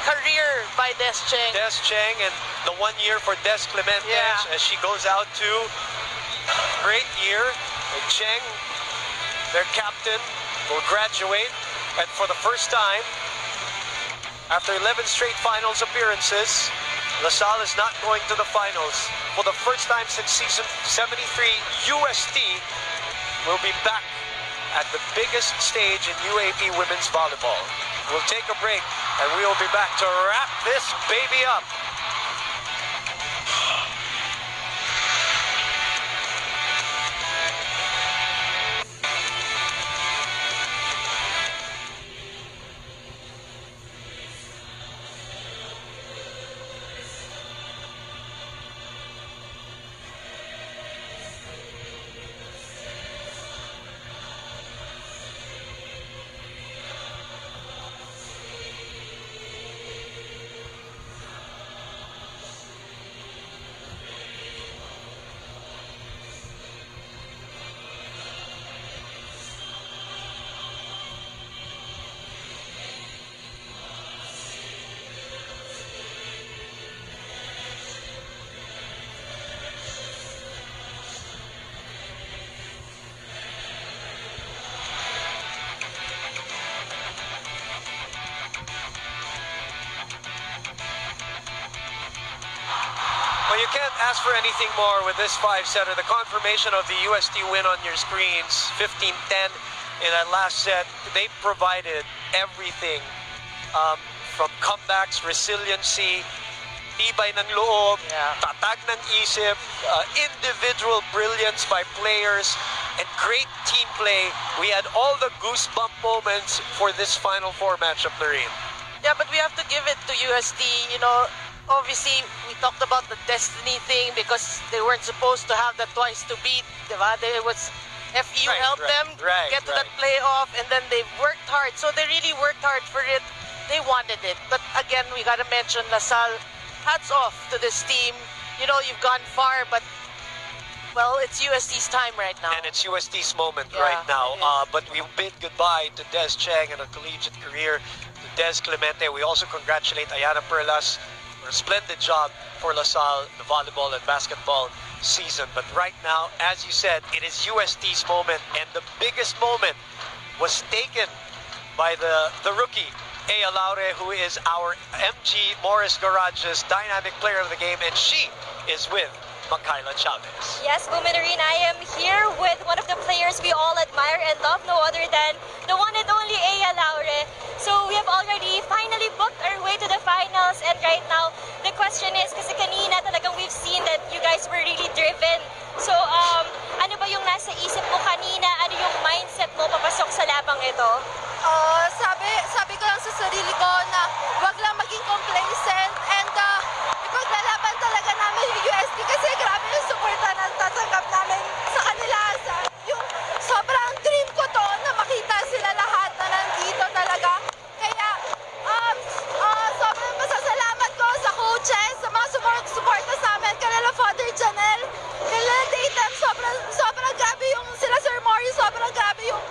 career by Des Cheng. Des Cheng, and the 1 year for Des Clemente as she goes out to great year. And Cheng, their captain, will graduate. And for the first time, after 11 straight finals appearances, LaSalle is not going to the finals. For the first time since season 73, UST will be back at the biggest stage in UAP women's volleyball. We'll take a break, and we will be back to wrap this baby up. Well, you can't ask for anything more with this 5-setter. The confirmation of the UST win on your screens, 15-10 in that last set. They provided everything from comebacks, resiliency, tibay ng loob, tatag ng isip, individual brilliance by players, and great team play. We had all the goosebump moments for this Final Four matchup, Lorene. Yeah, but we have to give it to UST, you know. Obviously, we talked about the destiny thing because they weren't supposed to have that twice to beat. Diba? It was FEU helped them get to that playoff, and then they worked hard. So they really worked hard for it. They wanted it. But again, we gotta mention LaSalle. Hats off to this team. You know, you've gone far, but well, it's UST's time right now. And it's UST's moment right now. But we bid goodbye to Des Cheng and a collegiate career. To Des Clemente. We also congratulate Ayana Perlas for a splendid job for LaSalle, the volleyball and basketball season. But right now, as you said, it is UST's moment, and the biggest moment was taken by the rookie, Ea Laure, who is our MG Morris Garage's dynamic player of the game, and she is with Makaila Chavez. Yes, Buminarine, I am here with one of the players we all admire and love, no other than the one and only Ea Laure. So we have already finally booked our way to the finals, and right now, the question is, kasi kanina talagang we've seen that you guys were really driven. So, ano ba yung nasa isip mo kanina? Ano yung mindset mo papasok sa labang ito? Sabi ko lang sa sarili ko na wag lang maging complacent, and ipaglalaban talaga namin yung UST kasi grabe yung suporta na tatanggap namin sa kanila. Yung sobrang dream ko to na makita sila lahat na nandito talaga. Kaya sobrang masasalamat ko sa coaches, sa mga suporta sa amin, kanila Father Janel, kanila Daytem, sobrang grabe yung sila Sir Maury, sobrang grabe yung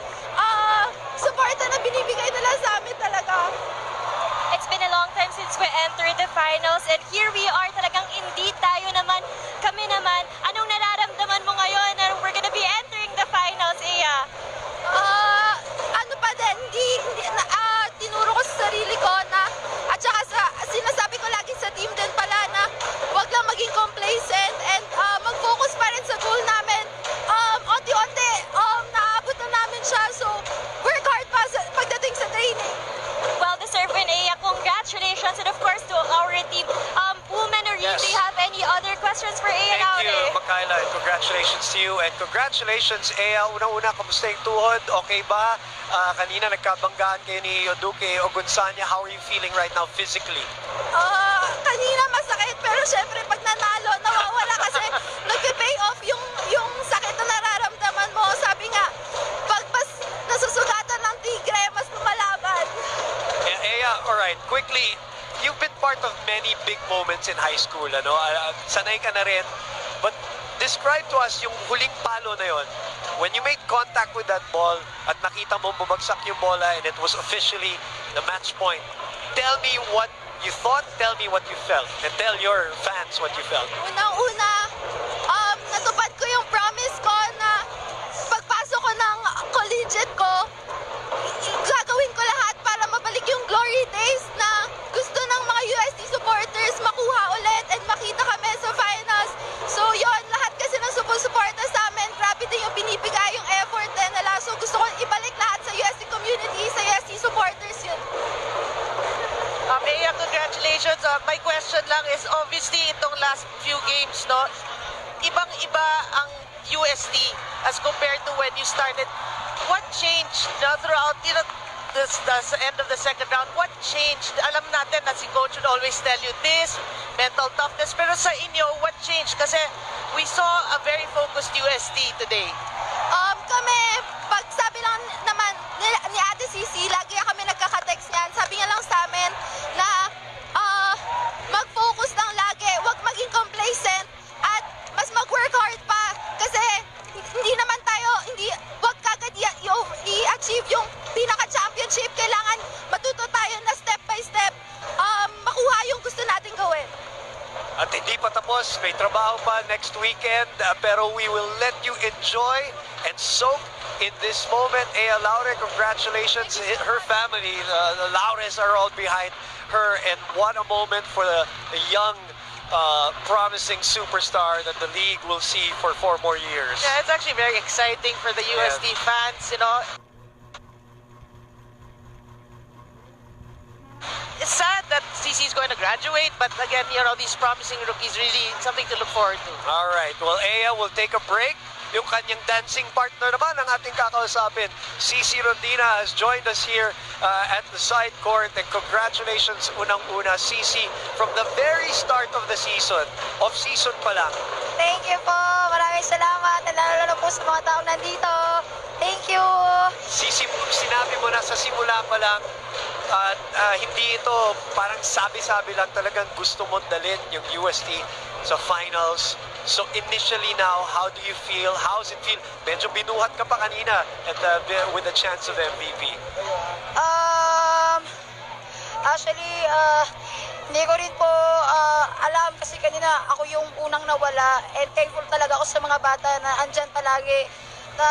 suporta na binibigay nila sa amin talaga. It's been a long time since we entered the finals, and here we are, talagang indeed tayo naman, kami naman. Anong nararamdaman mo ngayon na we're gonna be entering the finals, Ea? Ano pa din, tinuro ko sa sarili ko na, at saka sinasabi ko lagi sa team din pala na wag lang maging complacent, and mag-focus pa rin sa goal namin. Onti-onti, naabot na namin siya, so work hard pa pagdating sa training. Well-deserved win, Ea. Congratulations, and of course to our team. Women, or do you have any other questions for Ea Laure? Thank you, Makaila, and congratulations to you. And congratulations, Ea. Una-una, kamusta yung tuhod? Okay ba? Kanina nagkabanggaan kayo ni Yoduke Ogunsanya. How are you feeling right now physically? Kanina masakit, pero syempre pag nanalo, nawawala kasi nagpe-pay off yung sakit na nararamdaman mo. Sabi nga, pag mas right, quickly, you've been part of many big moments in high school, ano? Sanay ka na rin. But describe to us yung huling palo na yon. When you made contact with that ball at nakita mo bumagsak yung bola and it was officially the match point. Tell me what you thought, tell me what you felt, and tell your fans what you felt. Unang-una, natupad ko yung promise ko na pagpasok ko ng collegiate ko, gagawin ko lahat para mabalik yung glory days na gusto ng mga UST supporters makuha ulit and makita kami sa finals. So yon, lahat kasi ng sumusuporta sa amin, grabe din yung binibigay yung effort din nila. So gusto ko ibalik lahat sa UST community, sa UST supporters yun. Aya, congratulations. My question lang is, obviously, itong last few games, no, ibang-iba ang UST as compared to when you started. What changed throughout, the end of the second round? What changed? Alam natin na si coach would always tell you this, mental toughness. Pero sa inyo, what changed? Kasi we saw a very focused UST today. Kami, pag sabi lang naman ni Ate Cici, lagi kami nagkaka-text niyan. Sabi niya lang sa amin na mag-focus lang lagi, huwag maging complacent at mas mag-work hard pa. Kasi hindi naman tayo, huwag kagad i-achieve yung pinaka-championship. Kailangan matuto tayo na step by step makuha yung gusto natin gawin. At hindi pa tapos, may trabaho pa next weekend, pero we will let you enjoy and soak in this moment. Ea Laure, congratulations. Her family, the Laures are all behind her, and what a moment for the young, promising superstar that the league will see for 4 more years. Yeah, it's actually very exciting for the UST fans, you know. It's sad that CC is going to graduate, but again, you know, these promising rookies really something to look forward to. All right, well, Ea will take a break. Yung kanyang dancing partner naman ang ating kakausapin. Cici Rondina has joined us here at the side court, and congratulations unang-una, Cici, from the very start of the season, off-season pa lang. Thank you po. Maraming salamat. Lalo po sa mga taong nandito. Thank you. Cici, sinabi mo na sa simula pa lang, hindi ito parang sabi-sabi lang, talagang gusto mong dalhin yung UST sa finals. So initially now, how do you feel? How's it feel? Medyo binuhat ka pa kanina with the chance of MVP. Actually, hindi ko rin po alam kasi kanina ako yung unang nawala, and thankful talaga ako sa mga bata na andyan palagi na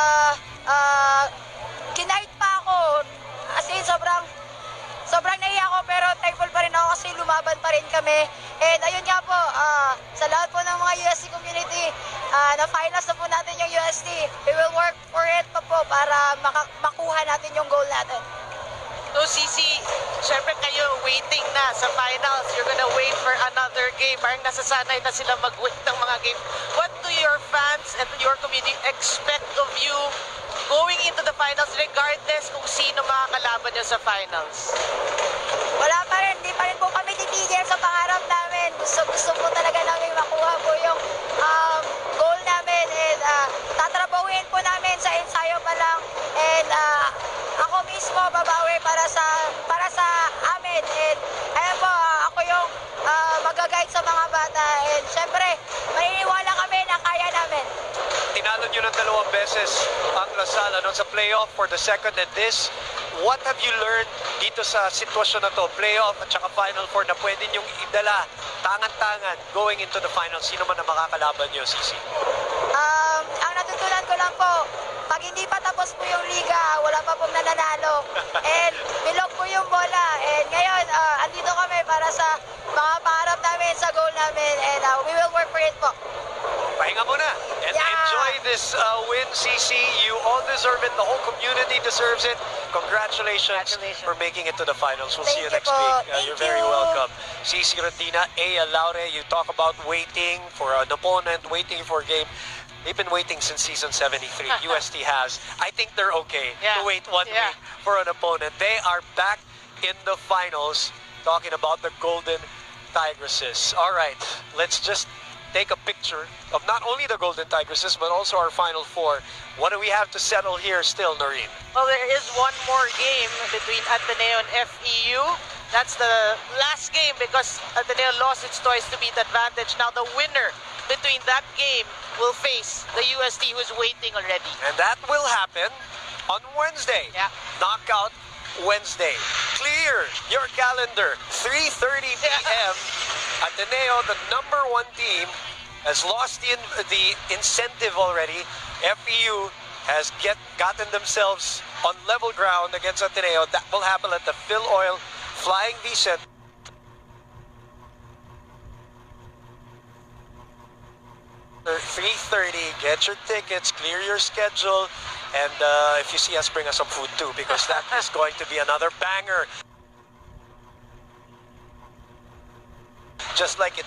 kinahit pa ako. As in, sobrang naiya ako, pero thankful pa rin ako kasi lumaban pa rin kami. And ayun nga po, sa lahat po ng mga UST community, na finals na po natin yung UST. We will work for it pa po para makuha natin yung goal natin. So CC, syempre kayo waiting na sa finals. You're gonna wait for another game. Parang nasasanay na sila mag-wait ng mga game. What do your fans and your community expect of you going into the finals, regardless kung sino makakalaban nyo sa finals? Wala pa rin, hindi pa rin po kami titigil sa pangarap namin. Gusto po talaga namin makuha po yung goal namin, and tatrabahuin po namin sa ensayo pa lang, and ako mismo babawi para sa amin, and ayun po, ako yung mag-guide sa mga bata, and syempre maniniwala kami na kaya namin. Tinalo nyo ng 2 beses ang Lasal sa playoff for the second, and this. What have you learned dito sa sitwasyon na to, playoff at saka Final Four, na pwede nyong idala tangan-tangan going into the finals? Sino man ang makakalaban nyo, Cici? Ang natutunan ko lang po, pag hindi pa tapos po yung liga, wala pa pong nananalo. And bilog po yung bola. And ngayon, andito kami para sa mga pangarap namin, sa goal namin. And we will work for it po. Pahinga muna and enjoy this win, Cici. You all deserve it. The whole community deserves it. Congratulations for making it to the finals. We'll see you next week. You're very welcome. Cici Rondina, Ea Laure, you talk about waiting for an opponent, waiting for a game. They've been waiting since season 73. UST has. I think they're okay to wait 1 week for an opponent. They are back in the finals, talking about the Golden Tigresses. All right, let's just take a picture of not only the Golden Tigresses, but also our Final Four. What do we have to settle here still, Noreen? Well, there is one more game between Ateneo and FEU. That's the last game because Ateneo lost its toys to beat advantage. Now the winner between that game will face the UST who's waiting already. And that will happen on Wednesday. Yeah. Knockout Wednesday. Clear your calendar. 3:30 p.m. Ateneo, the #1 team, has lost the incentive already. FEU has gotten themselves on level ground against Ateneo. That will happen at the Phil Oil Flying V Center. At 3:30, get your tickets, clear your schedule, and if you see us, bring us some food too, because that is going to be another banger. Just like it.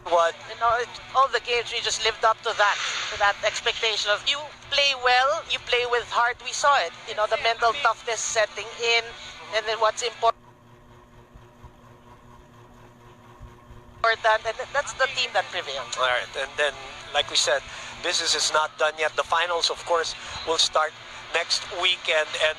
What? You know, all the games we just lived up to that expectation of you play well, you play with heart. We saw it. You know, the mental toughness setting in, and then what's important. And that's the team that prevailed. All right, and then, like we said, business is not done yet. The finals, of course, will start next weekend. And,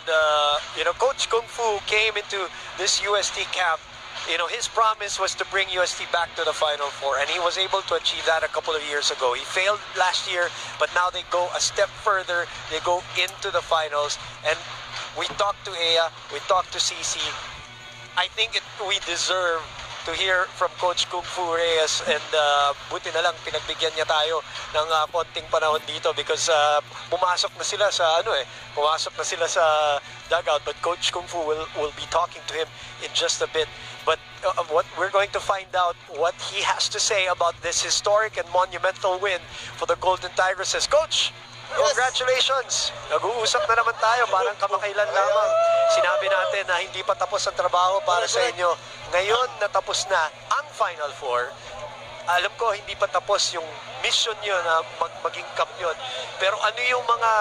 you know, Coach Kung Fu came into this UST camp. You know, his promise was to bring UST back to the Final Four, and he was able to achieve that a couple of years ago. He failed last year, but now they go a step further. They go into the finals. And we talked to Ea, we talked to CC. I think we deserve to hear from Coach Kung Fu Reyes, and buti na lang pinagbigyan niya tayo ng konting panahon dito because pumasok na sila sa dugout, but Coach Kung Fu will be talking to him in just a bit. But what we're going to find out what he has to say about this historic and monumental win for the Golden Tigresses. Coach, congratulations! Nag-uusap na naman tayo, parang kamakailan lamang. Sinabi natin na hindi pa tapos ang trabaho para sa inyo. Ngayon, natapos na ang Final Four. Alam ko, hindi pa tapos yung mission nyo na maging kampiyon. Pero ano yung mga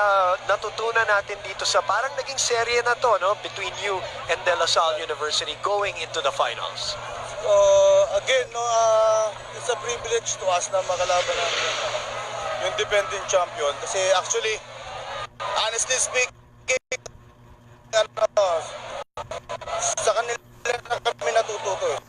natutunan natin dito sa parang naging serye na to, no? Between you and Dlsu University going into the finals? Again, no, it's a privilege to us na makalaban natin yung defending champion. Kasi actually, honestly speaking, sa kanila na kami natututo.